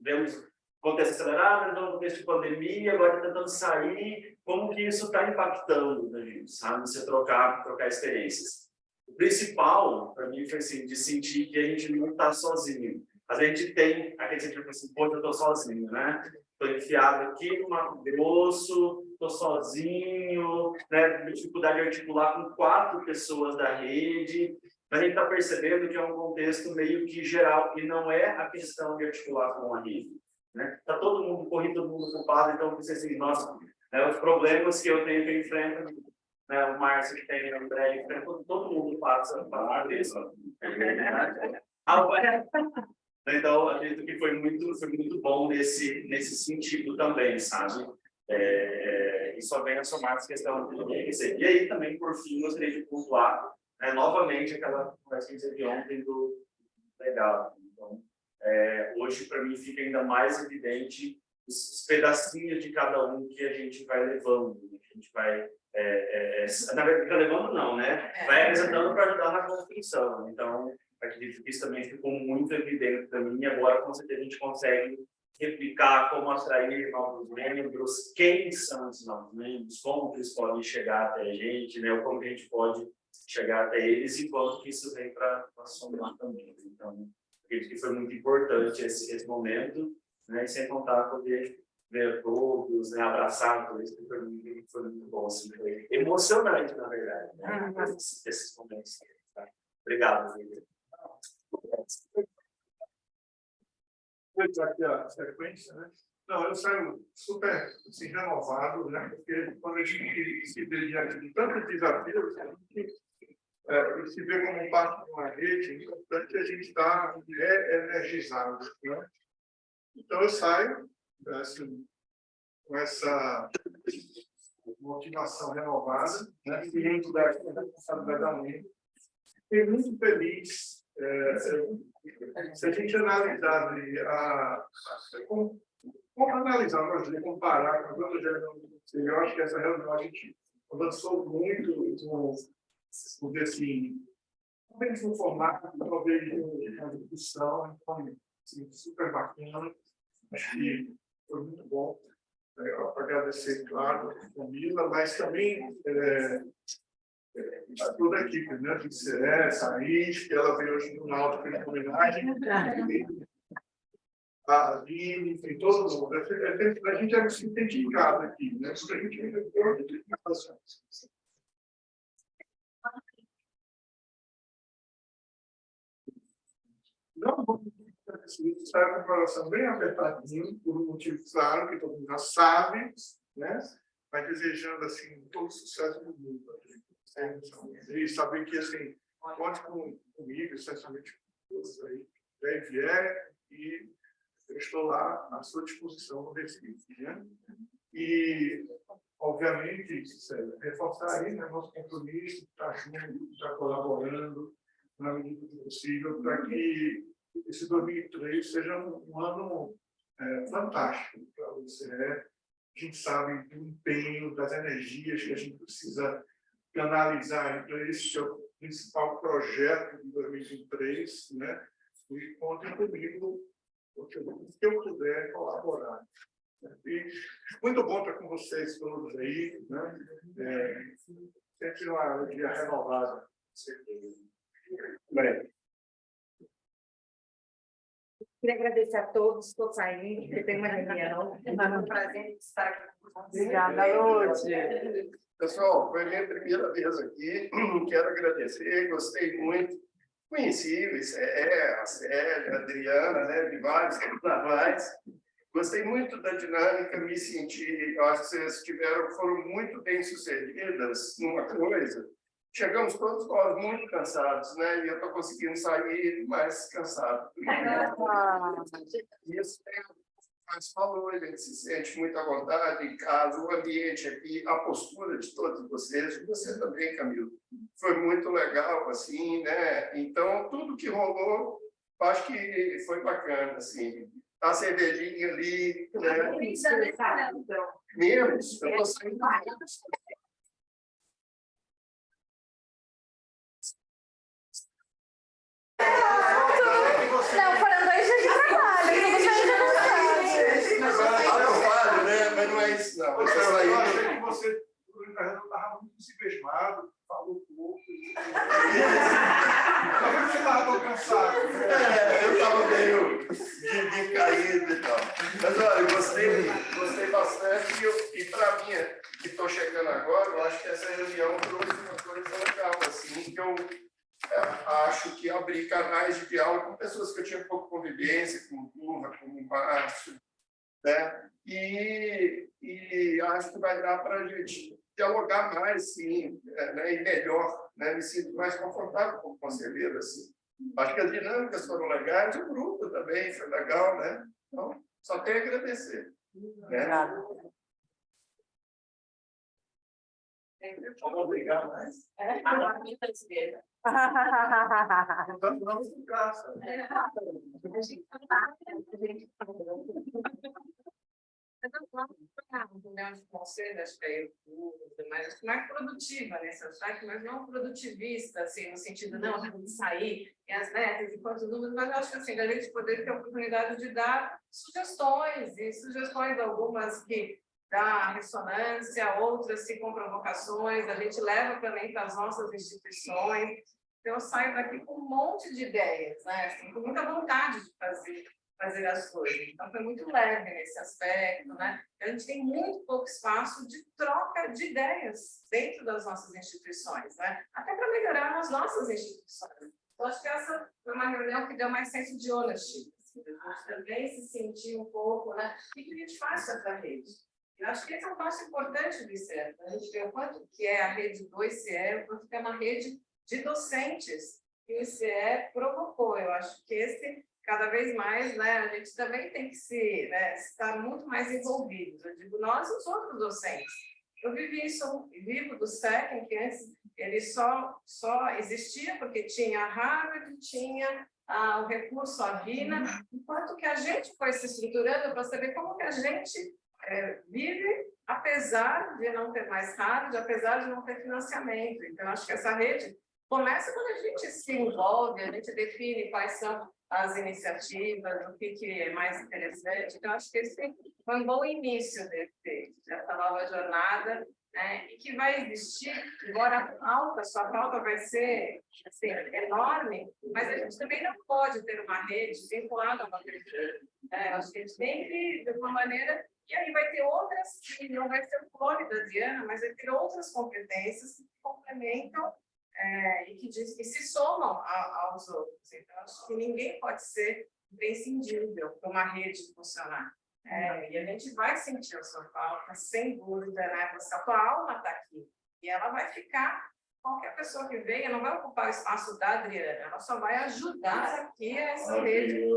vemos contexto acelerado, então contexto de pandemia, agora tentando sair, como que isso está impactando na gente, sabe? Você trocar experiências. O principal, para mim, foi assim, de sentir que a gente não está sozinho. A gente tem aquele sentimento assim, pô, eu estou sozinho, né? Estou enfiado aqui no Mato Grosso, estou sozinho, né? Dificuldade de articular com 4 pessoas da rede. A gente está percebendo que é um contexto meio que geral, e não é a questão de articular com a rede. Está todo mundo correndo, todo mundo ocupado, então você assim, nossa, né, os problemas que eu tenho que enfrentar, né, o Márcio que tem, o André, enfrenta, todo mundo passa por isso. Então, acredito que foi muito bom nesse sentido também, sabe? E só vem a somar essa questão de enriquecer. E aí também, por fim, gostaria de pontuar, né, novamente aquela conversa que a gente teve ontem do legado. Então, hoje, para mim, fica ainda mais evidente os pedacinhos de cada um que a gente vai levando, que a gente vai... na verdade, fica levando não, né? Vai apresentando para ajudar na construção. Então, acredito que isso também ficou muito evidente para mim, e agora com certeza a gente consegue replicar como atrair novos membros, quem são os novos membros, como que eles podem chegar até a gente, né? Ou como que a gente pode chegar até eles e quanto que isso vem para somar também. Então, acredito que foi muito importante esse momento, né? E sem contar poder ver todos, né? Abraçar todos, que foi muito bom, assim, foi emocionante, na verdade, né? Esses momentos. Tá? Obrigado, Victor. Aqui a sequência, né? Não, eu saio super assim, renovado, né? Porque quando a gente se vê diante de tantos desafios, e se vê como parte de uma rede, é importante a gente estar energizado, né? Então, eu saio assim, com essa motivação renovada, né? Ciente da responsabilidade da mãe. Fiquei muito feliz. Se a gente analisar, como analisar, comparar com as outras reuniões, eu acho que essa reunião a gente avançou muito, vamos dizer assim, talvez no formato, talvez uma discussão, então, assim, super bacana. Acho que foi muito bom. Eu agradecer, claro, a Camila, mas também a toda a equipe, né? De CS, a Thaís, que ela veio hoje no Náutico em homenagem, a Aline, enfim, todo mundo. A gente é se identificado aqui, né? Porque a gente não vamos estar com o coração bem apertadinho, por um motivo claro, que todo mundo já sabe, né? Mas desejando, assim, todo sucesso do mundo. E saber que, assim, conte comigo, essencialmente com todos aí, que vier, e eu estou lá à sua disposição no Recife, né? E, obviamente, reforçar aí, né, nosso compromisso, estar junto, estar colaborando, na medida do possível, para que esse 2003 seja um ano fantástico para o ICE. A gente sabe do empenho, das energias que a gente precisa canalizar. Então, esse é o principal projeto de 2023, né? E contem comigo, porque se eu puder colaborar. E muito bom estar com vocês todos aí, né? Sempre uma alegria renovada. Bem. Queria agradecer a todos, estou saindo, porque tem uma reunião. É um prazer estar aqui com vocês. Obrigada, Lúcia. Pessoal, foi minha primeira vez aqui. Quero agradecer, gostei muito. Conheci o ICE, a Célia, a Adriana, né, de vários carnavais. Gostei muito da dinâmica, me senti, eu acho que vocês foram muito bem sucedidas numa coisa. Chegamos todos nós muito cansados, né? E eu estou conseguindo sair mais cansado. Isso mas falou, a gente se sente muito à vontade em casa, o ambiente aqui, a postura de todos vocês, você também, Camilo, foi muito legal, assim, né? Então, tudo que rolou, acho que foi bacana, assim. A cervejinha ali, né? Menos, eu estou saindo menos. Não, foram 2 dias de trabalho. Trabalho, né? Mas não é isso, não. Eu achei que você estava muito ensimesmado, falou pouco. Talvez você estava tão cansado. Eu estava meio caído e tal. Mas, olha, eu gostei bastante. E para mim, que estou chegando agora, eu acho que essa reunião trouxe uma coisa legal, assim, que eu acho que abrir canais de diálogo com pessoas que eu tinha pouca convivência, com o Turma, com o Márcio, né? E acho que vai dar para a gente dialogar mais, sim, né? E melhor, né? Me sinto mais confortável como conselheiro, assim. Acho que as dinâmicas foram legais, o grupo também foi legal, né? Então, só tenho a agradecer. Né? Vamos obrigar mais. Vamos em casa. De conselho, acho que é mas mais produtiva nesse aspecto, mas não produtivista, assim, no sentido, não, tem que sair, e as metas, e quantos números, mas acho que assim, a gente poder ter a oportunidade de dar sugestões, e sugestões algumas que dá ressonância, outras que com provocações, a gente leva também para as nossas instituições. Então, eu saio daqui com um monte de ideias, né? Assim, com muita vontade de fazer as coisas. Então, foi muito leve nesse aspecto, né? A gente tem muito pouco espaço de troca de ideias dentro das nossas instituições, né? Até para melhorar as nossas instituições. Então, acho que essa foi uma reunião que deu mais senso de ownership. Assim, a gente também se sentir um pouco, né? O que a gente faz com essa rede? Eu acho que esse é um passo importante do ICE. A gente vê o quanto que é a rede do ICE, o quanto que é uma rede de docentes que o ICE provocou. Eu acho que esse, cada vez mais, né, a gente também tem que estar muito mais envolvidos. Eu digo nós e os outros docentes. Eu vivi isso, vivo do SEC, que antes ele só existia porque tinha a Harvard, tinha o recurso à Vina, enquanto que a gente foi se estruturando para saber como que a gente vive, apesar de não ter mais Harvard, apesar de não ter financiamento. Então, acho que essa rede começa quando a gente se envolve, a gente define quais são as iniciativas, o que é mais interessante. Então, acho que esse foi um bom início dessa nova jornada, né, e que vai existir, embora a sua pauta vai ser assim, enorme, mas a gente também não pode ter uma rede vinculada a uma pesquisa. Acho que a gente tem que, de uma maneira, e aí vai ter outras, que não vai ser o clone da Diana, mas vai ter outras competências que complementam e que se somam aos outros. Então, acho que ninguém pode ser imprescindível para uma rede funcionar. E a gente vai sentir a sua falta, sem dúvida, né? A tua alma está aqui. E ela vai ficar, qualquer pessoa que venha, não vai ocupar o espaço da Adriana, ela só vai ajudar aqui essa rede.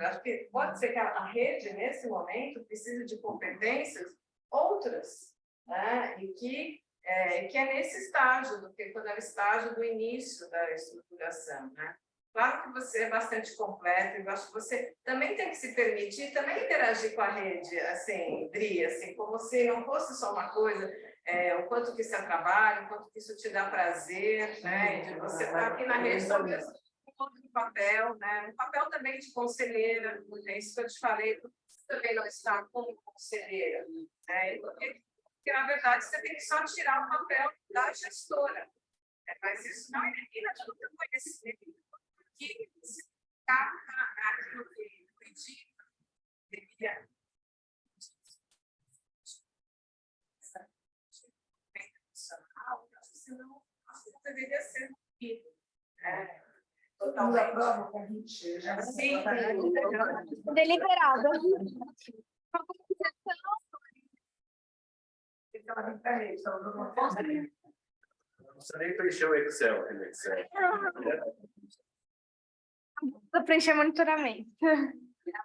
Acho que pode ser que a rede, nesse momento, precise de competências outras, né? E que é nesse estágio, do que quando é o estágio do início da estruturação, né? Claro que você é bastante completo, eu acho que você também tem que se permitir também interagir com a rede, assim, Dri, assim, como se não fosse só uma coisa, o quanto que isso é trabalho, o quanto que isso te dá prazer, né? De você estar aqui na rede, talvez outro papel, né? Um papel também de conselheira, é isso que eu te falei, você também não está como conselheira, né? Porque, na verdade, você tem que só tirar o papel da gestora. Mas isso não elimina todo o teu conhecimento. Que está aquilo que o Edith devia. Senão, não deveria ser movido. Totalmente. Sim, deliberada. Não precisa nem preencher o Excel. Vou preencher monitoramento.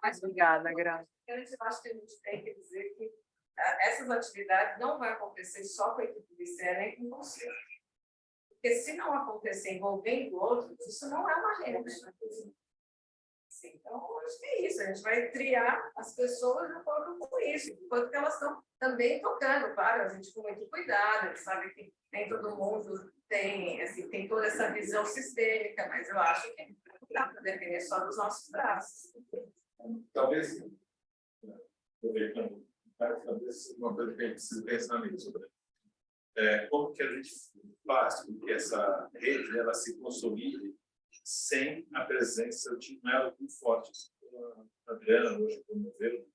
Mas obrigada, Graça. Eu acho que a gente tem que dizer que essas atividades não vão acontecer só com a equipe do ICE, nem com você. Porque se não acontecer envolvendo outros, isso não é uma rede. Então, acho que é isso. A gente vai triar as pessoas de acordo com isso, enquanto que elas estão também tocando. Claro, a gente com muito cuidado, a gente sabe que nem todo mundo tem, assim, tem toda essa visão sistêmica, mas eu acho que não dá para depender só dos nossos braços. Talvez, aproveitando, talvez uma coisa que a gente precisa pensar nisso. Como que a gente faz com que essa rede ela se consolide sem a presença de um elo muito forte? A Adriana hoje promoveu.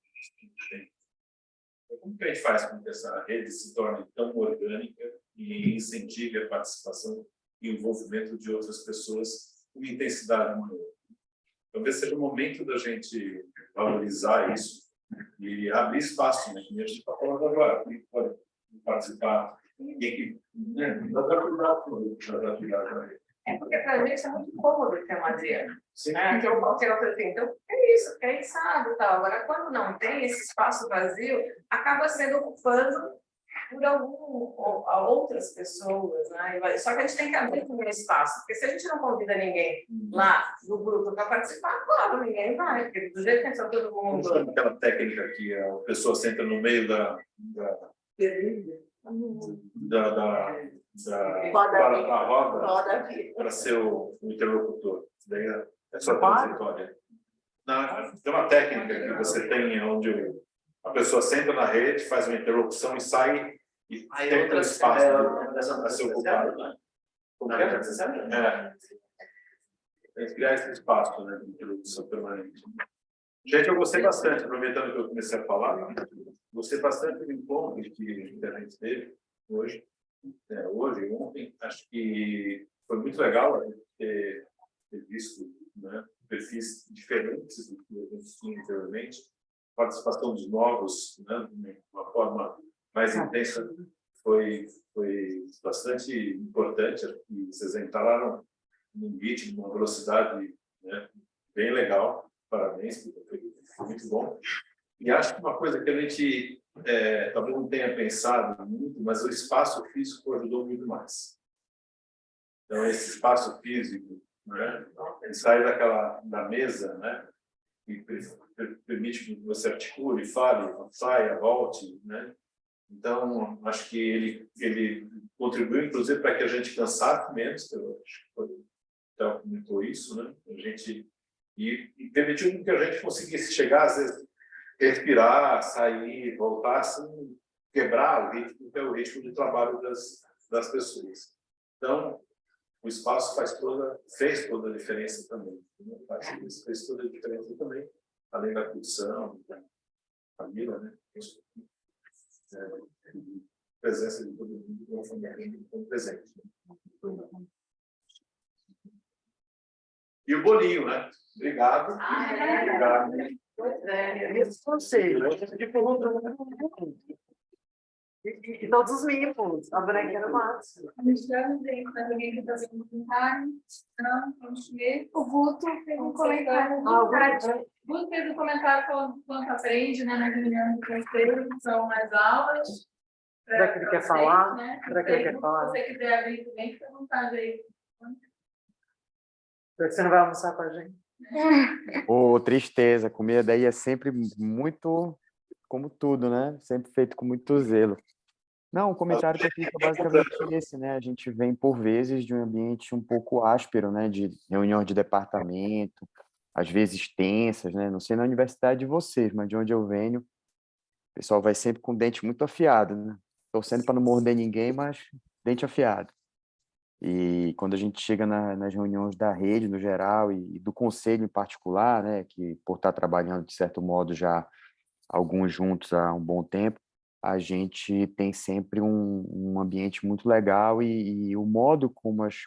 Como que a gente faz com que essa rede se torne tão orgânica e incentive a participação e envolvimento de outras pessoas com intensidade maior? Talvez seja o momento da gente valorizar isso e abrir espaço, né? Que a gente está falando agora, quem pode participar, quem porque para a gente é muito cômodo ter uma Adriana. Que eu qualquer outra tem. Então, é isso, porque a gente sabe. Tal. Agora, quando não tem esse espaço vazio, acaba sendo ocupado por outras pessoas. Né? Só que a gente tem que abrir também espaço, porque se a gente não convida ninguém lá no grupo para participar, claro, ninguém vai, porque do jeito que está todo mundo. Como chama aquela técnica que a pessoa senta no meio da roda para ser o interlocutor. Daí é só transitória. Tem uma técnica que você tem onde a pessoa senta na rede, faz uma interlocução e sai e tem outro espaço para ser ocupado. Tem que criar esse espaço, né, de interlocução permanente. Gente, eu gostei bastante, aproveitando que eu comecei a falar, gostei bastante do encontro que a gente teve hoje e ontem. Acho que foi muito legal a gente ter visto, né, perfis diferentes do que a gente tinha anteriormente, participação dos novos, né, de uma forma mais intensa, foi bastante importante, e vocês entraram num ritmo, numa velocidade, né, bem legal, parabéns, foi muito bom. E acho que uma coisa que a gente talvez não tenha pensado muito, mas o espaço físico ajudou muito mais. Então, esse espaço físico, né, ele sai da mesa, né, e permite que você articule, fale, saia, volte, né? Então, acho que ele contribuiu, inclusive, para que a gente cansasse menos, eu acho que então, comentou isso, né? A gente, e permitiu que a gente conseguisse chegar, às vezes, respirar, sair, voltar, sem quebrar o ritmo, que é o ritmo de trabalho das pessoas. Então, o espaço fez toda a diferença também. Né? Fez toda a diferença também, além da curtição, da família, né? Presença de todo mundo, uma família presente. E o bolinho, né? Obrigado. Obrigado. Esse conselho, e todos os mimos, a bonequinha do Márcio. Alguém quer fazer um comentário? Não, vamos ver. O Guto fez um comentário. O Guto fez um comentário quanto aprende, né, na reunião do conselho, são as aulas. Será que ele quer falar? Né? Será que ele quer falar? Se você quiser abrir também, fica à vontade aí. Será que você não vai almoçar com a gente? Ô, tristeza, comida daí é sempre muito, como tudo, né? Sempre feito com muito zelo. Não, o comentário que eu fiz é basicamente esse, né? A gente vem, por vezes, de um ambiente um pouco áspero, né? De reunião de departamento, às vezes tensas, né? Não sei na universidade de vocês, mas de onde eu venho, o pessoal vai sempre com o dente muito afiado, né? Torcendo para não morder ninguém, mas dente afiado. E quando a gente chega nas reuniões da rede, no geral, e do conselho em particular, né? Que por estar trabalhando, de certo modo, já alguns juntos há um bom tempo, a gente tem sempre um ambiente muito legal e o modo como as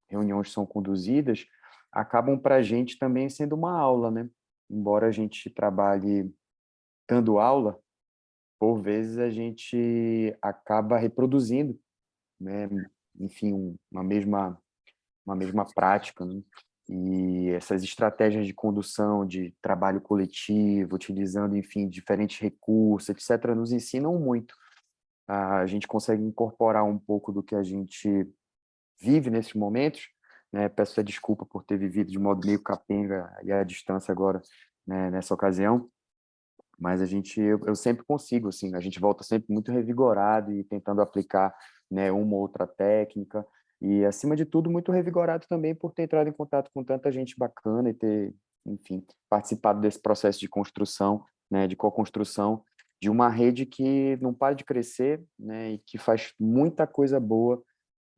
reuniões são conduzidas acabam para a gente também sendo uma aula, né? Embora a gente trabalhe dando aula, por vezes a gente acaba reproduzindo, né? Enfim, uma mesma prática, né? E essas estratégias de condução, de trabalho coletivo, utilizando, enfim, diferentes recursos, etc., nos ensinam muito. A gente consegue incorporar um pouco do que a gente vive nesses momentos, né? Peço desculpa por ter vivido de modo meio capenga e à distância agora, né, nessa ocasião, mas eu sempre consigo, assim, a gente volta sempre muito revigorado e tentando aplicar, né, uma ou outra técnica, e, acima de tudo, muito revigorado também por ter entrado em contato com tanta gente bacana e ter, enfim, participado desse processo de construção, né, de co-construção de uma rede que não para de crescer, né, e que faz muita coisa boa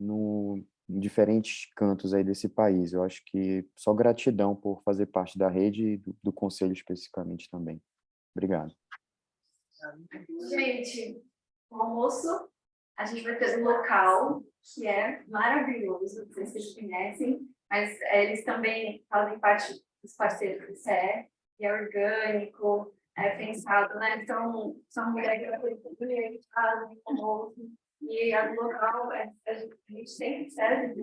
em diferentes cantos aí desse país. Eu acho que só gratidão por fazer parte da rede e do conselho especificamente também. Obrigado. Gente, o almoço, a gente vai ter um local que é maravilhoso, não sei se vocês conhecem, mas eles também fazem parte dos parceiros do CE, e é orgânico, é pensado, né? Então, são mulheres que fazem almoço, e o local, a gente sempre serve.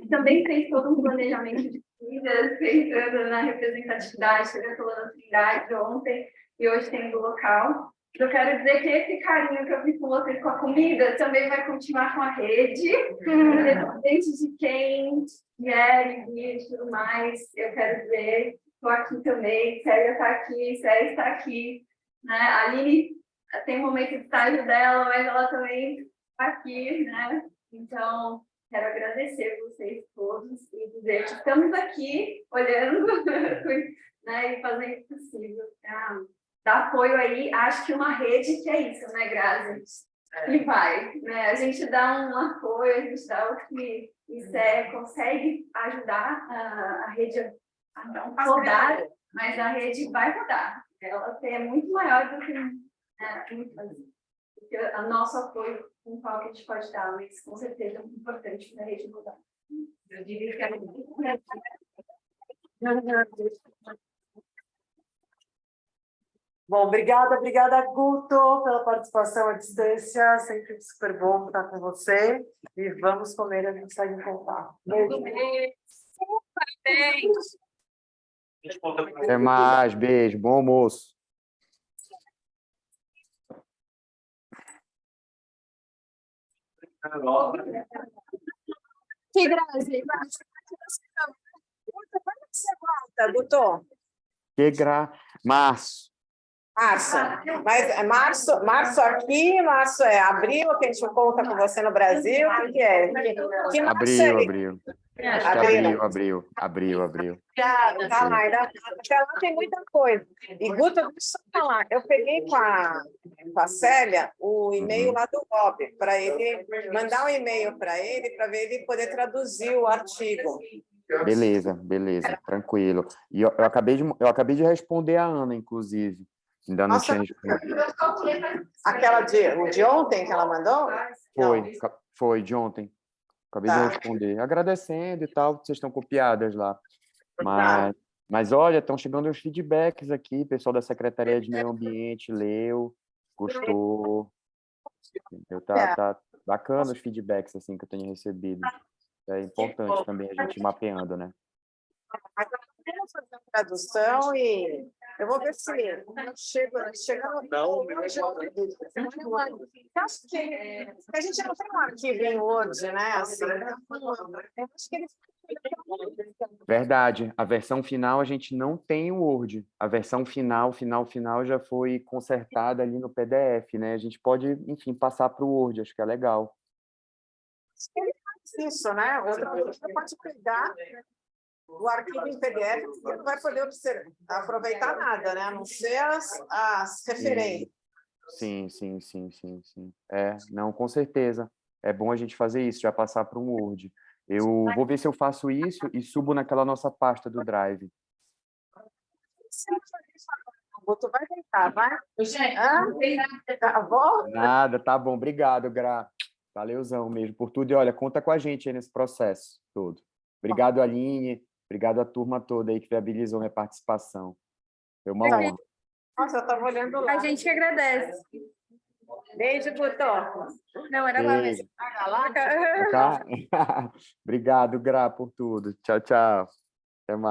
Também fez todo um planejamento de comidas, pensando na representatividade, teve a Coluna Trindade ontem, e hoje tem do local. Eu quero dizer que esse carinho que eu fiz com vocês com a comida também vai continuar com a rede, independente de quem vier e tudo mais. Eu quero dizer, estou aqui também, Célia está aqui, Célia está aqui, né? A Aline tem um momento de estágio dela, mas ela também está aqui, né? Então, quero agradecer vocês todos e dizer que estamos aqui olhando né, e fazendo o possível. Dar apoio aí, acho que uma rede que é isso, né, Grazi? E vai, né? A gente dá um apoio, a gente dá o que consegue ajudar a rede a não rodar, mas a rede vai rodar. Ela é muito maior do que o nosso apoio com o qual que a gente pode dar, mas com certeza é muito importante para a rede rodar. Eu diria que Bom, obrigada, Guto, pela participação à distância. Sempre super bom estar com você. E vamos comer, a gente segue em contato. Beijo. Parabéns. Até mais, beijo, bom almoço. Que Grazi. Quando você volta, Guto? Março. Março. Mas é março aqui, março é abril, que a gente conta com você no Brasil, o que é? Que março é? Abril. Acho que abril. Tá lá, até lá tem muita coisa. E Guto, deixa eu falar, eu peguei com a Célia o e-mail lá do Bob, para ele mandar um e-mail para ver ele poder traduzir o artigo. Beleza, tranquilo. E eu acabei de responder a Ana, inclusive. Ainda não tinha respondido. Aquela de ontem que ela mandou? Foi de ontem. Acabei de responder, agradecendo e tal, vocês estão copiadas lá. Mas olha, estão chegando os feedbacks aqui, pessoal da Secretaria de Meio Ambiente leu, gostou. Tá bacana os feedbacks assim que eu tenho recebido. É importante também a gente ir mapeando, né? Vamos fazer a tradução e eu vou ver se chega no... Não, acho que a gente não tem um arquivo em Word, né? Assim, eu acho que ele... Verdade, a versão final a gente não tem o Word. A versão final já foi consertada ali no PDF, né? A gente pode, enfim, passar para o Word, acho que é legal. Acho que ele faz isso, né? Você pode pegar o arquivo em PDF, você não vai poder aproveitar nada, né? A não ser as referências. Sim. Não, com certeza. É bom a gente fazer isso, já passar para um Word. Eu vou ver se eu faço isso e subo naquela nossa pasta do Drive. Tu vai tentar, vai? Nada, tá bom. Obrigado, Gra. Valeuzão mesmo por tudo. E olha, conta com a gente aí nesse processo todo. Obrigado, Aline. Obrigado à turma toda aí que viabilizou minha participação. Foi uma honra. Nossa, eu estava olhando lá. A gente que agradece. Beijo, Guto. Não, era lá mesmo. Obrigado, Gra, por tudo. Tchau. Até mais.